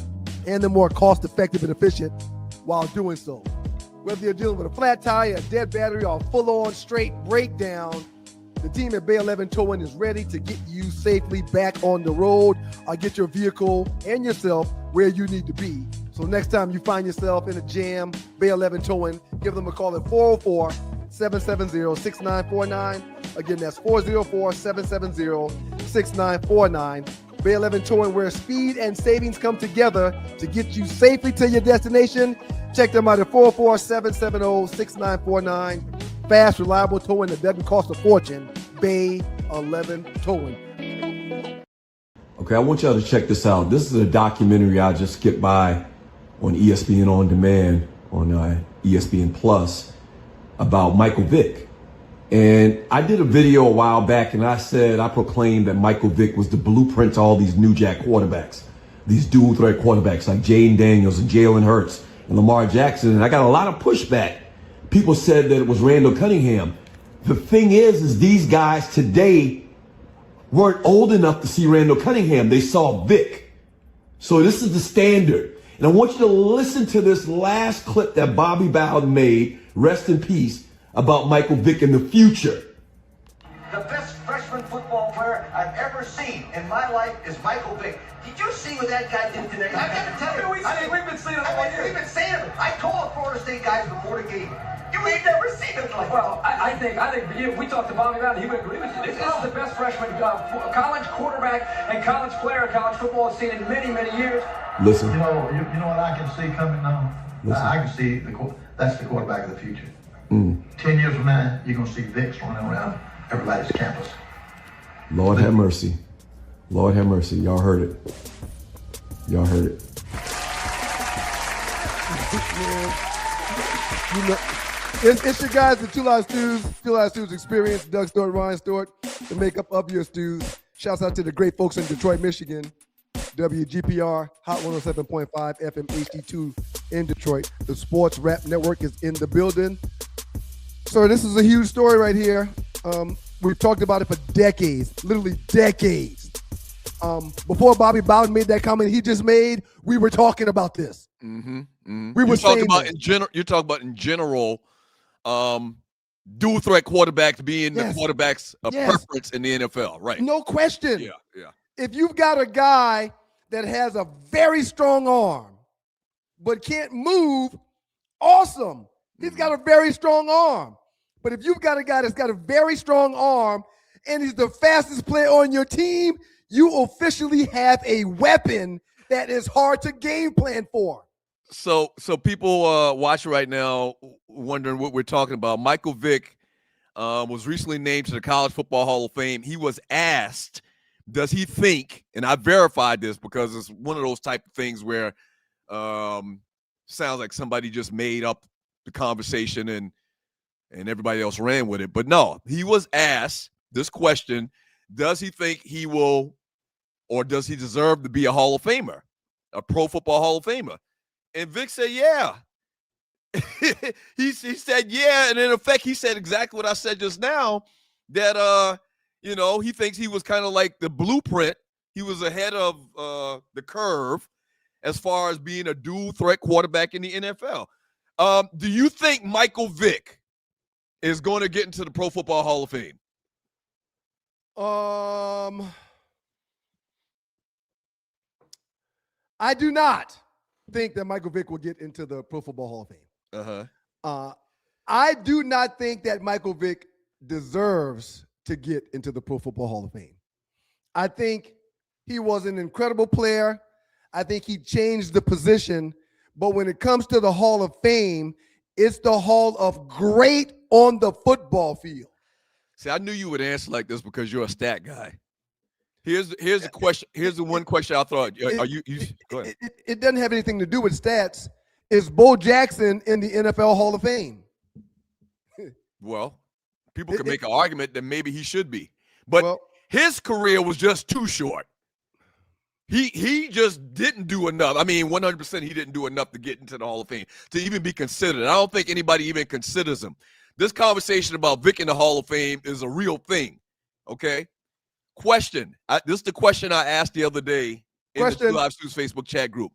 and they're more cost-effective and efficient while doing so. Whether you're dealing with a flat tire, a dead battery, or a full-on straight breakdown, the team at Bay 11 Towing is ready to get you safely back on the road or get your vehicle and yourself where you need to be. So next time you find yourself in a jam, Bay 11 Towing, give them a call at 404-770-6949. Again, that's 404-770-6949. Bay 11 Towing, where speed and savings come together to get you safely to your destination. Check them out at 404-770-6949. Fast, reliable towing that doesn't cost a fortune. Bay 11 Towing. Okay, I want y'all to check this out. This is a documentary I just skipped by on ESPN On Demand, on ESPN Plus, about Michael Vick. And I did a video a while back, and I proclaimed that Michael Vick was the blueprint to all these New Jack quarterbacks, these dual threat quarterbacks like Jaden Daniels and Jalen Hurts and Lamar Jackson. And I got a lot of pushback. People said that it was Randall Cunningham. The thing is these guys today weren't old enough to see Randall Cunningham. They saw Vick. So this is the standard. And I want you to listen to this last clip that Bobby Bowden made, rest in peace, about Michael Vick in the future. The best freshman football player I've ever seen in my life is Michael Vick. Did you see what that guy did today? I got to tell you. We've been seeing him all year. We've been seeing him. I told Florida State guys before the game, you ain't never seen him like well, I think we talked to Bobby Bowden. He would agree with you. This is the best freshman college quarterback and college player college football has seen in many, many years. Listen. You know what I can see coming now? I can see that's the quarterback of the future. 10 years from now, you're going to see Vicks running around everybody's campus. Lord have mercy. Lord have mercy. Y'all heard it. Y'all heard it. It's your guys, the Two Live Stews experience, Doug Stewart, Ryan Stewart, the makeup of your stews. Shouts out to the great folks in Detroit, Michigan. WGPR, Hot 107.5 FM HD2 in Detroit. The Sports Rap Network is in the building. So this is a huge story right here. We've talked about it for decades, literally decades. Before Bobby Bowden made that comment he just made, we were talking about this. We were talking about in general. You're talking about in general, dual threat quarterbacks being the quarterbacks of preference in the NFL, right? No question. Yeah. If you've got a guy that has a very strong arm but can't move, awesome. He's got a very strong arm. But if you've got a guy that's got a very strong arm and he's the fastest player on your team, you officially have a weapon that is hard to game plan for. So people watching right now wondering what we're talking about. Michael Vick was recently named to the College Football Hall of Fame. He was asked, does he think, and I verified this because it's one of those type of things where sounds like somebody just made up the conversation and everybody else ran with it. But no, he was asked this question, does he think he will or does he deserve to be a Hall of Famer, a Pro Football Hall of Famer? And Vic said, yeah. he said, yeah. And in effect, he said exactly what I said just now, that, he thinks he was kind of like the blueprint. He was ahead of the curve as far as being a dual threat quarterback in the NFL. Do you think Michael Vick is going to get into the Pro Football Hall of Fame? I do not think that Michael Vick will get into the Pro Football Hall of Fame. I do not think that Michael Vick deserves to get into the Pro Football Hall of Fame. I think he was an incredible player. I think he changed the position. But when it comes to the Hall of Fame, it's the Hall of Great on the football field. See, I knew you would answer like this because you're a stat guy. Here's the question. Here's the one question I thought. Go ahead. It doesn't have anything to do with stats. Is Bo Jackson in the NFL Hall of Fame? Well, people could make an argument that maybe he should be. But his career was just too short. He just didn't do enough. I mean, 100% he didn't do enough to get into the Hall of Fame, to even be considered. I don't think anybody even considers him this conversation about Vic in the Hall of Fame is a real thing. Okay. Question. This is the question I asked the other day in the True Live Stews Facebook chat group.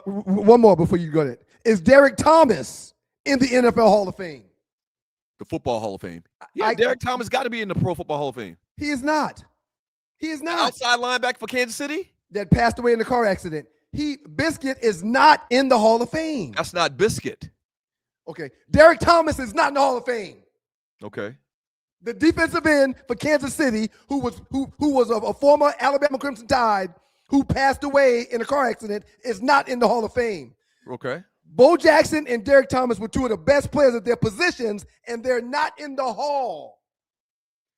One more before you go there. Is Derek Thomas in the NFL Hall of Fame? The Football Hall of Fame. Yeah, Derek Thomas got to be in the Pro Football Hall of Fame. He is not. He is not. Outside linebacker for Kansas City? That passed away in the car accident. Biscuit is not in the Hall of Fame. That's not Biscuit. Okay. Derek Thomas is not in the Hall of Fame. Okay. The defensive end for Kansas City, who was a former Alabama Crimson Tide, who passed away in a car accident, is not in the Hall of Fame. Okay. Bo Jackson and Derek Thomas were two of the best players at their positions, and they're not in the Hall.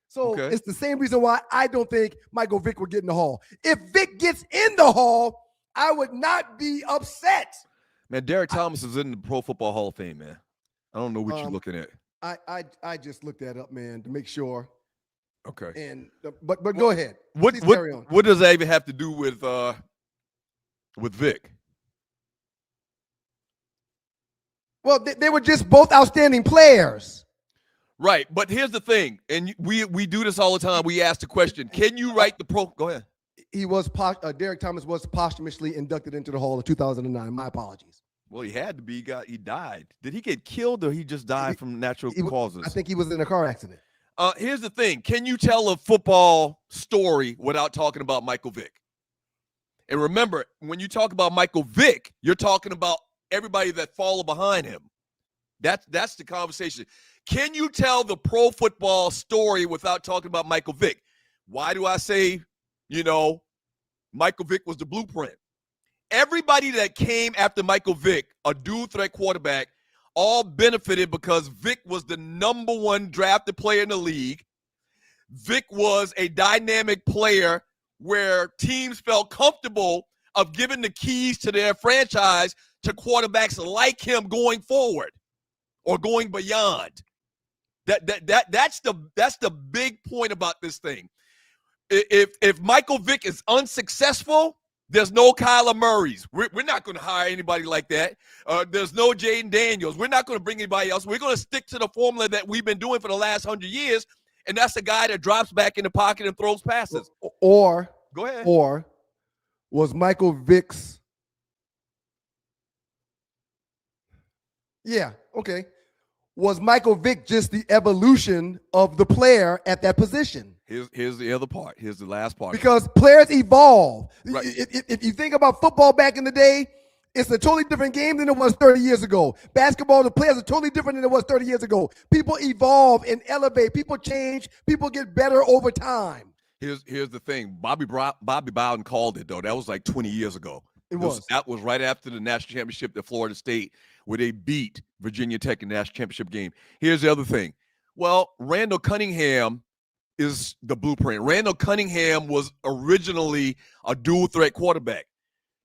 So It's the same reason why I don't think Michael Vick would get in the Hall. If Vick gets in the Hall, I would not be upset. Man, Derek Thomas is in the Pro Football Hall of Fame, man. I don't know what you're looking at. I just looked that up, man, to make sure. Okay. And but go ahead. What does that even have to do with Vic? Well, they were just both outstanding players. Right, but here's the thing, and we do this all the time. We ask the question: can you write the pro? Go ahead. Derek Thomas was posthumously inducted into the Hall in 2009. My apologies. Well, he had to be. He died. Did he get killed, or he just died from natural causes? I think he was in a car accident. Here's the thing: can you tell a football story without talking about Michael Vick? And remember, when you talk about Michael Vick, you're talking about everybody that followed behind him. That's the conversation. Can you tell the pro football story without talking about Michael Vick? Why do I say, Michael Vick was the blueprint? Everybody that came after Michael Vick, a dual threat quarterback, all benefited because Vick was the number one drafted player in the league. Vick was a dynamic player where teams felt comfortable of giving the keys to their franchise to quarterbacks like him going forward or going beyond. That's the big point about this thing. If Michael Vick is unsuccessful, there's no Kyler Murrays. We're not going to hire anybody like that. There's no Jaden Daniels. We're not going to bring anybody else. We're going to stick to the formula that we've been doing for the last 100 years, and that's a guy that drops back in the pocket and throws passes. Or go ahead. Or was Michael Vick's? Yeah. Okay. Was Michael Vick just the evolution of the player at that position? Here's the other part. Here's the last part. Because players evolve. Right. If you think about football back in the day, it's a totally different game than it was 30 years ago. Basketball, the players are totally different than it was 30 years ago. People evolve and elevate. People change. People get better over time. Here's the thing. Bobby Bowden called it, though. That was like 20 years ago. That was right after the national championship at Florida State, where they beat Virginia Tech in the national championship game. Here's the other thing. Well, Randall Cunningham is the blueprint. Randall Cunningham was originally a dual threat quarterback.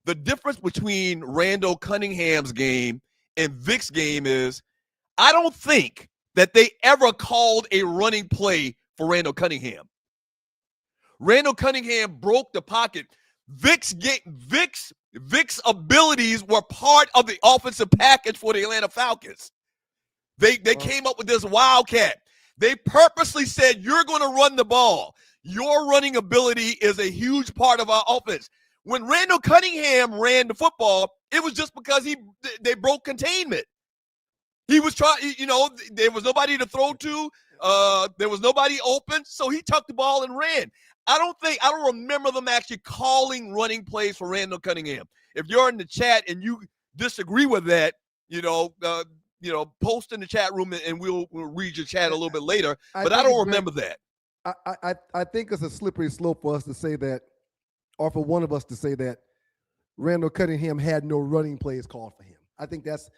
The difference between Randall Cunningham's game and Vick's game is I don't think that they ever called a running play for Randall Cunningham. Randall Cunningham broke the pocket. Vick's abilities were part of the offensive package for the Atlanta Falcons. They came up with this wildcat. They purposely said, you're going to run the ball. Your running ability is a huge part of our offense. When Randall Cunningham ran the football, it was just because they broke containment. He was trying, there was nobody to throw to. There was nobody open, so he tucked the ball and ran. I don't remember them actually calling running plays for Randall Cunningham. If you're in the chat and you disagree with that, post in the chat room and we'll read your chat a little bit later. But I don't remember that. I think it's a slippery slope for us to say that, or for one of us to say that Randall Cunningham had no running plays called for him. I think that's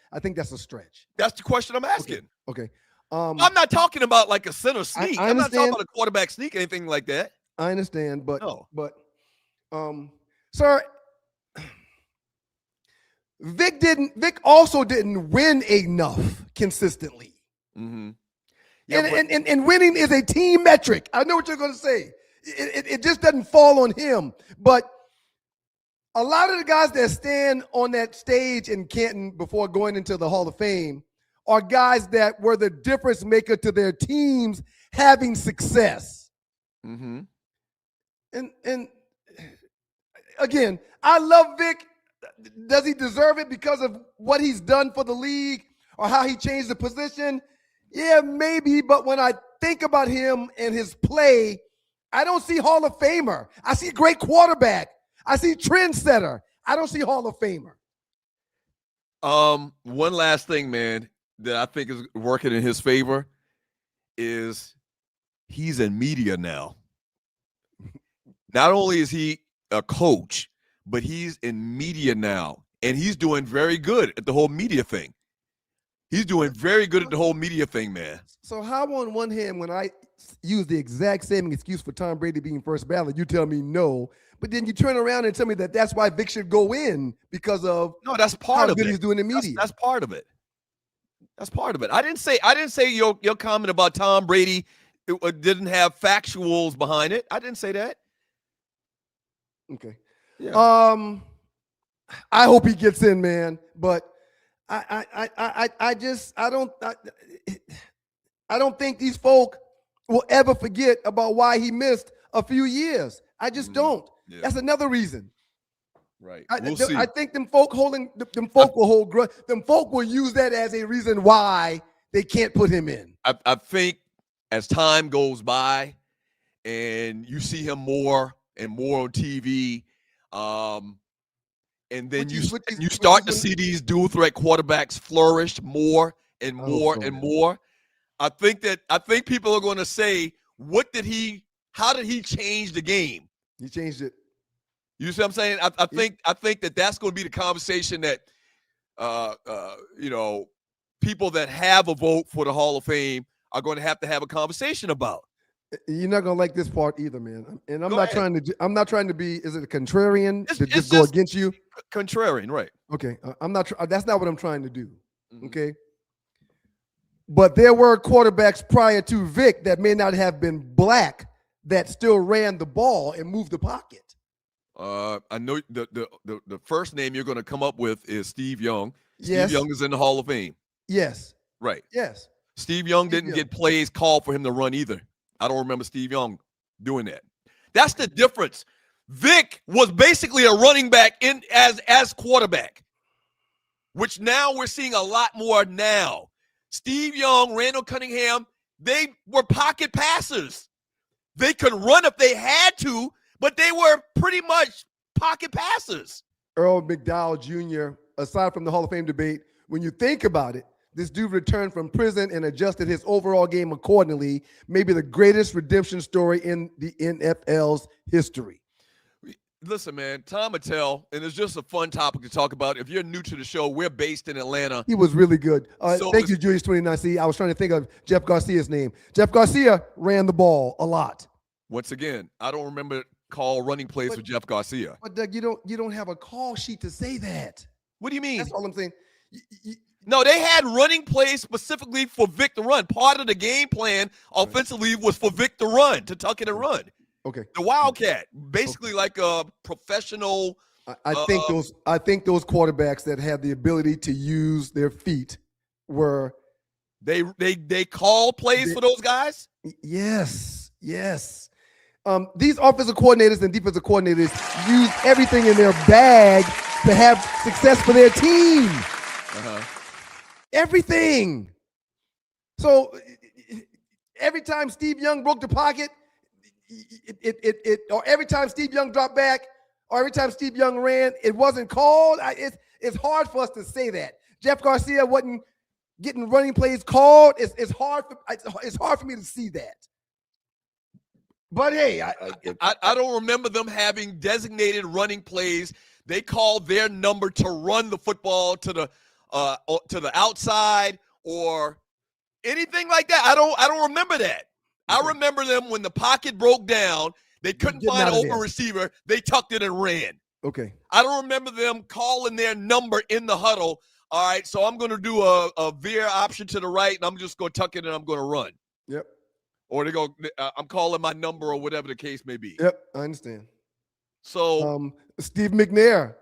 a stretch. That's the question I'm asking. Okay. I'm not talking about like a center sneak. I'm not talking about a quarterback sneak, anything like that. I understand, but no. Sir, Vic also didn't win enough consistently. Mm-hmm. Yeah, and winning is a team metric. I know what you're going to say. It just doesn't fall on him. But a lot of the guys that stand on that stage in Canton before going into the Hall of Fame are guys that were the difference maker to their teams having success. Mm-hmm. And again, I love Vic. Does he deserve it because of what he's done for the league or how he changed the position? Yeah, maybe. But when I think about him and his play, I don't see Hall of Famer. I see great quarterback. I see trendsetter. I don't see Hall of Famer. One last thing, man, that I think is working in his favor is he's in media now. Not only is he a coach, but he's in media now, and he's doing very good at the whole media thing. He's doing very good at the whole media thing, man. So how on one hand, when I use the exact same excuse for Tom Brady being first ballot, you tell me no, but then you turn around and tell me that that's why Vic should go in because of that's part how of good it. he's doing in media. That's part of it. That's part of it. I didn't say your comment about Tom Brady didn't have factuals behind it. I didn't say that. Okay. Yeah. I hope he gets in, man. But I don't think these folk will ever forget about why he missed a few years. I just don't. Yeah. That's another reason. Right. We'll see. I think them folk will hold grudge. Them folk will use that as a reason why they can't put him in. I think as time goes by and you see him more and more on TV, and then you start to see these dual threat quarterbacks flourish more and more and more. I think people are going to say, how did he change the game? He changed it. You see what I'm saying? I think that's going to be the conversation that, people that have a vote for the Hall of Fame are going to have a conversation about. You're not gonna like this part either, man. And I'm not trying to be. Is it a contrarian to just go against you? Contrarian, right? Okay, I'm not. That's not what I'm trying to do. Mm-hmm. Okay. But there were quarterbacks prior to Vic that may not have been black that still ran the ball and moved the pocket. I know the first name you're going to come up with is Steve Young. Yes. Steve Young is in the Hall of Fame. Yes. Right. Yes. Steve Young didn't get plays called for him to run either. I don't remember Steve Young doing that. That's the difference. Vic was basically a running back as quarterback, which now we're seeing a lot more now. Steve Young, Randall Cunningham, they were pocket passers. They could run if they had to, but they were pretty much pocket passers. Earl McDowell Jr., aside from the Hall of Fame debate, when you think about it, this dude returned from prison and adjusted his overall game accordingly. Maybe the greatest redemption story in the NFL's history. Listen, man, Tom Mattel, and it's just a fun topic to talk about. If you're new to the show, we're based in Atlanta. He was really good. Thank you, Julius 29. See, I was trying to think of Jeff Garcia's name. Jeff Garcia ran the ball a lot. Once again, I don't remember call running plays for Jeff Garcia. But Doug, you don't have a call sheet to say that. What do you mean? That's all I'm saying. No, they had running plays specifically for Vic to run. Part of the game plan offensively was for Vic to run, to tuck it and run. Okay. The Wildcat, basically like a professional. I think those quarterbacks that had the ability to use their feet were they called plays for those guys. Yes. These offensive coordinators and defensive coordinators use everything in their bag to have success for their team. Everything. So every time Steve Young broke the pocket, or every time Steve Young dropped back, or every time Steve Young ran, it wasn't called. It's hard for us to say that. Jeff Garcia wasn't getting running plays called. It's hard for me to see that. But hey, I don't remember them having designated running plays. They called their number to run the football to the outside or anything like that. I don't remember that. I remember them when the pocket broke down, they couldn't find an open receiver, they tucked it and ran. Okay. I don't remember them calling their number in the huddle. All right, so I'm going to do a veer option to the right, and I'm just going to tuck it and I'm going to run. Yep. Or they go, I'm calling my number or whatever the case may be. Yep, I understand. So Steve McNair.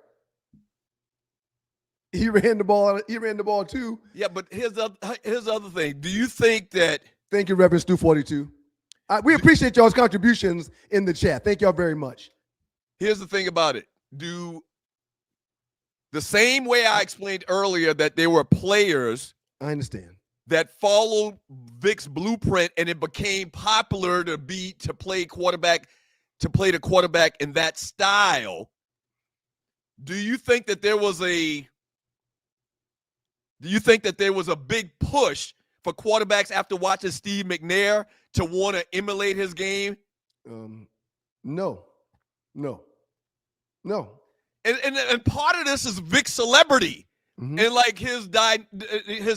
He ran the ball. He ran the ball too. Yeah, but here's the other thing. Do you think that? Thank you, Reverend Stu 42. We appreciate y'all's contributions in the chat. Thank y'all very much. Here's the thing about it. Do the same way I explained earlier that there were players. I understand. That followed Vic's blueprint, and it became popular to play the quarterback in that style. Do you think that there was a big push for quarterbacks after watching Steve McNair to want to emulate his game? No. And part of this is Vic's celebrity. Mm-hmm. And like his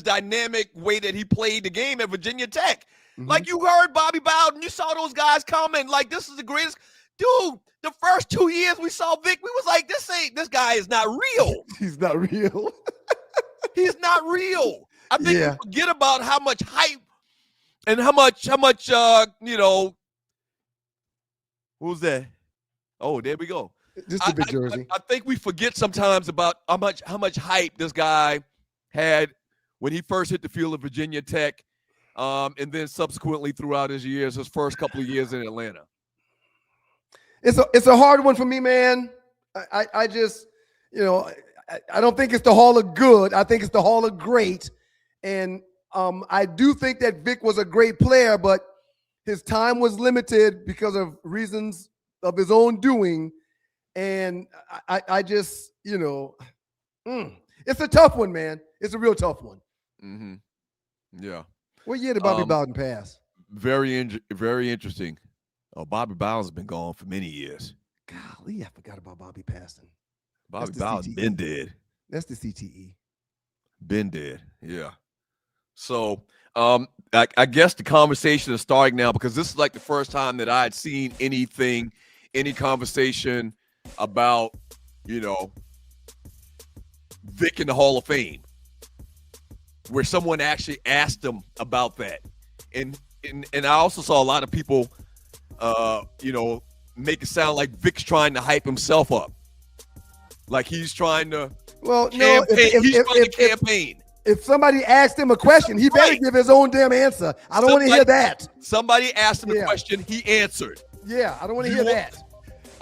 dynamic way that he played the game at Virginia Tech. Mm-hmm. Like you heard Bobby Bowden, you saw those guys coming. Like this is the greatest. Dude, the first 2 years we saw Vic, we was like, this guy is not real. He's not real. He's not real. I think we forget about how much hype and how much what was that? Oh, there we go. Just a big jersey. I think we forget sometimes about how much hype this guy had when he first hit the field at Virginia Tech, and then subsequently throughout his first couple of years in Atlanta. It's a hard one for me, man. I just, I don't think it's the Hall of Good. I think it's the Hall of Great, and I do think that Vic was a great player, but his time was limited because of reasons of his own doing. And I just, it's a tough one, man. It's a real tough one. Mm-hmm. Yeah. What year did Bobby Bowden pass? Very interesting. Oh, Bobby Bowden's been gone for many years. Golly, I forgot about Bobby passing. Bobby Bowden's been dead. That's the CTE. Been dead, yeah. So I guess the conversation is starting now because this is like the first time that I had seen any conversation about, Vic in the Hall of Fame, where someone actually asked him about that. And I also saw a lot of people, make it sound like Vic's trying to hype himself up. Like he's trying to campaign. If somebody asked him a question, he better give his own damn answer. I don't want to hear that. Somebody asked him a question, he answered. Yeah, I don't want to hear that.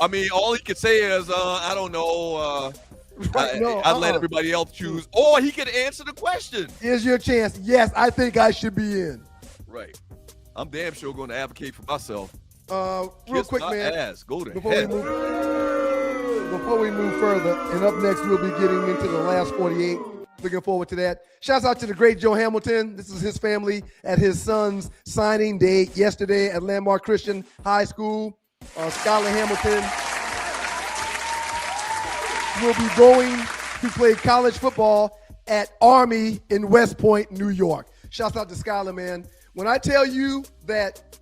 I mean, all he could say is, I don't know. I let everybody else choose. Or he could answer the question. Here's your chance. Yes, I think I should be in. Right. I'm damn sure going to advocate for myself. Real quick, man. Go to before we move further, and up next we'll be getting into the last 48. Looking forward to that. Shouts out to the great Joe Hamilton. This is his family at his son's signing day yesterday at Landmark Christian High School. Skylar Hamilton will be going to play college football at Army in West Point, New York. Shouts out to Skylar, man. When I tell you that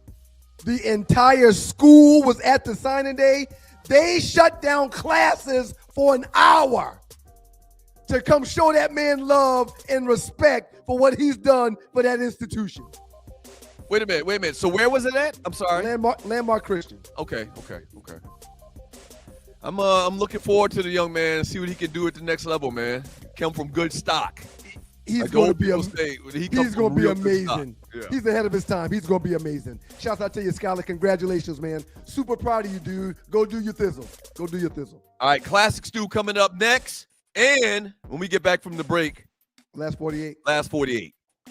the entire school was at the signing day, they shut down classes for an hour to come show that man love and respect for what he's done for that institution. Wait a minute. So where was it at? I'm sorry. Landmark Christian. Okay. I'm looking forward to the young man and see what he can do at the next level, man. Come from good stock. He's going to be amazing. Yeah. He's ahead of his time. He's going to be amazing. Shouts out to you, Skylar. Congratulations, man. Super proud of you, dude. Go do your thizzle. All right, Classic Stew coming up next. And when we get back from the break. Last 48.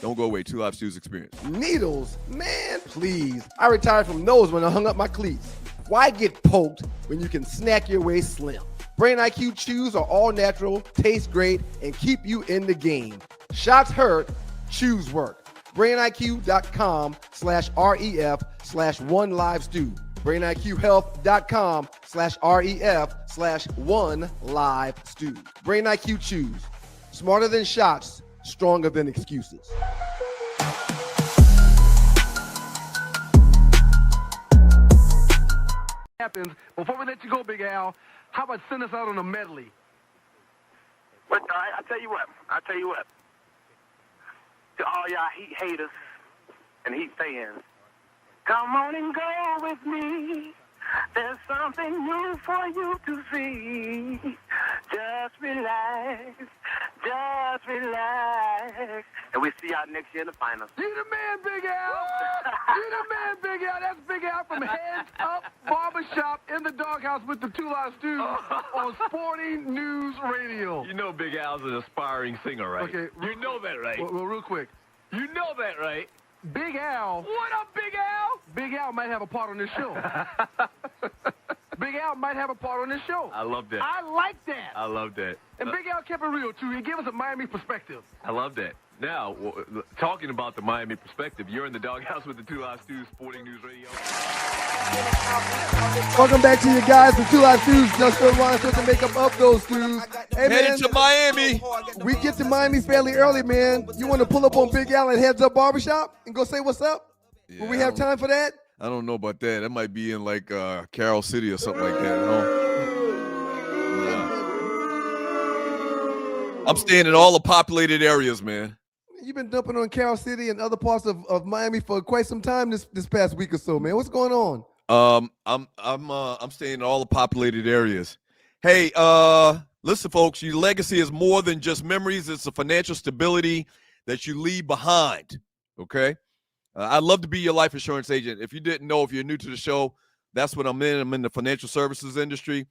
Don't go away. 2 Live Stews experience. Needles? Man, please. I retired from those when I hung up my cleats. Why get poked when you can snack your way slim? Brain IQ chews are all natural, taste great, and keep you in the game. Shots hurt, chews work. BrainIQ.com/REF/OneLiveStew. BrainIQHealth.com/REF/OneLiveStew. Brain IQ chews. Smarter than shots, stronger than excuses. Before we let you go, Big Al, how about send us out on a medley? But I tell you what. To all y'all Heat haters and Heat fans, come on and go with me. There's something new for you to see. Just relax, Just relax. And we see y'all next year in the finals. You the man, Big Al. You the man, Big Al. That's Big Al from Heads Up Barbershop in the doghouse with the Two Live Stews on Sporting News Radio. You know Big Al's an aspiring singer, right? Okay. You know that, right? Well, real quick. You know that, right? Big Al. What up, Big Al? Big Al might have a part on this show. Big Al might have a part on this show. I love that. I like that. I love that. And Big Al kept it real, too. He gave us a Miami perspective. I love that. Now, talking about the Miami perspective, you're in the doghouse with the Two Live Stews, Sporting News Radio. Welcome back to you guys. The Two Live Stews. Just for Ron to make up of those stews. Hey, Headed to Miami. We get to Miami fairly early, man. You want to pull up on Big Al at Heads Up Barbershop and go say what's up? Yeah, Will we have time for that? I don't know about that. That might be in like Carroll City or something like that. Huh? I'm staying in all the populated areas, man. You've been dumping on Carroll City and other parts of Miami for quite some time this past week or so, man. What's going on? I'm staying in all the populated areas. Hey, listen, folks, your legacy is more than just memories. It's the financial stability that you leave behind. Okay. I'd love to be your life insurance agent. If you didn't know, if you're new to the show, that's what I'm in. I'm in the financial services industry.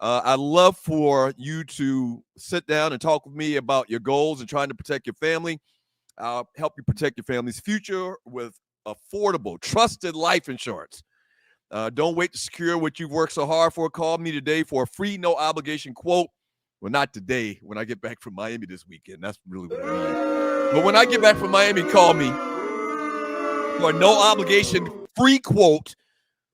I'd love for you to sit down and talk with me about your goals and trying to protect your family. I'll help you protect your family's future with affordable, trusted life insurance. Don't wait to secure what you've worked so hard for. Call me today for a free, no obligation quote. Well, not today. When I get back from Miami this weekend, that's really what I mean. But when I get back from Miami, call me for a no obligation free quote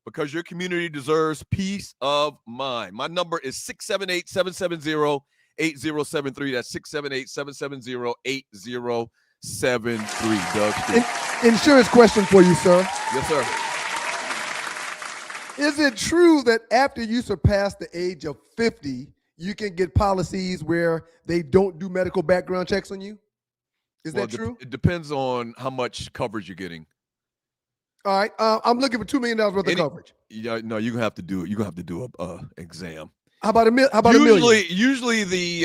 because your community deserves peace of mind. My number is 678-770-8073. That's 678-770-8073. Doug Street. Insurance question for you, sir. Yes, sir. Is it true that after you surpass the age of 50, you can get policies where they don't do medical background checks on you? Is that true? It depends on how much coverage you're getting. All right, I'm looking for $2 million worth of coverage. Yeah, no, you're gonna have to do it. You're gonna have to do a exam. How about a million? Usually the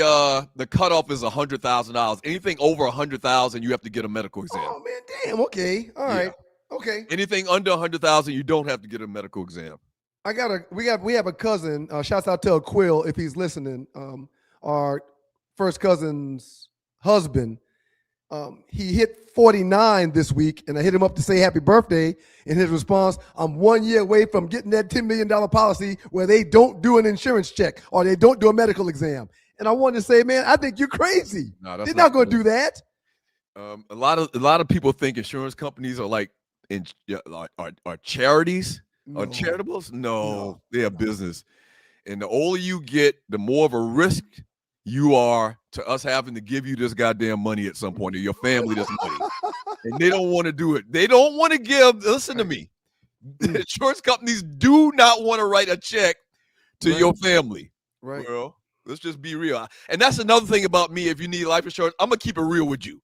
cutoff is $100,000. Anything over $100,000, you have to get a medical exam. Oh man, damn. Okay, all right, okay. Anything under $100,000, you don't have to get a medical exam. We have a cousin. Shouts out to Quill if he's listening. Our first cousin's husband. He hit 49 this week, and I hit him up to say happy birthday. In his response, I'm 1 year away from getting that $10 million policy where they don't do an insurance check or they don't do a medical exam. And I wanted to say, man, I think you're crazy. No, that's They're not going to do that. A lot of people think insurance companies are like are charities or charitables. No, they're a business. And the older you get, the more of a risk you are to us having to give you this goddamn money at some point, or your family this money. And they don't want to do it. They don't want to give, listen to me. The insurance companies do not want to write a check to your family. Right. Well, let's just be real. And that's another thing about me. If you need life insurance, I'm going to keep it real with you.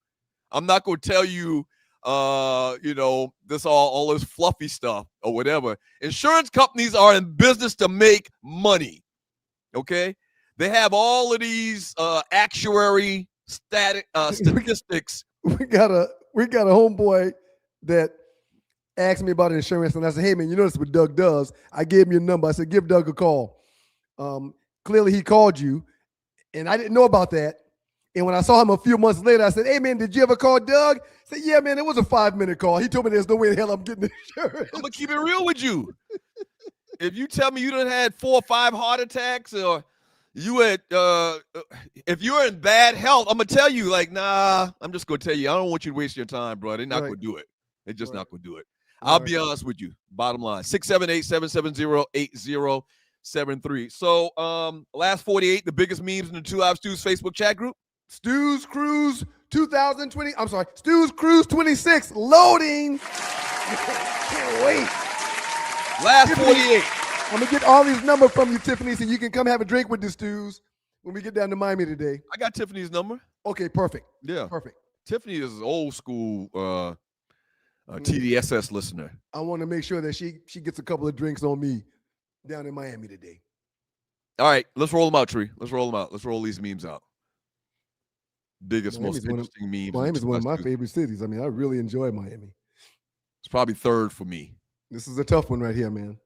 I'm not going to tell you, this all this fluffy stuff or whatever. Insurance companies are in business to make money. Okay? They have all of these actuary statistics. We got a homeboy that asked me about insurance, and I said, "Hey man, you know that's what Doug does." I gave him your number. I said, "Give Doug a call." Clearly, he called you, and I didn't know about that. And when I saw him a few months later, I said, "Hey man, did you ever call Doug?" I said, "Yeah man, it was a 5-minute call." He told me there's no way in hell I'm getting insurance. I'm gonna keep it real with you. If you tell me you done had 4 or 5 heart attacks, or you had, if you're in bad health, I'm gonna tell you, like, nah. I'm just gonna tell you, I don't want you to waste your time, bro. They're not gonna do it. They're just not gonna do it. I'll be honest with you. Bottom line, 678-770-8073. So, last 48, the biggest memes in the Two Live Stews Facebook chat group. Stews Cruise 2020. I'm sorry, Stews Cruise 26 loading. Can't wait. Last 48. I'm gonna get all these numbers from you, Tiffany, so you can come have a drink with the Stews when we get down to Miami today. I got Tiffany's number. Okay, perfect. Yeah, perfect. Tiffany is an old school TDSS listener. I want to make sure that she gets a couple of drinks on me down in Miami today. All right, let's roll them out, Tree. Let's roll them out. Let's roll these memes out. biggest, Miami's most interesting memes. Miami's one of my favorite cities. I mean, I really enjoy Miami. It's probably third for me. This is a tough one right here, man.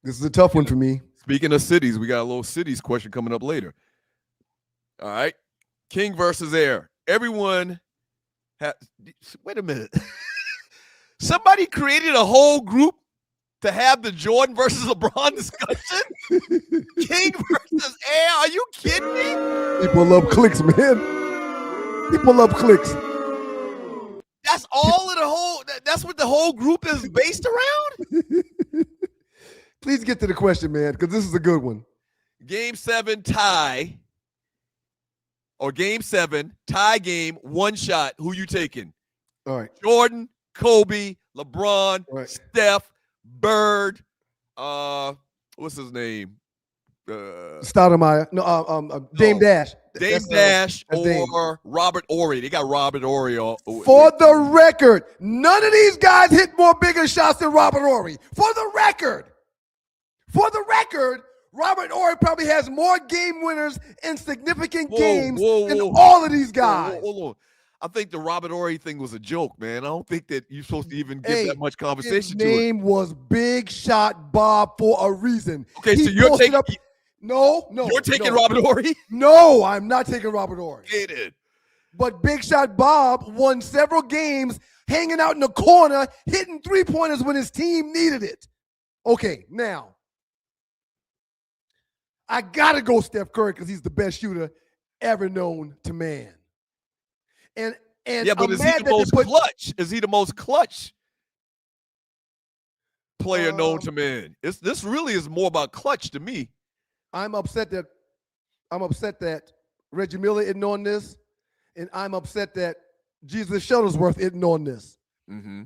This is a tough one for me. Speaking of cities, we got a little cities question coming up later. All right. King versus Air. Everyone wait a minute. Somebody created a whole group to have the Jordan versus LeBron discussion? King versus Air? Are you kidding me? People love clicks, man. People love clicks. That's all of the whole. That's what the whole group is based around. Please get to the question, man, because this is a good one. Game 7 tie, or Game 7 tie game, one shot. Who you taking? All right. Jordan, Kobe, LeBron, right. Steph, Bird. What's his name? Stoudemire. No, Dame Dash. Dame Dash or Dame. Robert Horry. They got Robert Horry. For the record, none of these guys hit more bigger shots than Robert Horry. For the record, Robert Horry probably has more game winners in significant games than all of these guys. Hold on. I think the Robert Horry thing was a joke, man. I don't think that you're supposed to even give that much conversation to it. His name was Big Shot Bob for a reason. Okay, so you're taking No. You're taking Robert Horry? No, I'm not taking Robert Horry. It is. But Big Shot Bob won several games hanging out in the corner, hitting three-pointers when his team needed it. Okay, now, I got to go Steph Curry because he's the best shooter ever known to man. And yeah, but is he the most clutch? Is he the most clutch player known to man? This really is more about clutch to me. I'm upset that Reggie Miller isn't on this, and I'm upset that Jesus Shuttlesworth isn't on this. Mm-hmm.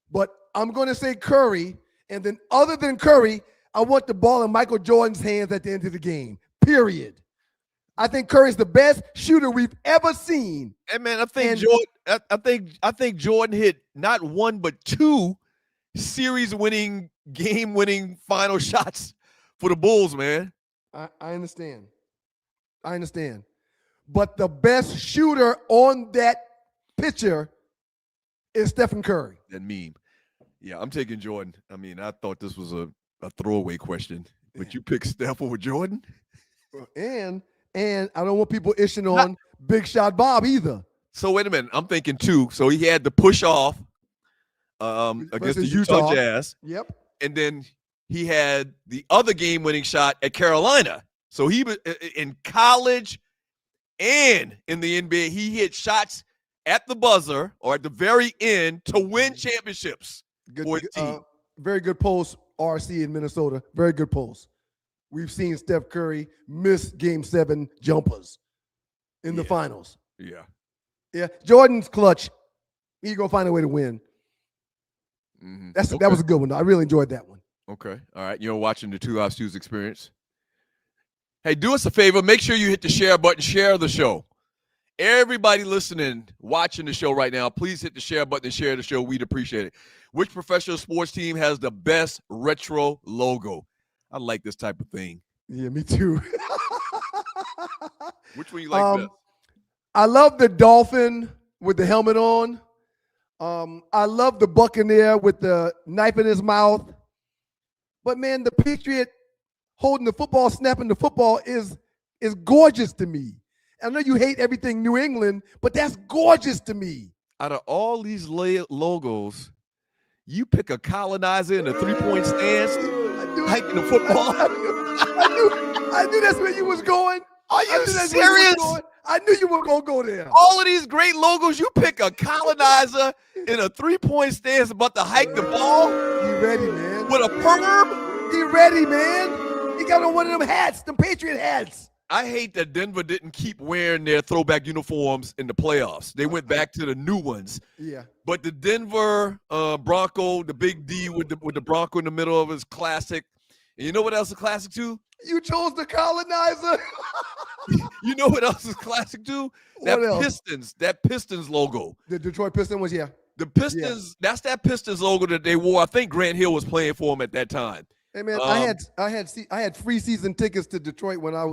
But I'm going to say Curry, and then other than Curry, I want the ball in Michael Jordan's hands at the end of the game, period. I think Curry's the best shooter we've ever seen. Hey man, I think Jordan hit not one but two series-winning, game-winning final shots for the Bulls, man. I understand. But the best shooter on that picture is Stephen Curry. That meme. Yeah, I'm taking Jordan. I mean, I thought this was a throwaway question, but you picked Steph over Jordan? And I don't want people ishing on Big Shot Bob either. So wait a minute. I'm thinking two. So he had to push off against the Utah Jazz. Yep. And then he had the other game-winning shot at Carolina. So he was in college and in the NBA, he hit shots at the buzzer or at the very end to win championships for his team. Very good post, RC in Minnesota. Very good post. We've seen Steph Curry miss Game 7 jumpers in the finals. Yeah. Yeah. Jordan's clutch. He's going to find a way to win. Mm-hmm. That was a good one. I really enjoyed that one. Okay. All right. You're watching the 2 Live Stews experience. Hey, do us a favor. Make sure you hit the share button. Share the show. Everybody listening, watching the show right now, please hit the share button and share the show. We'd appreciate it. Which professional sports team has the best retro logo? I like this type of thing. Yeah, me too. Which one you like best? I love the Dolphin with the helmet on. I love the Buccaneer with the knife in his mouth. But, man, the Patriot holding the football, snapping the football is gorgeous to me. I know you hate everything New England, but that's gorgeous to me. Out of all these logos, you pick a colonizer in a three-point stance, hiking the football. I knew that's where you was going. Are you serious? I knew you were going to go there. All of these great logos, you pick a colonizer in a three-point stance about to hike the ball. He ready, man. With a perm. He ready, man. He got on one of them hats, them Patriot hats. I hate that Denver didn't keep wearing their throwback uniforms in the playoffs. They went back to the new ones. Yeah. But the Denver Bronco, the big D with the Bronco in the middle of it is classic. And you know what else is classic too? You chose the colonizer. You know what else is classic too? That Pistons logo. The Detroit Pistons was, yeah. The Pistons, that's that Pistons logo that they wore. I think Grant Hill was playing for them at that time. Hey man, I had free season tickets to Detroit when I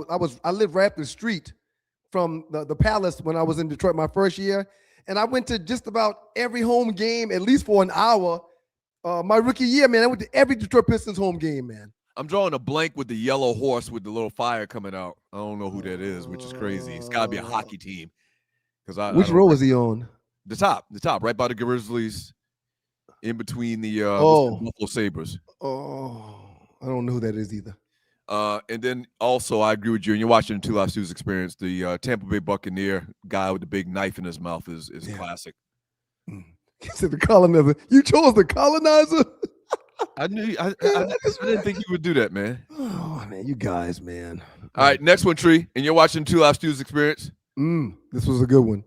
lived right up the street from the Palace when I was in Detroit my first year, and I went to just about every home game at least for an hour. My rookie year, man, I went to every Detroit Pistons home game, man. I'm drawing a blank with the yellow horse with the little fire coming out. I don't know who that is, which is crazy. It's got to be a hockey team. Which row is he on? The top, right by the Grizzlies, in between the Buffalo Sabres. Oh, I don't know who that is either. And then also, I agree with you. And you're watching the Two Live Stews experience. The Tampa Bay Buccaneer guy with the big knife in his mouth is classic. He said the colonizer. You chose the colonizer. I knew. I didn't think you would do that, man. Oh man, you guys, man. All right, next one, Tree. And you're watching Two Live Stews experience. This was a good one.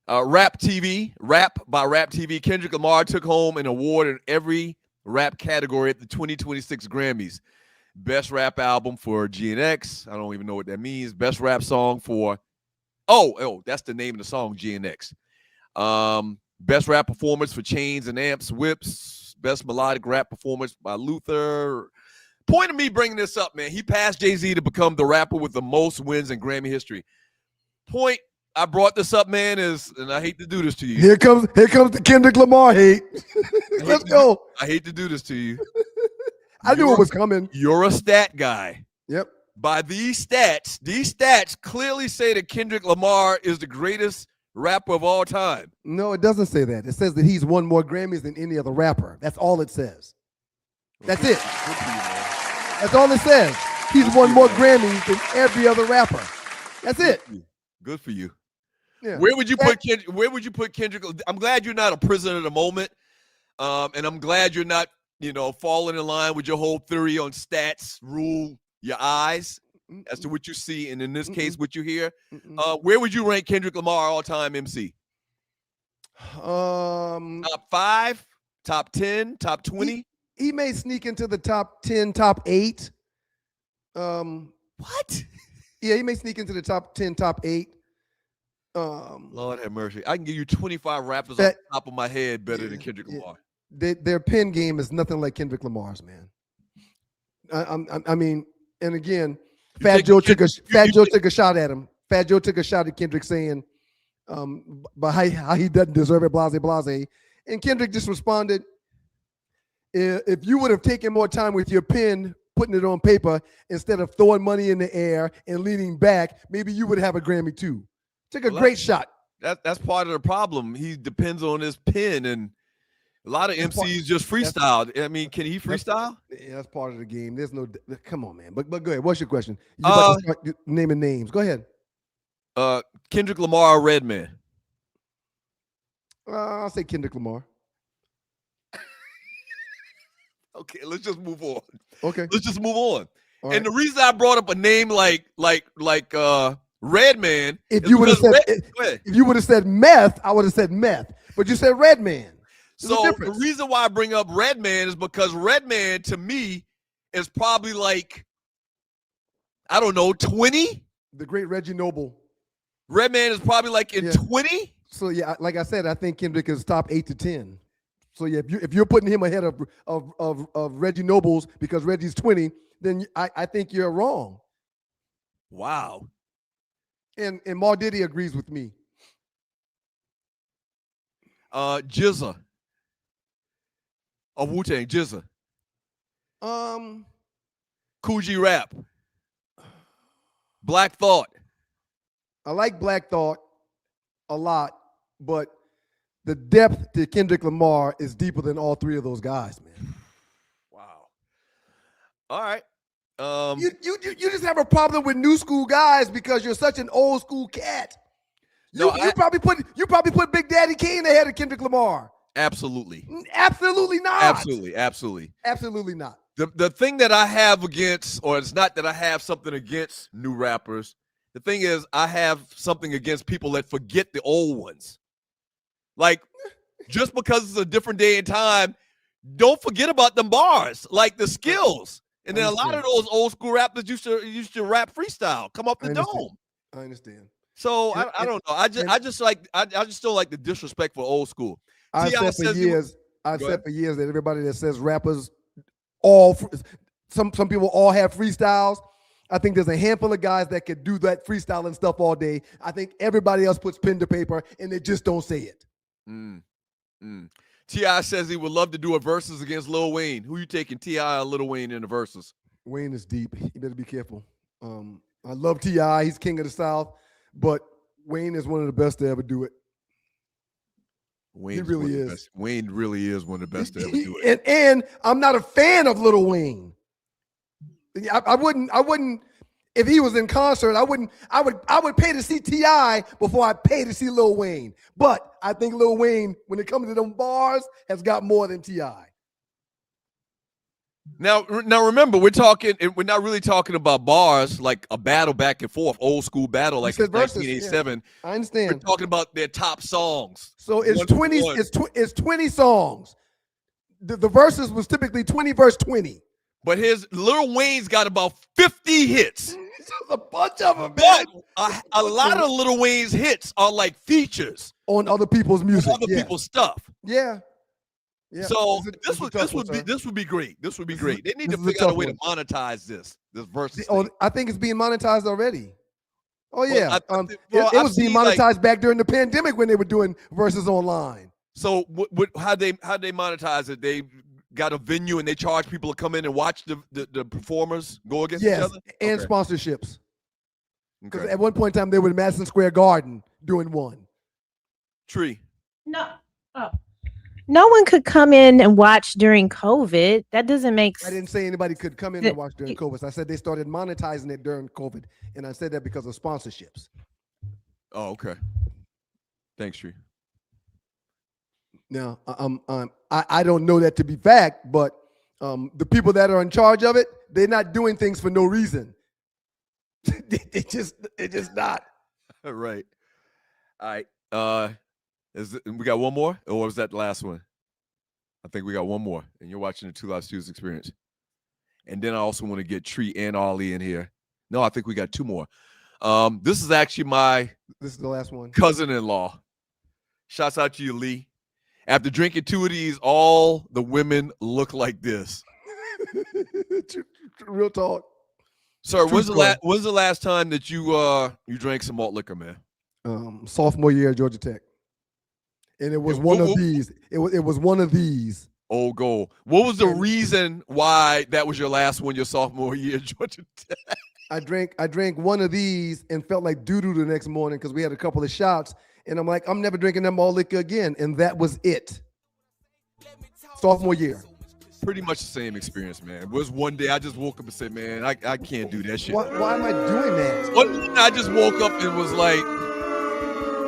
Rap by Rap TV. Kendrick Lamar took home an award in every rap category at the 2026 Grammys. Best rap album for GNX. I don't even know what that means. Best rap song for that's the name of the song, GNX. Best rap performance for Chains and Amps, Whips. Best melodic rap performance by Luther. Point of me bringing this up, man. He passed Jay-Z to become the rapper with the most wins in Grammy history. Point I brought this up, man, and I hate to do this to you. Here comes the Kendrick Lamar hate. Let's go. I hate to do this to you. I knew it was coming. You're a stat guy. Yep. By these stats clearly say that Kendrick Lamar is the greatest rapper of all time. No, it doesn't say that. It says that he's won more Grammys than any other rapper. That's all it says. That's it. That's all it says. He's won more Grammys than every other rapper. That's it. Good for you. Yeah. Where would you put Kendrick? I'm glad you're not a prisoner of the moment. And I'm glad you're not, falling in line with your whole theory on stats, rule your eyes as to what you see, and in this case, what you hear. Where would you rank Kendrick Lamar all-time MC? Top 5, top 10, top 20? He may sneak into the top 10, top 8. What? Yeah, he may sneak into the top 10, top 8. Lord have mercy. I can give you 25 rappers off the top of my head better than Kendrick Lamar. Their pen game is nothing like Kendrick Lamar's, man. I mean, and again, Fat Joe took a shot at him. Fat Joe took a shot at Kendrick saying, but how he doesn't deserve it, blase, blase. And Kendrick just responded, if you would have taken more time with your pen, putting it on paper, instead of throwing money in the air and leaning back, maybe you would have a Grammy too. Took a great shot. That's part of the problem. He depends on his pen, and a lot of MCs just freestyle. I mean, can he freestyle? Yeah, that's part of the game. There's no, come on, man. But go ahead. What's your question? You about to start naming names. Go ahead. Kendrick Lamar or Redman? I'll say Kendrick Lamar. Okay, let's just move on. Okay. Let's just move on. All and right. the reason I brought up a name like Redman, if you would have said meth, I would have said meth. But you said Redman. So the reason why I bring up Redman is because Redman to me is probably like, I don't know, 20. The great Reggie Noble. Redman is probably like in 20. So yeah, like I said, I think Kendrick is top 8 to 10. So yeah, if you're putting him ahead of Reggie Nobles because Reggie's 20, then I think you're wrong. Wow. And Mar Diddy agrees with me. Jizza. Of Wu-Tang, Jizza. Coogee Rap. Black Thought. I like Black Thought a lot, but the depth to Kendrick Lamar is deeper than all three of those guys, man. Wow. All right. You just have a problem with new school guys because you're such an old school cat. You probably put Big Daddy Kane ahead of Kendrick Lamar. Absolutely. Absolutely not. Absolutely not. The thing that I have against, or it's not that I have something against new rappers. The thing is, I have something against people that forget the old ones. Like, just because it's a different day and time, don't forget about them bars, like the skills. And then a lot of those old school rappers used to rap freestyle, come off the dome. I understand. So I don't know. I just don't like the disrespect for old school. I've said for years that everybody that says rappers some people all have freestyles. I think there's a handful of guys that could do that freestyling stuff all day. I think everybody else puts pen to paper and they just don't say it. T.I. says he would love to do a versus against Lil Wayne. Who you taking, T.I. or Lil Wayne in the versus? Wayne is deep. You better be careful. I love T.I. He's king of the South, but Wayne is one of the best to ever do it. He really is. Wayne really is one of the best to ever do it. And I'm not a fan of Lil Wayne. I wouldn't. If he was in concert, I would pay to see T.I. before I pay to see Lil Wayne. But I think Lil Wayne, when it comes to them bars, has got more than T.I. Now remember, we're not really talking about bars like a battle back and forth, old school battle like in 1987. Yeah, I understand. We're talking about their top songs. So it's 20. It's 20 songs. The verses was typically 20 verse 20. But Lil Wayne's got about 50 hits. A bunch of them, man. But a lot of Lil Wayne's hits are like features on other people's music, on other people's stuff. Yeah. So this would be great. This would be great. They need to figure out a way to monetize this versus. I think it's being monetized already. Oh yeah, it was being monetized back during the pandemic when they were doing verses online. So how they monetize it? They got a venue and they charge people to come in and watch the performers go against each other? And sponsorships. Because at one point in time they were in Madison Square Garden doing one. Tree. No one could come in and watch during COVID. That doesn't make sense. I didn't say anybody could come in and watch during COVID. I said they started monetizing it during COVID, and I said that because of sponsorships. Oh, okay. Thanks, Tree. Now, I don't know that to be fact, but the people that are in charge of it, they're not doing things for no reason. They're just not. Right. All right. We got one more, or was that the last one? I think we got one more, and you're watching the Two Live Studios Experience. And then I also want to get Tree and Ollie in here. No, I think we got two more. This is actually this is the last one. Cousin-in-law. Shouts out to you, Lee. After drinking two of these, all the women look like this. Real talk. Sir, when's the last time that you drank some malt liquor, man? Sophomore year at Georgia Tech. And it was one of these. It was one of these. Old goal. What was the reason why that was your last one your sophomore year at Georgia Tech? I drank one of these and felt like doo-doo the next morning because we had a couple of shots. And I'm like, I'm never drinking that malt liquor again. And that was it. Sophomore year. Pretty much the same experience, man. It was one day I just woke up and said, man, I can't do that shit. Why am I doing that? One day I just woke up and was like,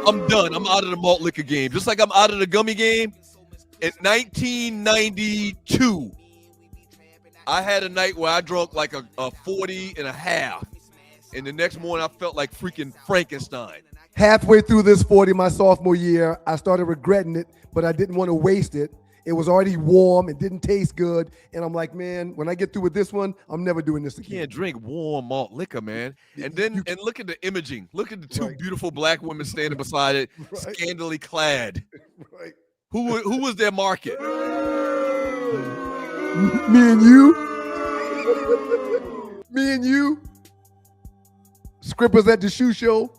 I'm done. I'm out of the malt liquor game. Just like I'm out of the gummy game. In 1992, I had a night where I drank like a 40 and a half. And the next morning I felt like freaking Frankenstein. Halfway through this 40, my sophomore year, I started regretting it, but I didn't want to waste it. It was already warm. It didn't taste good. And I'm like, man, when I get through with this one, I'm never doing this again. You can't drink warm malt liquor, man. And then look at the imaging. Look at the two beautiful black women standing beside it, scantily clad. Right. Who was their market? Me and you. Me and you. Scrippers at the shoe show.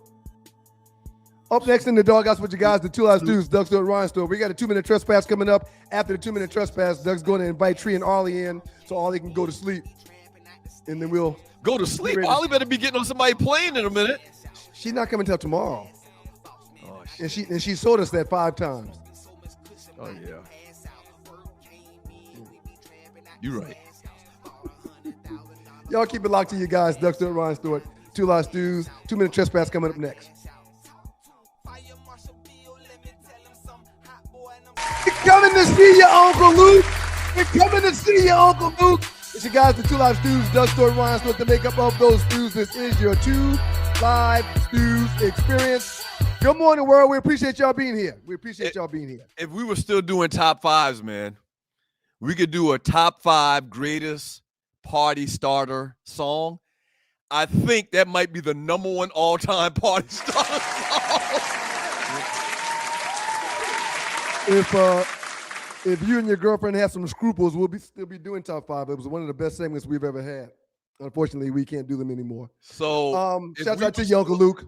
Up next in the doghouse with you guys, the Two Live Studios, Doug's Store, Ryan Store. We got a 2-minute trespass coming up. After the 2-minute trespass, Doug's going to invite Tree and Ollie in so Ollie can go to sleep. And then we'll go to sleep. Ollie better be getting on somebody playing in a minute. She's not coming till tomorrow. Oh, and she told us that 5 times. Oh yeah. You're right. Y'all keep it locked to you guys. Doug's Store, Ryan Store, Two Live Studios. 2-minute trespass coming up next. We're coming to see you, Uncle Luke. We're coming to see you, Uncle Luke. It's your guys, the Two Live Stews, Doug Store, Ryan Store, the makeup of those stews. This is your Two Live Stews experience. Good morning, world. We appreciate y'all being here. If we were still doing top fives, man, we could do a top 5 greatest party starter song. I think that might be the number 1 all-time party starter song. If you and your girlfriend have some scruples, we'll still be doing top 5. It was one of the best segments we've ever had. Unfortunately, we can't do them anymore. So shout out to your Uncle Luke.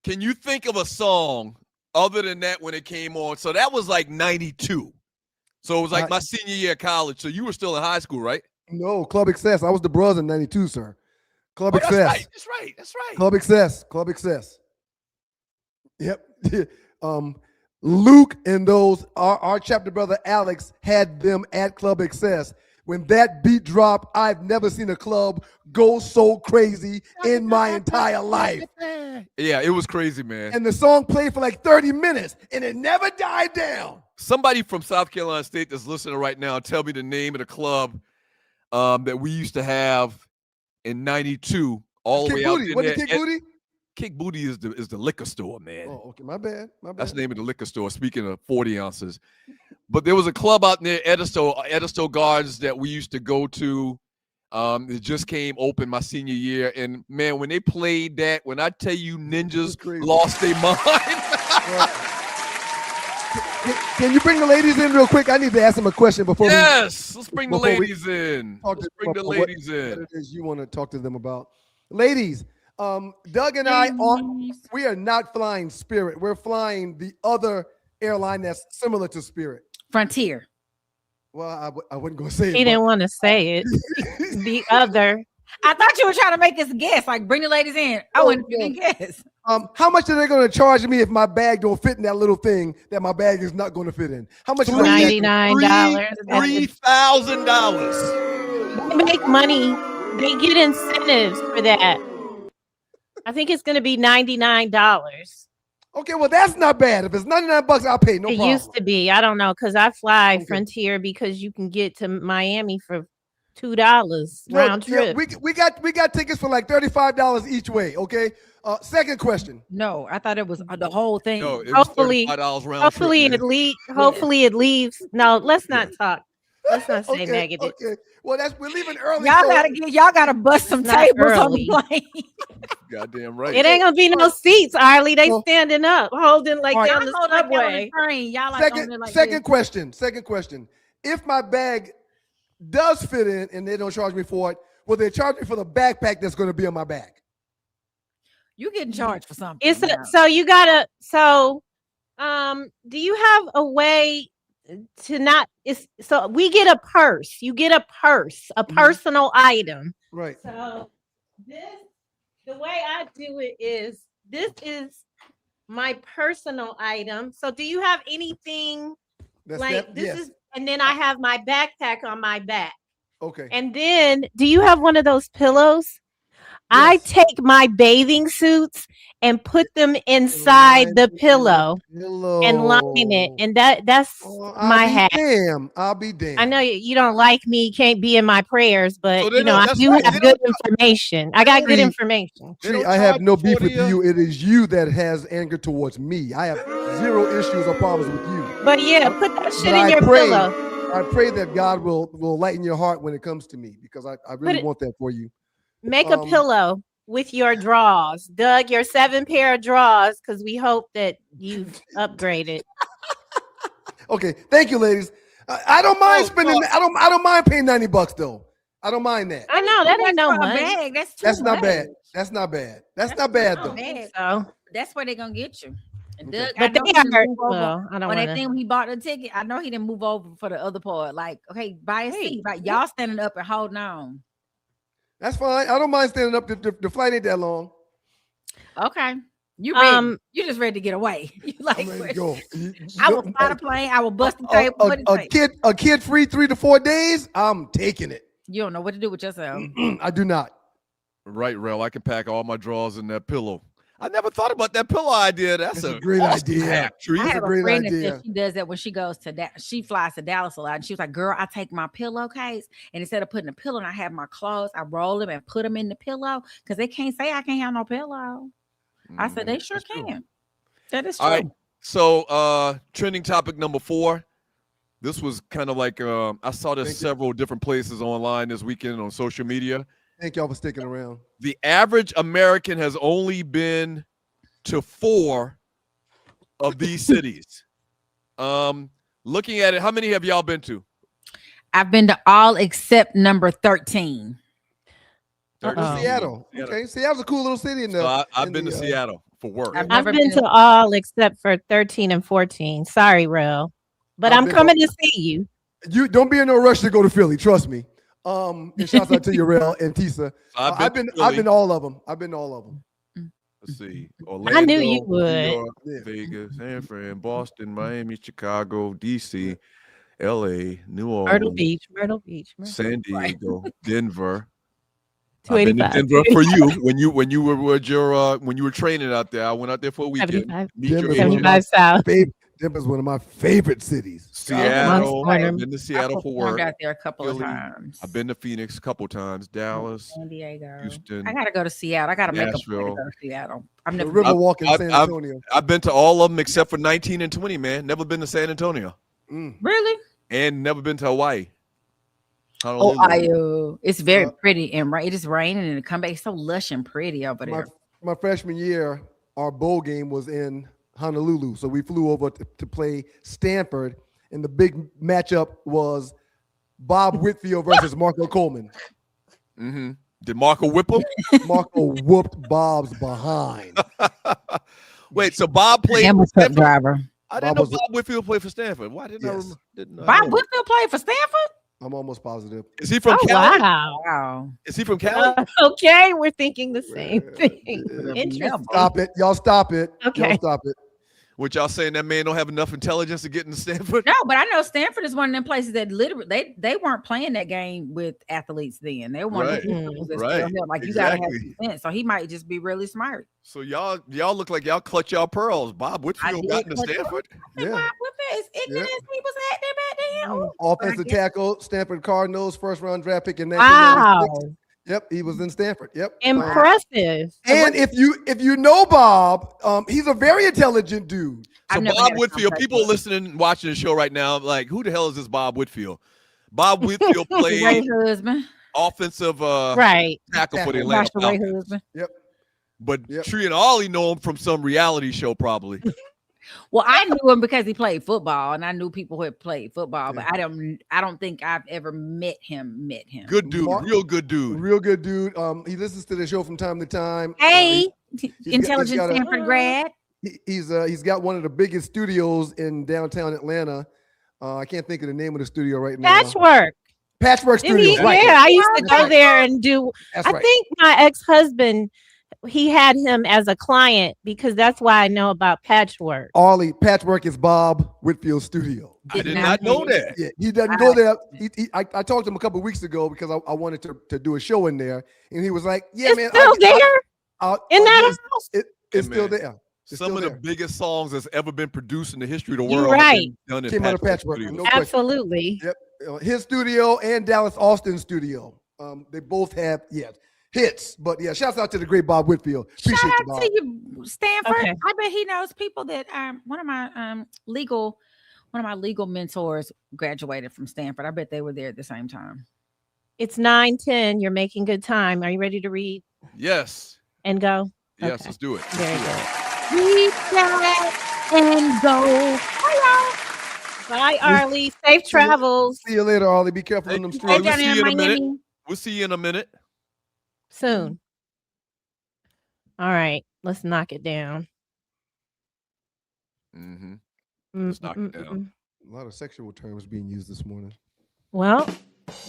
Can you think of a song other than that when it came on? So that was like 92. So it was like my senior year of college. So you were still in high school, right? No, Club Excess. I was the brother in 92, sir. Club Excess. That's right. Club Excess. Club Excess. Yep. Luke and our chapter brother Alex had them at Club Excess. When that beat dropped, I've never seen a club go so crazy in my entire life. Yeah, it was crazy, man. And the song played for like 30 minutes, and it never died down. Somebody from South Carolina State that's listening right now, tell me the name of the club that we used to have in 92 all the way out there. What is Kick Booty? Kick Booty is the liquor store, man. Oh, okay, my bad. That's the name of the liquor store, speaking of 40 ounces. But there was a club out near Edisto Gardens that we used to go to. It just came open my senior year. And, man, when they played that, when I tell you ninjas lost their mind. Can you bring the ladies in real quick? I need to ask them a question before let's bring the ladies in. Let's bring the ladies in. What it is you want to talk to them about. Ladies, Doug and I, we are not flying Spirit. We're flying the other airline that's similar to Spirit. Frontier. Well, I wasn't going to say it. He didn't want to say it. The other. I thought you were trying to make us guess, like bring the ladies in. I wouldn't guess. How much are they going to charge me if my bag don't fit in that little thing that my bag is not going to fit in? How much? $99. $3,000. They make money. They get incentives for that. I think it's going to be $99. Okay, well that's not bad. If it's $99, I'll pay. No problem. It used to be. I don't know because I fly Frontier because you can get to Miami for $2 round trip. We got tickets for like $35 each way. Okay. Second question. No, I thought it was the whole thing. No, it was hopefully, $35 round hopefully trip, hopefully it leaves. No, let's not talk. Let's not say negative. Okay. Well, we're leaving early. Y'all gotta bust some tables on the plane. Goddamn right. It ain't gonna be no seats, Arlie. They standing up, holding like they're on the subway. Second question. If my bag does fit in and they don't charge me for it, will they charge me for the backpack that's going to be on my back? You getting charged for something? Do you have a way to not? So we get a purse. You get a purse, a personal item. Right. So the way I do it is this is my personal item. So do you have anything is? And then I have my backpack on my back. Okay. And then do you have one of those pillows? Yes. I take my bathing suits and put them inside the pillow and line it. And that's my hat. I'll be damned. I know you don't like me, can't be in my prayers, but I do have good information. I got good information. I have no beef with you. It is you that has anger towards me. I have zero issues or problems with you. But yeah, put that shit in your pillow. I pray that God will lighten your heart when it comes to me because I really want that for you. Make a pillow with your drawers, Doug. Your 7 pair of drawers, because we hope that you've upgraded. Okay, thank you, ladies. I don't mind spending. I don't mind paying $90 though. I don't mind that. I know that ain't no money. That's not bad. That's not bad. That's not bad though. So that's where they're gonna get you. And Doug, but they are. Well, I don't when that thing when he bought the ticket, I know he didn't move over for the other part. Like, okay, buy a seat. Like y'all standing up and holding on. That's fine. I don't mind standing up. The flight ain't that long. Okay. You ready? You just ready to get away. You like I'm ready to go. I will fly the plane. I will bust the table. A kid free 3 to 4 days. I'm taking it. You don't know what to do with yourself. I do not. Right, Rel. I can pack all my drawers in that pillow. I never thought about that pillow idea. That's a great idea. I have a friend that she does that when she goes to she flies to Dallas a lot. And she was like, girl, I take my pillowcase and instead of putting a pillow and I have my clothes, I roll them and put them in the pillow because they can't say I can't have no pillow. I said, they sure can. True. That is true. All right. So trending topic number 4. This was kind of like I saw this several different places online this weekend on social media. Thank y'all for sticking around. The average American has only been to 4 of these cities. Looking at it, how many have y'all been to? I've been to all except number 13. Seattle. Okay, Seattle's a cool little city. I've been to Seattle for work. I've been to all except for 13 and 14. Sorry, Real. But I'm coming to see you. You don't be in no rush to go to Philly. Trust me. And shouts out to Urel and Tisa. I've been to all of them. Let's see. Orlando, I knew you would. New York, Vegas, San Fran, Boston, Miami, Chicago, DC, LA, New Orleans, Myrtle Beach, San Diego, Denver. 285. I've been to Denver for you when you were with your when you were training out there. I went out there for a weekend. 75 South. Denver's one of my favorite cities. Seattle. I've been to Seattle for work. I got there a couple of times. I've been to Phoenix a couple times. Dallas, San Diego, Houston. I gotta go to Seattle. I gotta make a point to Nashville. go to Seattle. I've never Riverwalk in San Antonio. I've been to all of them except for 19 and 20. Man, never been to San Antonio. Really? And never been to Hawaii. Ohio. It's very pretty and right. It is raining and it come back. It's so lush and pretty over there. My freshman year, our bowl game was in Honolulu, so we flew over to play Stanford, and the big matchup was Bob Whitfield versus Marco Coleman. Mm-hmm. Did Marco whip him? Marco whooped Bob's behind. Wait, so Bob played I'm a truck driver. I didn't know Bob Whitfield played for Stanford. Why didn't I remember? Bob Whitfield played for Stanford? I'm almost positive. Is he from Cali? Wow. Is he from Cali? Okay, we're thinking the same thing. Interesting. Stop it. Y'all stop it. Okay. Y'all stop it. What y'all saying that man don't have enough intelligence to get into Stanford? No, but I know Stanford is one of them places that literally they weren't playing that game with athletes then. They were one of the schools that still held. Like you gotta have sense. So he might just be really smart. So y'all look like y'all clutch y'all pearls. Bob Whitfield got into Stanford. Yeah. Bob Whitfield is ignorant as he was acting back then. Offensive tackle, Stanford Cardinals, first round draft pick in Wow. 1996. Yep, he was in Stanford. Yep. Impressive. And if you know Bob, he's a very intelligent dude. So Bob Whitfield, people listening, watching the show right now, like, who the hell is this Bob Whitfield? Bob Whitfield played offensive tackle for the Atlanta Falcons. Yep. But Tree and Ollie know him from some reality show, probably. Well, I knew him because he played football, and I knew people who had played football, but I don't think I've ever met him. Good dude, real good dude. Real good dude. He listens to the show from time to time. Hey, intelligent Stanford grad. He's got one of the biggest studios in downtown Atlanta. I can't think of the name of the studio right now. Patchwork Studios. Yeah, I used to go there and do. I think my ex-husband, he had him as a client because that's why I know about Patchwork. Patchwork is Bob Whitfield's studio. I did not know that. Yeah, he doesn't go there. I talked to him a couple of weeks ago because I wanted to do a show in there, and he was like, "Yeah, it's man, still there in that house. It's still there." Some of the biggest songs that's ever been produced in the history of the You're world. right. Done in Came out of Patchwork. No Absolutely. Yep. His studio and Dallas Austin studio. They both have hits. But yeah, shouts out to the great Bob Whitfield. Appreciate Shout you, Bob. out to you, Stanford. Okay. I bet he knows people that one of my legal mentors graduated from Stanford. I bet they were there at the same time. It's 9:10. You're making good time. Are you ready to read? Yes. And go? Yes, Okay. let's do it. Very good. Read that and go. Bye, Arlie. Safe travels. See you later, Arlie. Be careful on them streets. We'll see you in a minute. We'll see you in a minute. Soon. All right. Let's knock it down. Mm-hmm. Let's knock it down. A lot of sexual terms being used this morning. Well,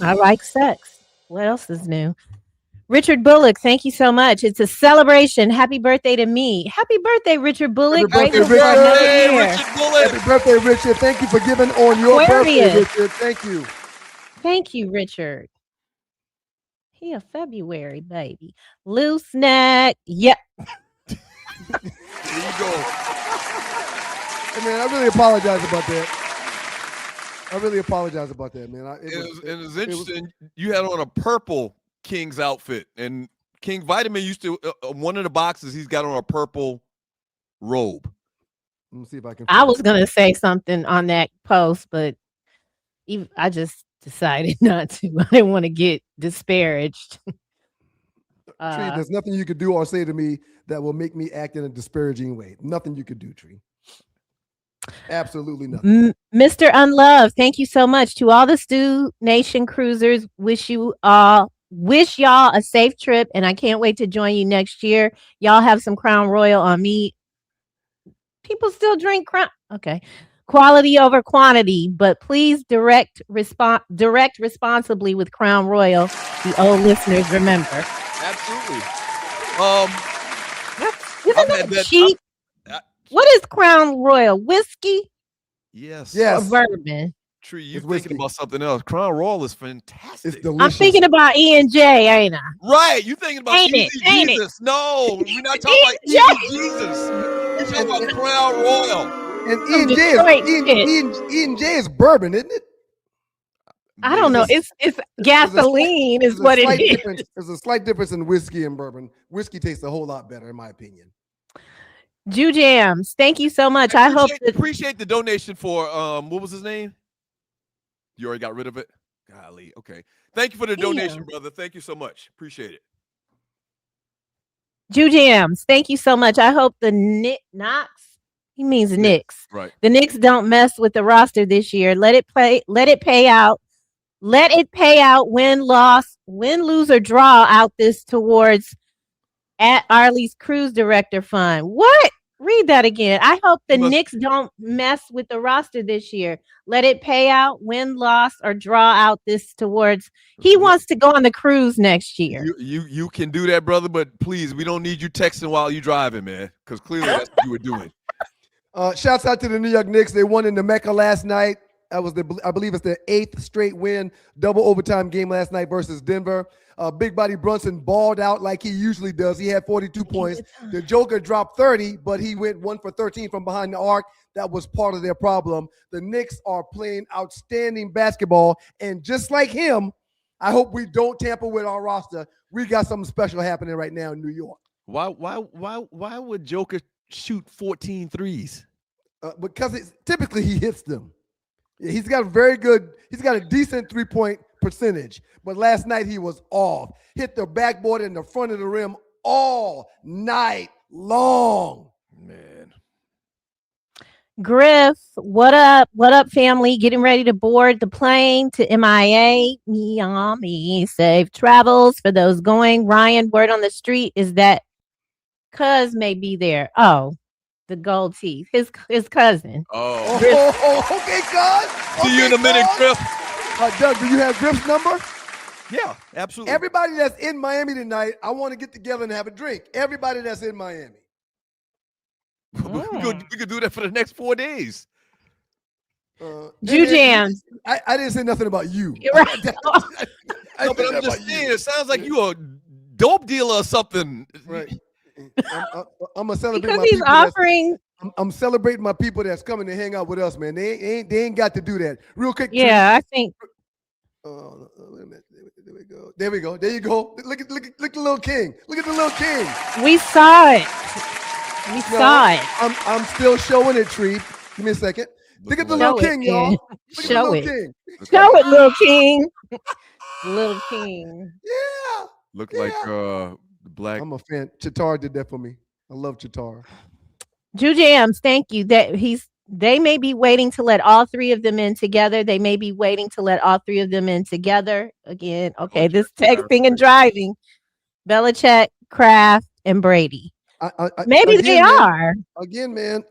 I like sex. What else is new? Richard Bullock, thank you so much. It's a celebration. Happy birthday to me. Happy birthday, Richard Bullock. Happy birthday, Happy birthday, Richard. Thank you for giving on your birthday, Richard. Thank you. Thank you, Richard. He a February baby. Loose neck. Yep. There you go. Hey, man, I really apologize about that. Man. It was interesting. You had on a purple King's outfit, and King Vitamin used to one of the boxes he's got on a purple robe. Let me see if I can. I was gonna say something on that post, but I just decided not to. I didn't want to get disparaged. Tree, there's nothing you could do or say to me that will make me act in a disparaging way. Nothing you could do, Tree. Absolutely nothing. Mr. Unloved, thank you so much to all the Stew Nation cruisers. Wish you all wish y'all a safe trip, and I can't wait to join you next year. Y'all have some Crown Royal on me. People still drink Crown. Okay. Quality over quantity, but please direct responsibly with Crown Royal. The old listeners remember. Absolutely. Isn't that cheap? What is Crown Royal? Whiskey? Yes. Or bourbon? Tree, you thinking about something else. Crown Royal is fantastic. It's I'm thinking about E&J, ain't I? Right. You thinking about Ain't Easy it? Ain't it? Jesus. No, we're not talking about Easy Jesus. We're talking about Crown Royal. And E&J is bourbon, isn't it? I don't know. It's gasoline is what it is. There's a slight difference in whiskey and bourbon. Whiskey tastes a whole lot better, in my opinion. Jew Jams, thank you so much. I hope appreciate the donation for what was his name? You already got rid of it? Golly. Okay. Thank you for the donation, brother. Thank you so much. Appreciate it. Jew Jams, thank you so much. I hope the Knicks. He means Knicks. Right. The Knicks don't mess with the roster this year. Let it pay out. Let it pay out. Win, lose, or draw out this towards at Arlie's Cruise Director Fund. What? Read that again. I hope the Knicks don't mess with the roster this year. Let it pay out, win, loss, or draw out this towards. He wants to go on the cruise next year. You can do that, brother, but please, we don't need you texting while you driving, man, because clearly that's what you were doing. Shouts out to the New York Knicks. They won in the Mecca last night. That was I believe it's their 8th straight win. Double overtime game last night versus Denver. Big Body Brunson balled out like he usually does. He had 42 points. The Joker dropped 30, but he went 1 for 13 from behind the arc. That was part of their problem. The Knicks are playing outstanding basketball, and just like him, I hope we don't tamper with our roster. We got something special happening right now in New York. Why would Joker shoot 14 threes? Because typically he hits them. He's got a decent 3-point percentage, but last night he was off. Hit the backboard in the front of the rim all night long. Man. Griff, what up? What up, family? Getting ready to board the plane to MIA. Miami. Safe travels for those going. Ryan, word on the street is that Cuz may be there. Oh, the gold teeth. His cousin. Oh. Okay, Cuz. See you in a minute, Griff. Doug, do you have Griff's number? Yeah, absolutely. Everybody that's in Miami tonight, I want to get together and have a drink. Everybody that's in Miami. We could do that for the next 4 days. Jew Jams. I didn't say nothing about you. You're right. No, but I'm just saying, it sounds like you a dope dealer or something. Right. I'm gonna celebrate Because my he's people offering. I'm celebrating my people that's coming to hang out with us, man. They ain't got to do that. Real quick. Yeah, I think. Wait a minute. There we go. There we go. There you go. Look at the little king. Look at the little king. We saw it. We saw it. I'm still showing it, Tree. Give me a second. Look at the little king, y'all. Show it. Show it, little king. Little king. Yeah. Look like the black. I'm a fan. Chitar did that for me. I love Chitar. Jew Jams, thank you. They may be waiting to let all three of them in together. They may be waiting to let all three of them in together. Again, okay, this texting and driving. Belichick, Kraft, and Brady. Maybe they are. Again, man,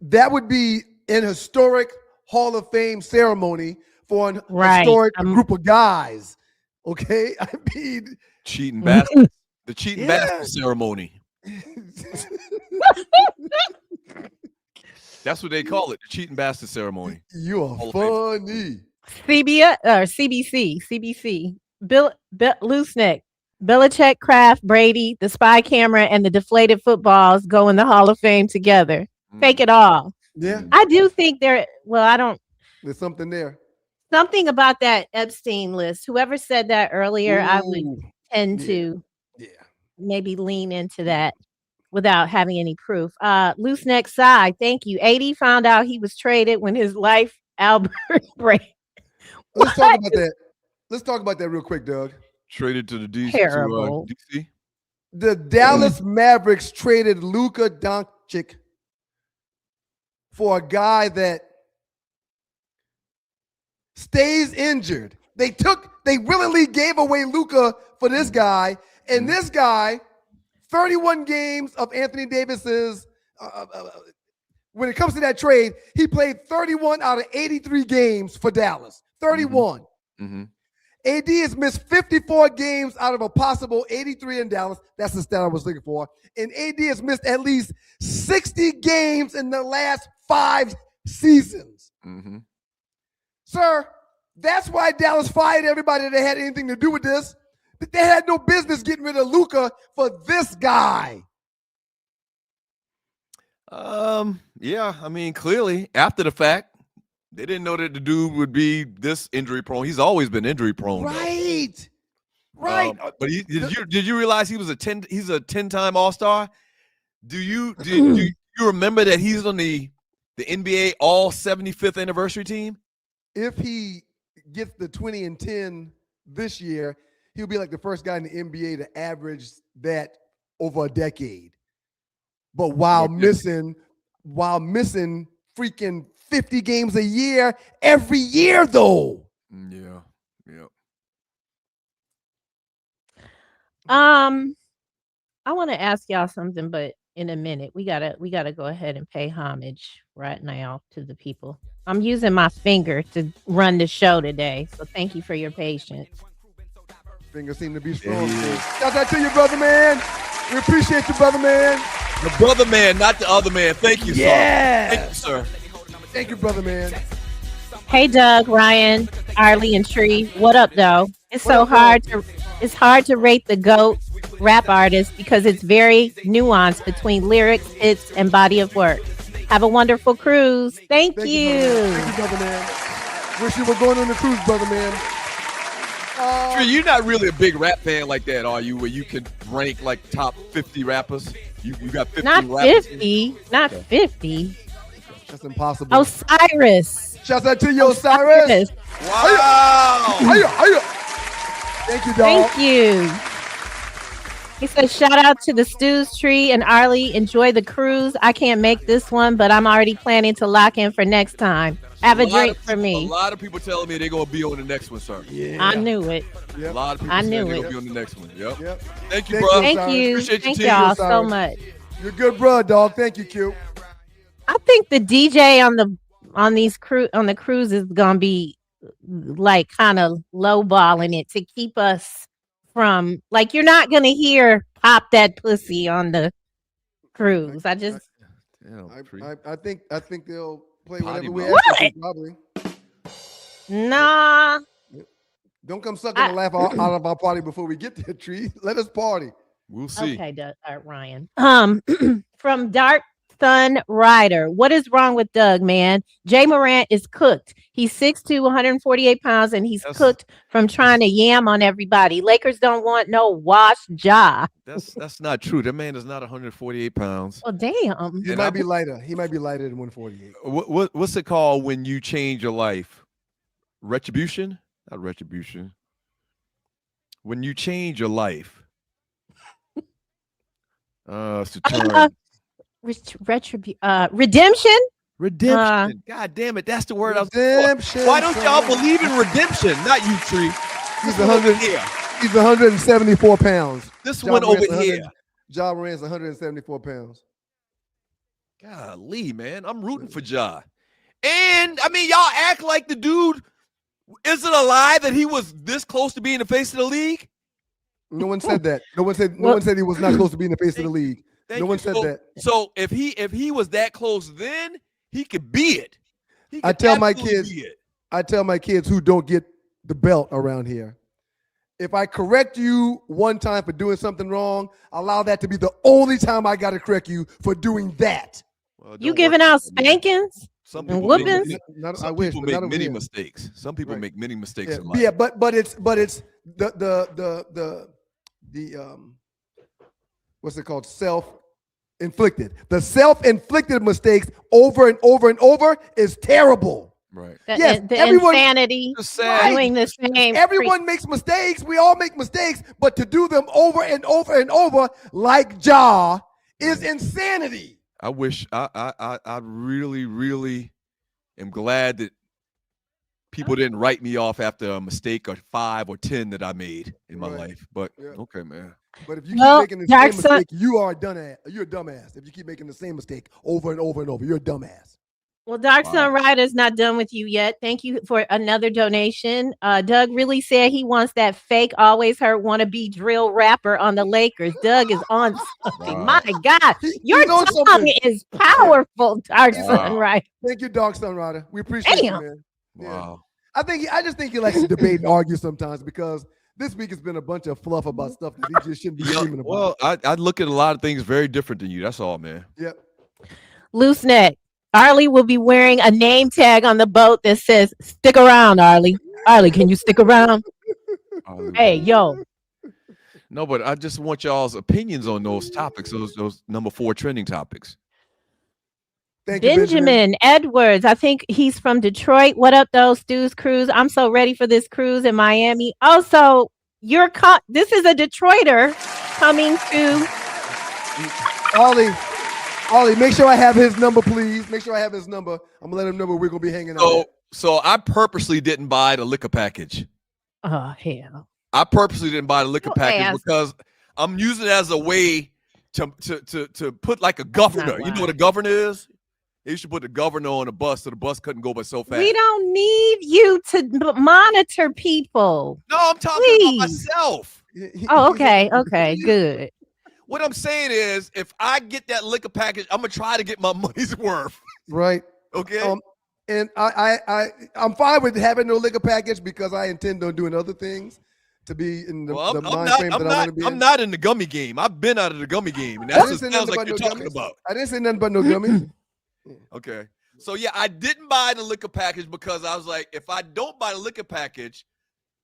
that would be an historic Hall of Fame ceremony for an historic group of guys. Okay? I mean, cheating bastard. The cheating bastard ceremony. That's what they call it, the cheating bastard ceremony. You are funny. CBC. Loose neck. Belichick, Kraft, Brady, the spy camera, and the deflated footballs go in the Hall of Fame together. Take it all. Yeah. I do think there's something there. Something about that Epstein list. Whoever said that earlier, I would tend to maybe lean into that without having any proof. Loose neck side. Thank you. 80 found out he was traded when his life Albert break. Let's talk about that. Let's talk about that real quick, Doug. Traded to the DC. Terrible. DC. The Dallas Mavericks traded Luka Doncic for a guy that stays injured They willingly gave away Luka for this guy, and this guy, 31 games of Anthony Davis's. When it comes to that trade, he played 31 out of 83 games for Dallas. 31. Mm-hmm. AD has missed 54 games out of a possible 83 in Dallas. That's the stat I was looking for. And AD has missed at least 60 games in the last 5 seasons. Mm-hmm. Sir, that's why Dallas fired everybody that had anything to do with this. They had no business getting rid of Luka for this guy. Yeah, I mean, clearly, after the fact, they didn't know that the dude would be this injury prone. He's always been injury prone. Right. Right. But did you realize he's a 10-time All-Star? Do you remember that he's on the NBA All 75th anniversary team? If he gets the 20 and 10 this year, he'll be like the first guy in the NBA to average that over a decade. But while missing freaking 50 games a year every year, though. Yeah. I want to ask y'all something, but in a minute. We gotta go ahead and pay homage right now to the people. I'm using my finger to run the show today, so thank you for your patience. Fingers seem to be strong. Shout out to you, brother man. We appreciate you, brother man. The brother man, not the other man. Thank you, sir. Thank you, sir. Thank you, brother man. Hey, Doug, Ryan, Arlie, and Tree. What up, though? It's hard to rate the GOAT rap artist because it's very nuanced between lyrics, hits, and body of work. Have a wonderful cruise. Thank you. Thank you, brother man. Wish you were going on the cruise, brother man. Tree, you're not really a big rap fan like that, are you? Where you can rank like top 50 rappers? You got 50 Not rappers? 50. Not 50. That's impossible. Osiris. Shout out to you, Osiris. Wow. Thank you, dog. Thank you. He said, shout out to the Stews Tree and Arlie. Enjoy the cruise. I can't make this one, but I'm already planning to lock in for next time. Have a drink for me. A lot of people telling me they're going to be on the next one, sir. Yeah. I knew it. A lot of people I saying knew they're it. going to be on the next one. Yep. Thank you, Thank bro. Thank you. Appreciate Thank you, y'all Osiris. so much. You're good, bro, dog. Thank you, Q. I think the DJ on the cruise is gonna be like kind of lowballing it to keep us from like you're not gonna hear "Pop That Pussy" on the cruise. I think they'll play Potty whatever we mouth. ask them to, probably. Nah. Don't come sucking the laugh out of our party before we get there, Tree. Let us party. We'll see. Okay, Ryan. From Dark Sun Rider. What is wrong with Doug, man? Jay Morant is cooked. He's 6'2", 148 pounds, and he's cooked from trying to yam on everybody. Lakers don't want no washed jaw. That's not true. That man is not 148 pounds. Well, damn. He might be lighter. He might be lighter than 148. What's it called when you change your life? Retribution? Not retribution. When you change your life. It's a term. Redemption? Redemption. God damn it. That's the word I was Redemption. Why don't y'all believe in redemption? Not you, Tree. He's 100 here. He's 174 pounds. This one over here. Ja Morant's 174 pounds. Golly, man. I'm rooting for Ja. And, I mean, y'all act like the dude, is it a lie that he was this close to being the face of the league? No one said that. No one said he was not close to being the face of the league. No one said that. So if he was that close then, he could be it. I tell my kids who don't get the belt around here, if I correct you one time for doing something wrong, allow that to be the only time I got to correct you for doing that. Well, You giving out spankings Some and people whoopings? make many mistakes. Some people make many mistakes in life. Yeah, but it's the what's it called? Self-inflicted. The self-inflicted mistakes over and over and over is terrible. Right. The insanity doing the same. Everyone makes mistakes. We all make mistakes, but to do them over and over and over like Ja is insanity. I wish I really, really am glad that people didn't write me off after a mistake or 5 or 10 that I made in my life. But okay, man. But if you keep making the same mistake, you are you're a dumbass. If you keep making the same mistake over and over and over, you're a dumbass. Well, Dark Sun Rider's not done with you yet. Thank you for another donation. Doug really said he wants that fake, always heard wannabe drill rapper on the Lakers. Doug is on something. Wow. My God, your tongue is powerful, Dark Sun Rider. Thank you, Dark Sun Rider. We appreciate you, man. Wow. I just think he likes to debate and argue sometimes because this week has been a bunch of fluff about stuff that he just shouldn't be screaming about. Well, I look at a lot of things very different than you. That's all, man. Yep. Loose neck. Arlie will be wearing a name tag on the boat that says, "Stick around, Arlie." Arlie, can you stick around? Hey, yo. No, but I just want y'all's opinions on those topics, those number 4 trending topics. Thank you, Benjamin Edwards. I think he's from Detroit. What up, though, Stu's Cruise? I'm so ready for this cruise in Miami. Also, this is a Detroiter coming to Ollie, make sure I have his number, please. Make sure I have his number. I'm gonna let him know where we're gonna be hanging out. So I purposely didn't buy the liquor package. Oh, hell. I purposely didn't buy the liquor package because I'm using it as a way to put like a governor. You know what a governor is? They used to put the governor on a bus so the bus couldn't go but so fast. We don't need you to monitor people. No, I'm talking about myself. Oh, okay. Okay, good. What I'm saying is, if I get that liquor package, I'm gonna try to get my money's worth. Right. Okay. And I'm fine with having no liquor package because I intend on doing other things to be in the mind frame that I want to be in. I'm not in the gummy game. I've been out of the gummy game, and that's what it sounds like you're talking about. I didn't say nothing about no gummies. Okay. So yeah, I didn't buy the liquor package because I was like, if I don't buy the liquor package,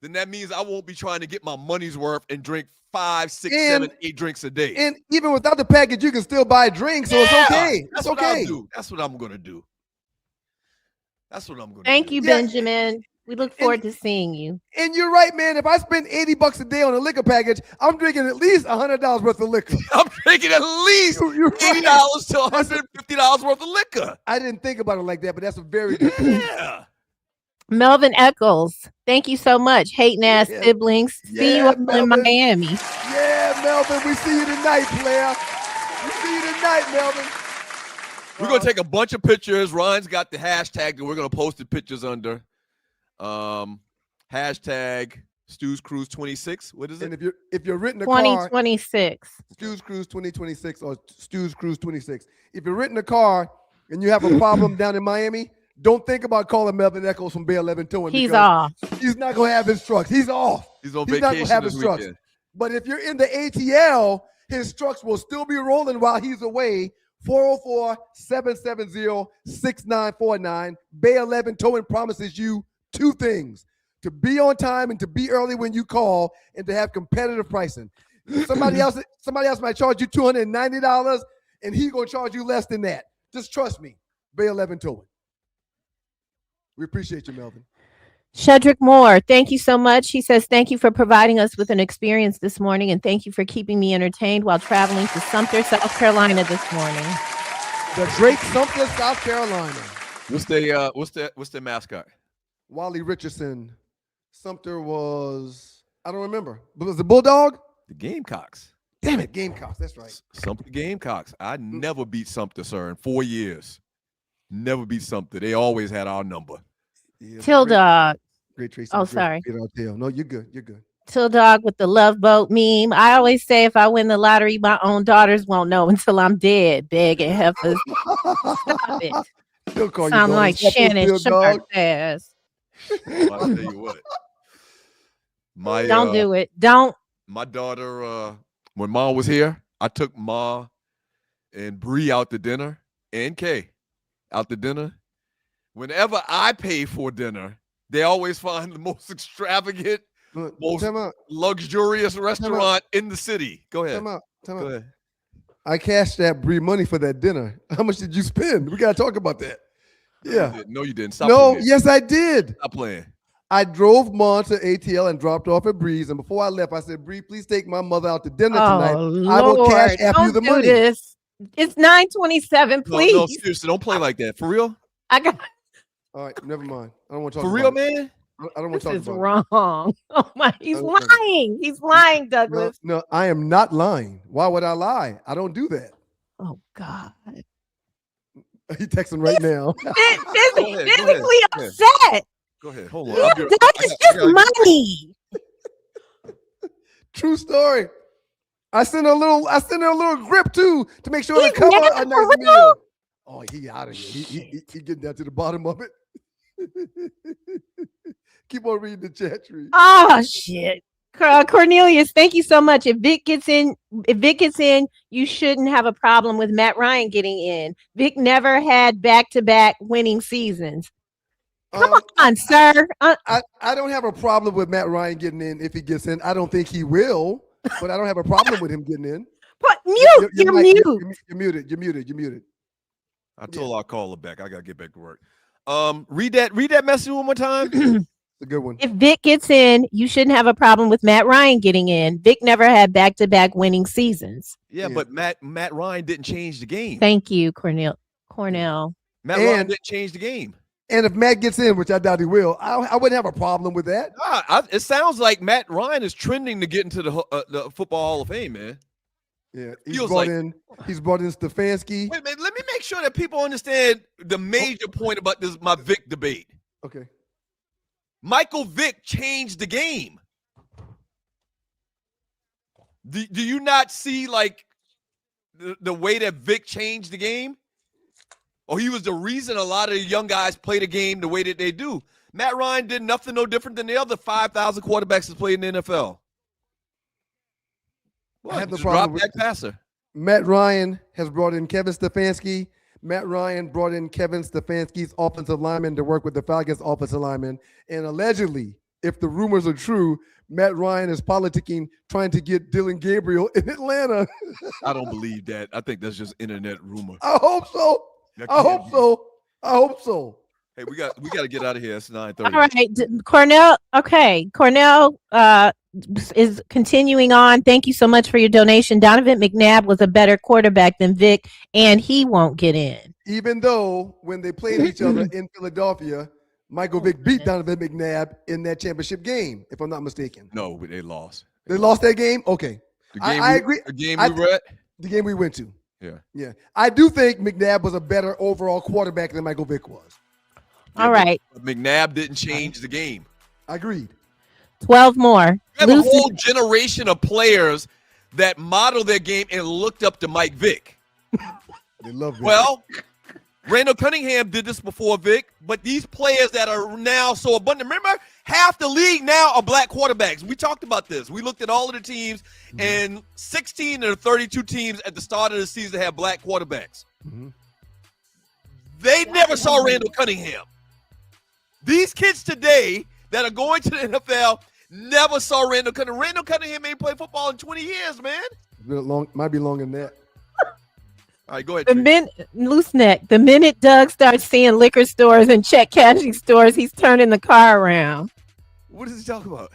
then that means I won't be trying to get my money's worth and drink 5, 6, 7, 8 drinks a day. And even without the package, you can still buy drinks, so it's okay. That's okay. What I'll do. That's what I'm gonna do. That's what I'm gonna do. Thank you, Benjamin. We look forward to seeing you. And you're right, man. If I spend $80 a day on a liquor package, I'm drinking at least $100 worth of liquor. I'm drinking at least $80 to $150 worth of liquor. I didn't think about it like that, but that's a very good point. Yeah. Melvin Eccles, thank you so much. Hating ass siblings. See you up in Miami. Yeah, Melvin. We see you tonight, player. We see you tonight, Melvin. We're gonna take a bunch of pictures. Ryan's got the hashtag that we're gonna post the pictures under. Hashtag Stu's Cruise 26. What is it? And if you're renting a car, 2026. Stu's Cruise 2026 or Stu's Cruise 26. If you're renting a car and you have a problem down in Miami, don't think about calling Melvin Eccles from Bay 11 Towing. He's off. He's not gonna have his trucks. He's off. He's on He's not vacation gonna have this his trucks. weekend. But if you're in the ATL, his trucks will still be rolling while he's away. 404-770-6949. Bay 11 Towing promises you 2 things: to be on time and to be early when you call, and to have competitive pricing. Somebody else might charge you $290, and he's gonna charge you less than that. Just trust me. Bay 11 Towing. We appreciate you, Melvin. Shedrick Moore, thank you so much. He says, thank you for providing us with an experience this morning, and thank you for keeping me entertained while traveling to Sumter, South Carolina this morning. The Drake Sumter, South Carolina. What's the mascot? Wally Richardson. Sumter was, I don't remember. Was the Bulldog? The Gamecocks. Damn it, Gamecocks. That's right. Sumter Gamecocks. I never beat Sumter, sir, in 4 years. Never beat Sumter. They always had our number. Yeah, Tilldog. Great Tracy. Oh, sorry. No, you're good. You're good. Tilldog with the love boat meme. I always say if I win the lottery, my own daughters won't know until I'm dead. Begging heifers. Stop it. Still call Sound you like Shannon Sharp ass. Well, I'll tell you what. Don't do it. Don't. My daughter, when Ma was here, I took Ma and Bree out to dinner and Kay out to dinner. Whenever I pay for dinner, they always find the most extravagant, most luxurious restaurant in the city. Go ahead. Time out. Go ahead. I cashed that Bree money for that dinner. How much did you spend? We got to talk about that. Yeah. No, you didn't. Stop No, playing. yes, I did. Stop playing. I drove Ma to ATL and dropped off at Bree's. And before I left, I said, Bree, please take my mother out to dinner tonight. I will cash after you the money. This. It's 9:27, please. No, seriously, don't play like that. For real? I got All right, never mind. I don't want to talk For about real, it. man? I don't want to talk This is about wrong. Oh my, he's it. lying. He's lying, Douglas. No, I am not lying. Why would I lie? I don't do that. Oh God. He texting right now. Physically upset. Go ahead. Hold on. That is just money. True story. I sent her a little grip too to make sure to cover a mad for nice real? meal. Oh, he out of here. He getting down to the bottom of it. Keep on reading the chat tree. Oh shit. Cornelius, thank you so much. If Vic gets in, you shouldn't have a problem with Matt Ryan getting in. Vic never had back-to-back winning seasons. Come on, sir. I don't have a problem with Matt Ryan getting in if he gets in. I don't think he will, but I don't have a problem with him getting in. But mute. You're mute. You're muted. I told her I'll call her back. I gotta get back to work. Read that message one more time. It's a good one. If Vic gets in, you shouldn't have a problem with Matt Ryan getting in. Vic never had back-to-back winning seasons. Yeah, but Matt Ryan didn't change the game. Thank you, Cornell. Matt Ryan didn't change the game. And if Matt gets in, which I doubt he will, I wouldn't have a problem with that. It sounds like Matt Ryan is trending to get into the Football Hall of Fame, man. Yeah, he's brought in Stefanski. Wait a minute, let me make sure that people understand the major point about this my Vic debate. Okay. Michael Vick changed the game. Do you not see like the way that Vic changed the game? Or he was the reason a lot of the young guys play the game the way that they do. Matt Ryan did nothing no different than the other 5,000 quarterbacks that played in the NFL. I have no Just problem drop with back passer. Matt Ryan has brought in Kevin Stefanski. Matt Ryan brought in Kevin Stefanski's offensive lineman to work with the Falcons' offensive lineman. And allegedly, if the rumors are true, Matt Ryan is politicking, trying to get Dylan Gabriel in Atlanta. I don't believe that. I think that's just internet rumor. I hope so. I hope so. Hey, we got to get out of here. It's 9:30. All right, Cornell. Okay, Cornell is continuing on. Thank you so much for your donation. Donovan McNabb was a better quarterback than Vic, and he won't get in. Even though when they played each other in Philadelphia, Michael Vick beat Donovan McNabb in that championship game, if I'm not mistaken. No, they lost. They lost that game? Okay. I agree. The game we were at? The game we went to. Yeah. Yeah. I do think McNabb was a better overall quarterback than Michael Vick was. All right. McNabb didn't change the game. Agreed. 12 more. We have a whole generation of players that modeled their game and looked up to Mike Vick. They love Vick. Well, Randall Cunningham did this before Vick, but these players that are now so abundant, remember, half the league now are black quarterbacks. We talked about this. We looked at all of the teams, and 16 of the 32 teams at the start of the season had black quarterbacks. They never saw Randall Cunningham. These kids today that are going to the NFL never saw Randall Cunningham. Randall Cunningham ain't played football in 20 years, man. It's been long, might be longer than that. All right, go ahead. Loose neck. The minute Doug starts seeing liquor stores and check cashing stores, he's turning the car around. What is he talking about?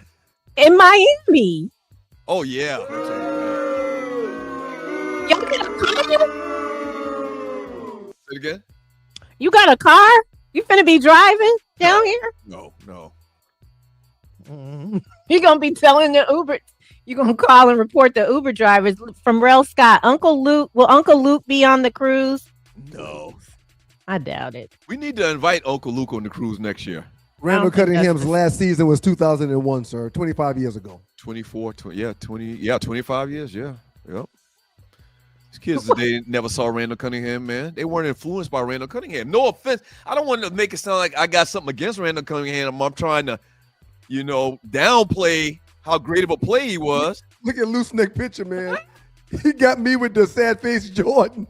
In Miami. Oh, yeah. Y'all got a car? Say it again? You got a car? You finna be driving down here? No. You're going to be telling the Uber. You're going to call and report the Uber drivers from Rel Scott. Uncle Luke, will Uncle Luke be on the cruise? No. I doubt it. We need to invite Uncle Luke on the cruise next year. Randall Cunningham's last season was 2001, sir, 25 years ago. 25 years, yeah. Yep. These kids today never saw Randall Cunningham, man. They weren't influenced by Randall Cunningham. No offense. I don't want to make it sound like I got something against Randall Cunningham. I'm trying to, downplay how great of a play he was. Look at Loose Neck picture, man. He got me with the sad face Jordan.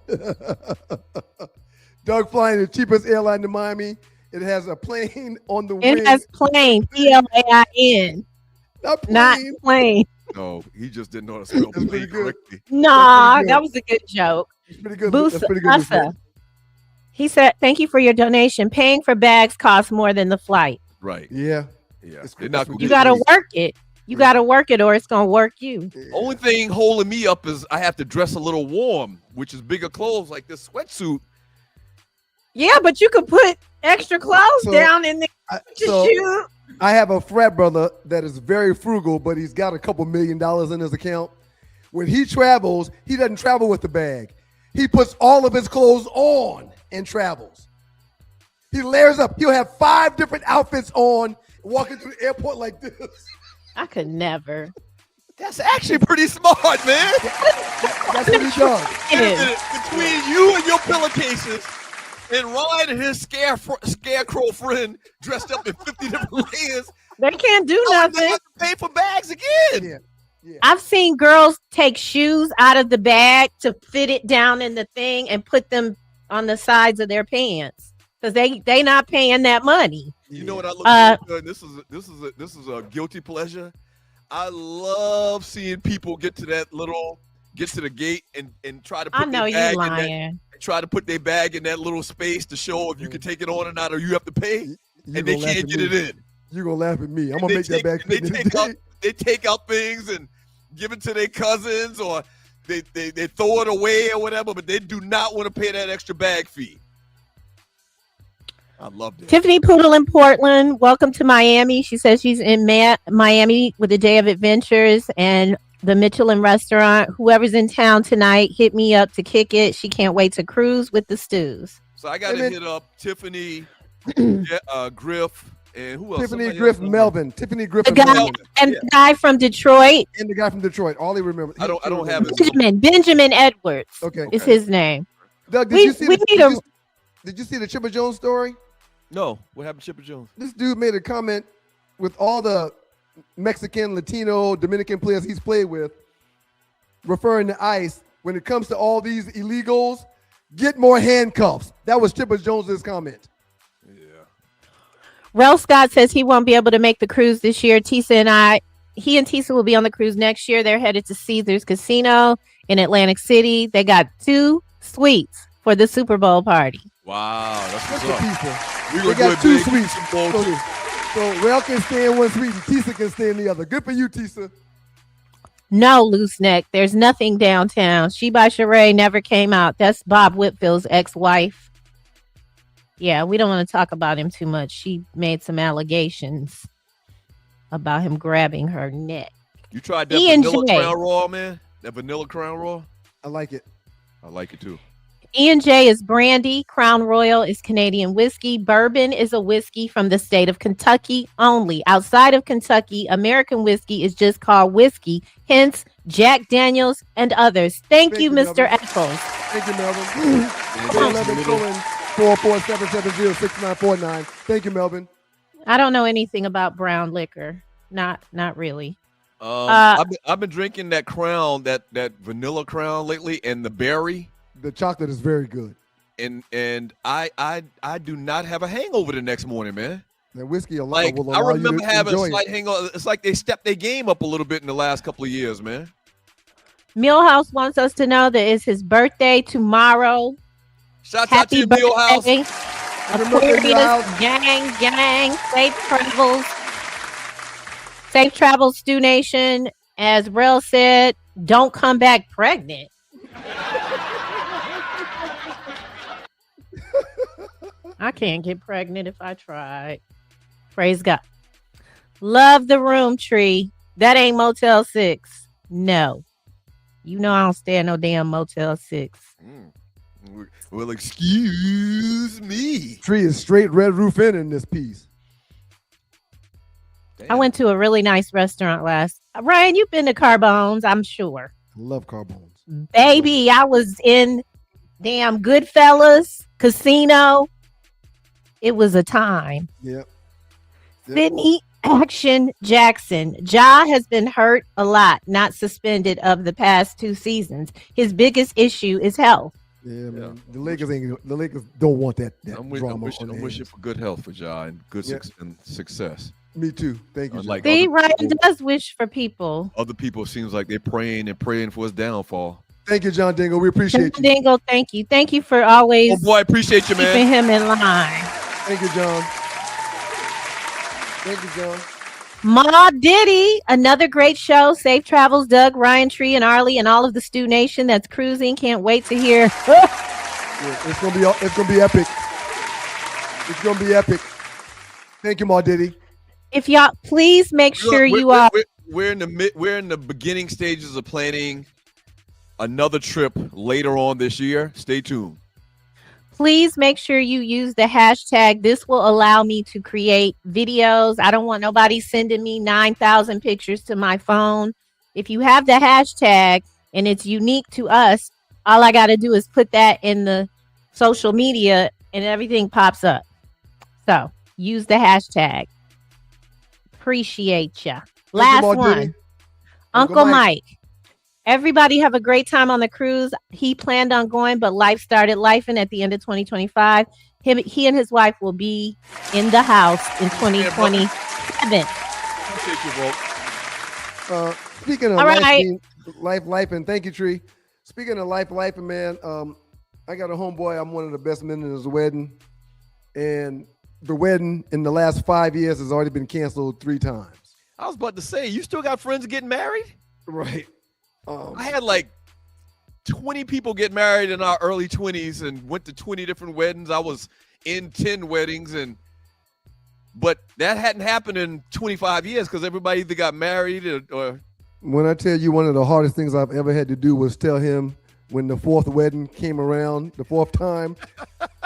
Doug flying the cheapest airline to Miami. It has a plane on the wing. It has plane, Plain. Not plane. No, he just didn't know how to spell plane correctly. Nah, that was a good joke. That's pretty good. Busa. He said, thank you for your donation. Paying for bags costs more than the flight. Right. Yeah. They're not You got to work it. You got to work it or it's going to work you. Only thing holding me up is I have to dress a little warm, which is bigger clothes like this sweatsuit. Yeah, but you could put extra clothes down in there. Shoot. I have a frat brother that is very frugal, but he's got a couple $1 million in his account. When he travels, he doesn't travel with the bag. He puts all of his clothes on and travels. He layers up. He'll have 5 different outfits on, walking through the airport like this. I could never. That's actually pretty smart, man. That's what he does. Between you and your pillowcases and Ryan and his scarecrow friend dressed up in 50 different layers, they can't do nothing. They have to pay for bags again. Yeah. I've seen girls take shoes out of the bag to fit it down in the thing and put them on the sides of their pants because they not paying that money. You know what I look for? This is a guilty pleasure. I love seeing people get to the gate and try to put their bag in that, try to put their bag in that little space to show if you can take it on or not, or you have to pay, and they can't get it in. You're gonna laugh at me. I'm gonna make that bag fit in. They take out things and give it to their cousins, or they throw it away or whatever, but they do not want to pay that extra bag fee. I love that. Tiffany Poodle in Portland. Welcome to Miami. She says she's in Miami with a day of adventures and the Michelin restaurant. Whoever's in town tonight, hit me up to kick it. She can't wait to cruise with the stews. So I got to hit up Tiffany, Griff, and who else? Tiffany Griff Melvin. Tiffany Griff Melvin. And the guy from Detroit. And the guy from Detroit. All they remember. I don't have it. Benjamin Edwards. Okay. Is his name. Doug, did you see the Chipper Jones story? No. What happened to Chipper Jones? This dude made a comment with all the Mexican, Latino, Dominican players he's played with, referring to ICE. When it comes to all these illegals, get more handcuffs. That was Chipper Jones's comment. Rel Scott says he won't be able to make the cruise this year. He and Tisa will be on the cruise next year. They're headed to Caesars Casino in Atlantic City. They got 2 suites for the Super Bowl party. Wow, that's what's the up. people. We got 2 suites. Too. So Rel can stay in one suite and Tisa can stay in the other. Good for you, Tisa. No, loose neck. There's nothing downtown. She by Sheree never came out. That's Bob Whitfield's ex-wife. Yeah, we don't want to talk about him too much. She made some allegations about him grabbing her neck. You tried that vanilla Crown Royal, man? That vanilla Crown Royal? I like it. I like it too. E&J is brandy. Crown Royal is Canadian whiskey. Bourbon is a whiskey from the state of Kentucky only. Outside of Kentucky, American whiskey is just called whiskey. Hence, Jack Daniels and others. Thank you, Mr. Eccles. Thank you, Melvin. 411-44770-6949. Thank you, Melvin. I don't know anything about brown liquor. Not really. I've been drinking that Crown, that vanilla Crown lately, and the berry. The chocolate is very good. And I do not have a hangover the next morning, man. That whiskey will I allow remember you to having a enjoy slight hangover. It's like they stepped their game up a little bit in the last couple of years, man. Millhouse wants us to know that it's his birthday tomorrow. Shout out to you, Millhouse. Aquarius, gang, safe travels, Stew Nation. As Rel said, don't come back pregnant. I can't get pregnant if I tried. Praise God. Love the room tree. That ain't Motel 6. No. You know I don't stay at no damn Motel 6. Well, excuse me. Tree is straight red roof in this piece. Damn. I went to a really nice restaurant Ryan, you've been to Carbone's, I'm sure. I love Carbone's. Baby, I was in damn Goodfellas Casino. It was a time. Yep. Sydney Action Jackson. Ja has been hurt a lot, not suspended of the past 2 seasons. His biggest issue is health. Yeah, man. The Lakers don't want that drama. I'm wishing for good health for Ja and good success. Me too. Thank you. Like see, Ryan does wish for people. Other people seems like they're praying for his downfall. Thank you, John Dingle. We appreciate you. Dingle, thank you. Thank you for always boy, I appreciate you, man. Keeping him in line. Thank you, John. Thank you, John. Ma Diddy, another great show. Safe travels, Doug, Ryan Tree, and Arlie, and all of the Stew Nation that's cruising. Can't wait to hear. It's gonna be epic. It's gonna be epic. Thank you, Ma Diddy. If y'all please make sure we're in the beginning stages of planning another trip later on this year. Stay tuned. Please make sure you use the hashtag. This will allow me to create videos. I don't want nobody sending me 9,000 pictures to my phone. If you have the hashtag and it's unique to us, all I got to do is put that in the social media and everything pops up. So use the hashtag. Appreciate ya. Last one. Uncle Mike. Everybody have a great time on the cruise. He planned on going, but life started lifing at the end of 2025. He and his wife will be in the house in 2027. Appreciate you, Vote. Speaking of life, and thank you, Tree. Speaking of life, and man, I got a homeboy. I'm one of the best men in his wedding, and the wedding in the last 5 years has already been canceled 3 times. I was about to say, you still got friends getting married? Right. I had like 20 people get married in our early 20s and went to 20 different weddings. I was in 10 weddings, but that hadn't happened in 25 years because everybody either got married or. When I tell you one of the hardest things I've ever had to do was tell him when the 4th wedding came around, the 4th time,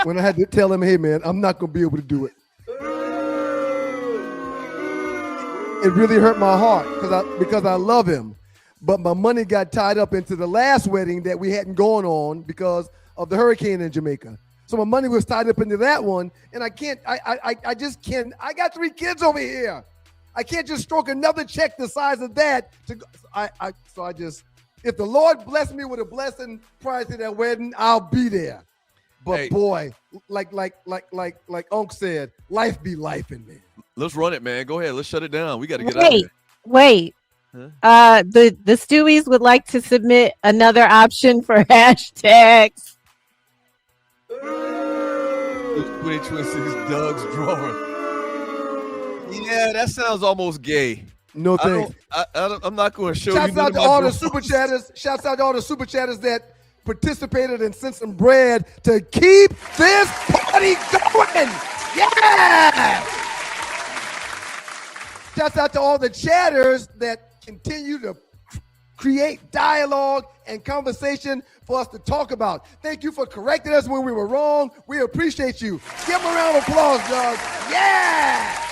when I had to tell him, hey, man, I'm not going to be able to do it. It really hurt my heart because I love him. But my money got tied up into the last wedding that we hadn't gone on because of the hurricane in Jamaica. So my money was tied up into that one, and I just can't. I got 3 kids over here. I can't just stroke another check the size of that. If the Lord bless me with a blessing prior to that wedding, I'll be there. But boy, like Unc said, life be lifing, man. Let's run it, man. Go ahead. Let's shut it down. We got to get out of here. Wait. The Stewies would like to submit another option for hashtags. 2026 Doug's drawer. Yeah, that sounds almost gay. No thanks. I'm not going to show you. Shouts out to all the super chatters. Shouts out to all the super chatters that participated and sent some bread to keep this party going. Yeah. Shouts out to all the chatters that continue to create dialogue and conversation for us to talk about. Thank you for correcting us when we were wrong. We appreciate you. Give them a round of applause, Doug. Yeah!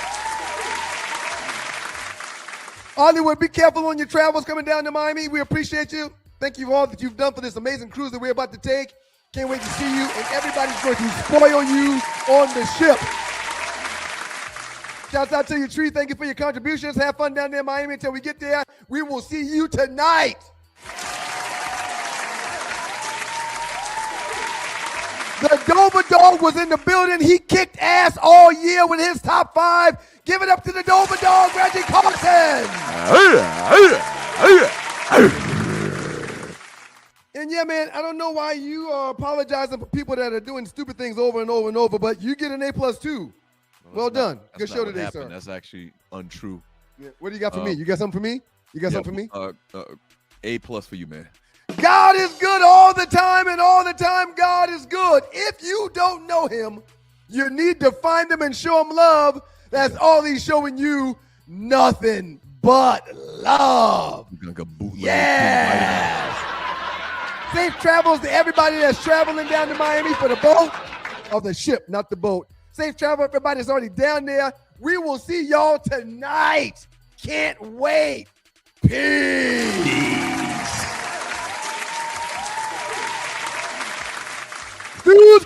Hollywood, be careful on your travels coming down to Miami. We appreciate you. Thank you for all that you've done for this amazing cruise that we're about to take. Can't wait to see you, and everybody's going to spoil you on the ship. Shouts out to you, Tree. Thank you for your contributions. Have fun down there in Miami until we get there. We will see you tonight. The Dover Dog was in the building. He kicked ass all year with his top 5. Give it up to the Dover Dog, Reggie Carlton. And yeah, man, I don't know why you are apologizing for people that are doing stupid things over and over and over, but you get an A+ too. Well done. Good show today, sir. That's actually untrue. Yeah. What do you got for me? You got something for me? You got something for me? A+ for you, man. God is good all the time, and all the time God is good. If you don't know him, you need to find him and show him love. That's all he's showing you. Nothing but love. Yeah. Safe travels to everybody that's traveling down to Miami for the boat. Or the ship, not the boat. Safe travel, everybody that's already down there. We will see y'all tonight. Can't wait. Peace.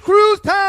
Cruise time.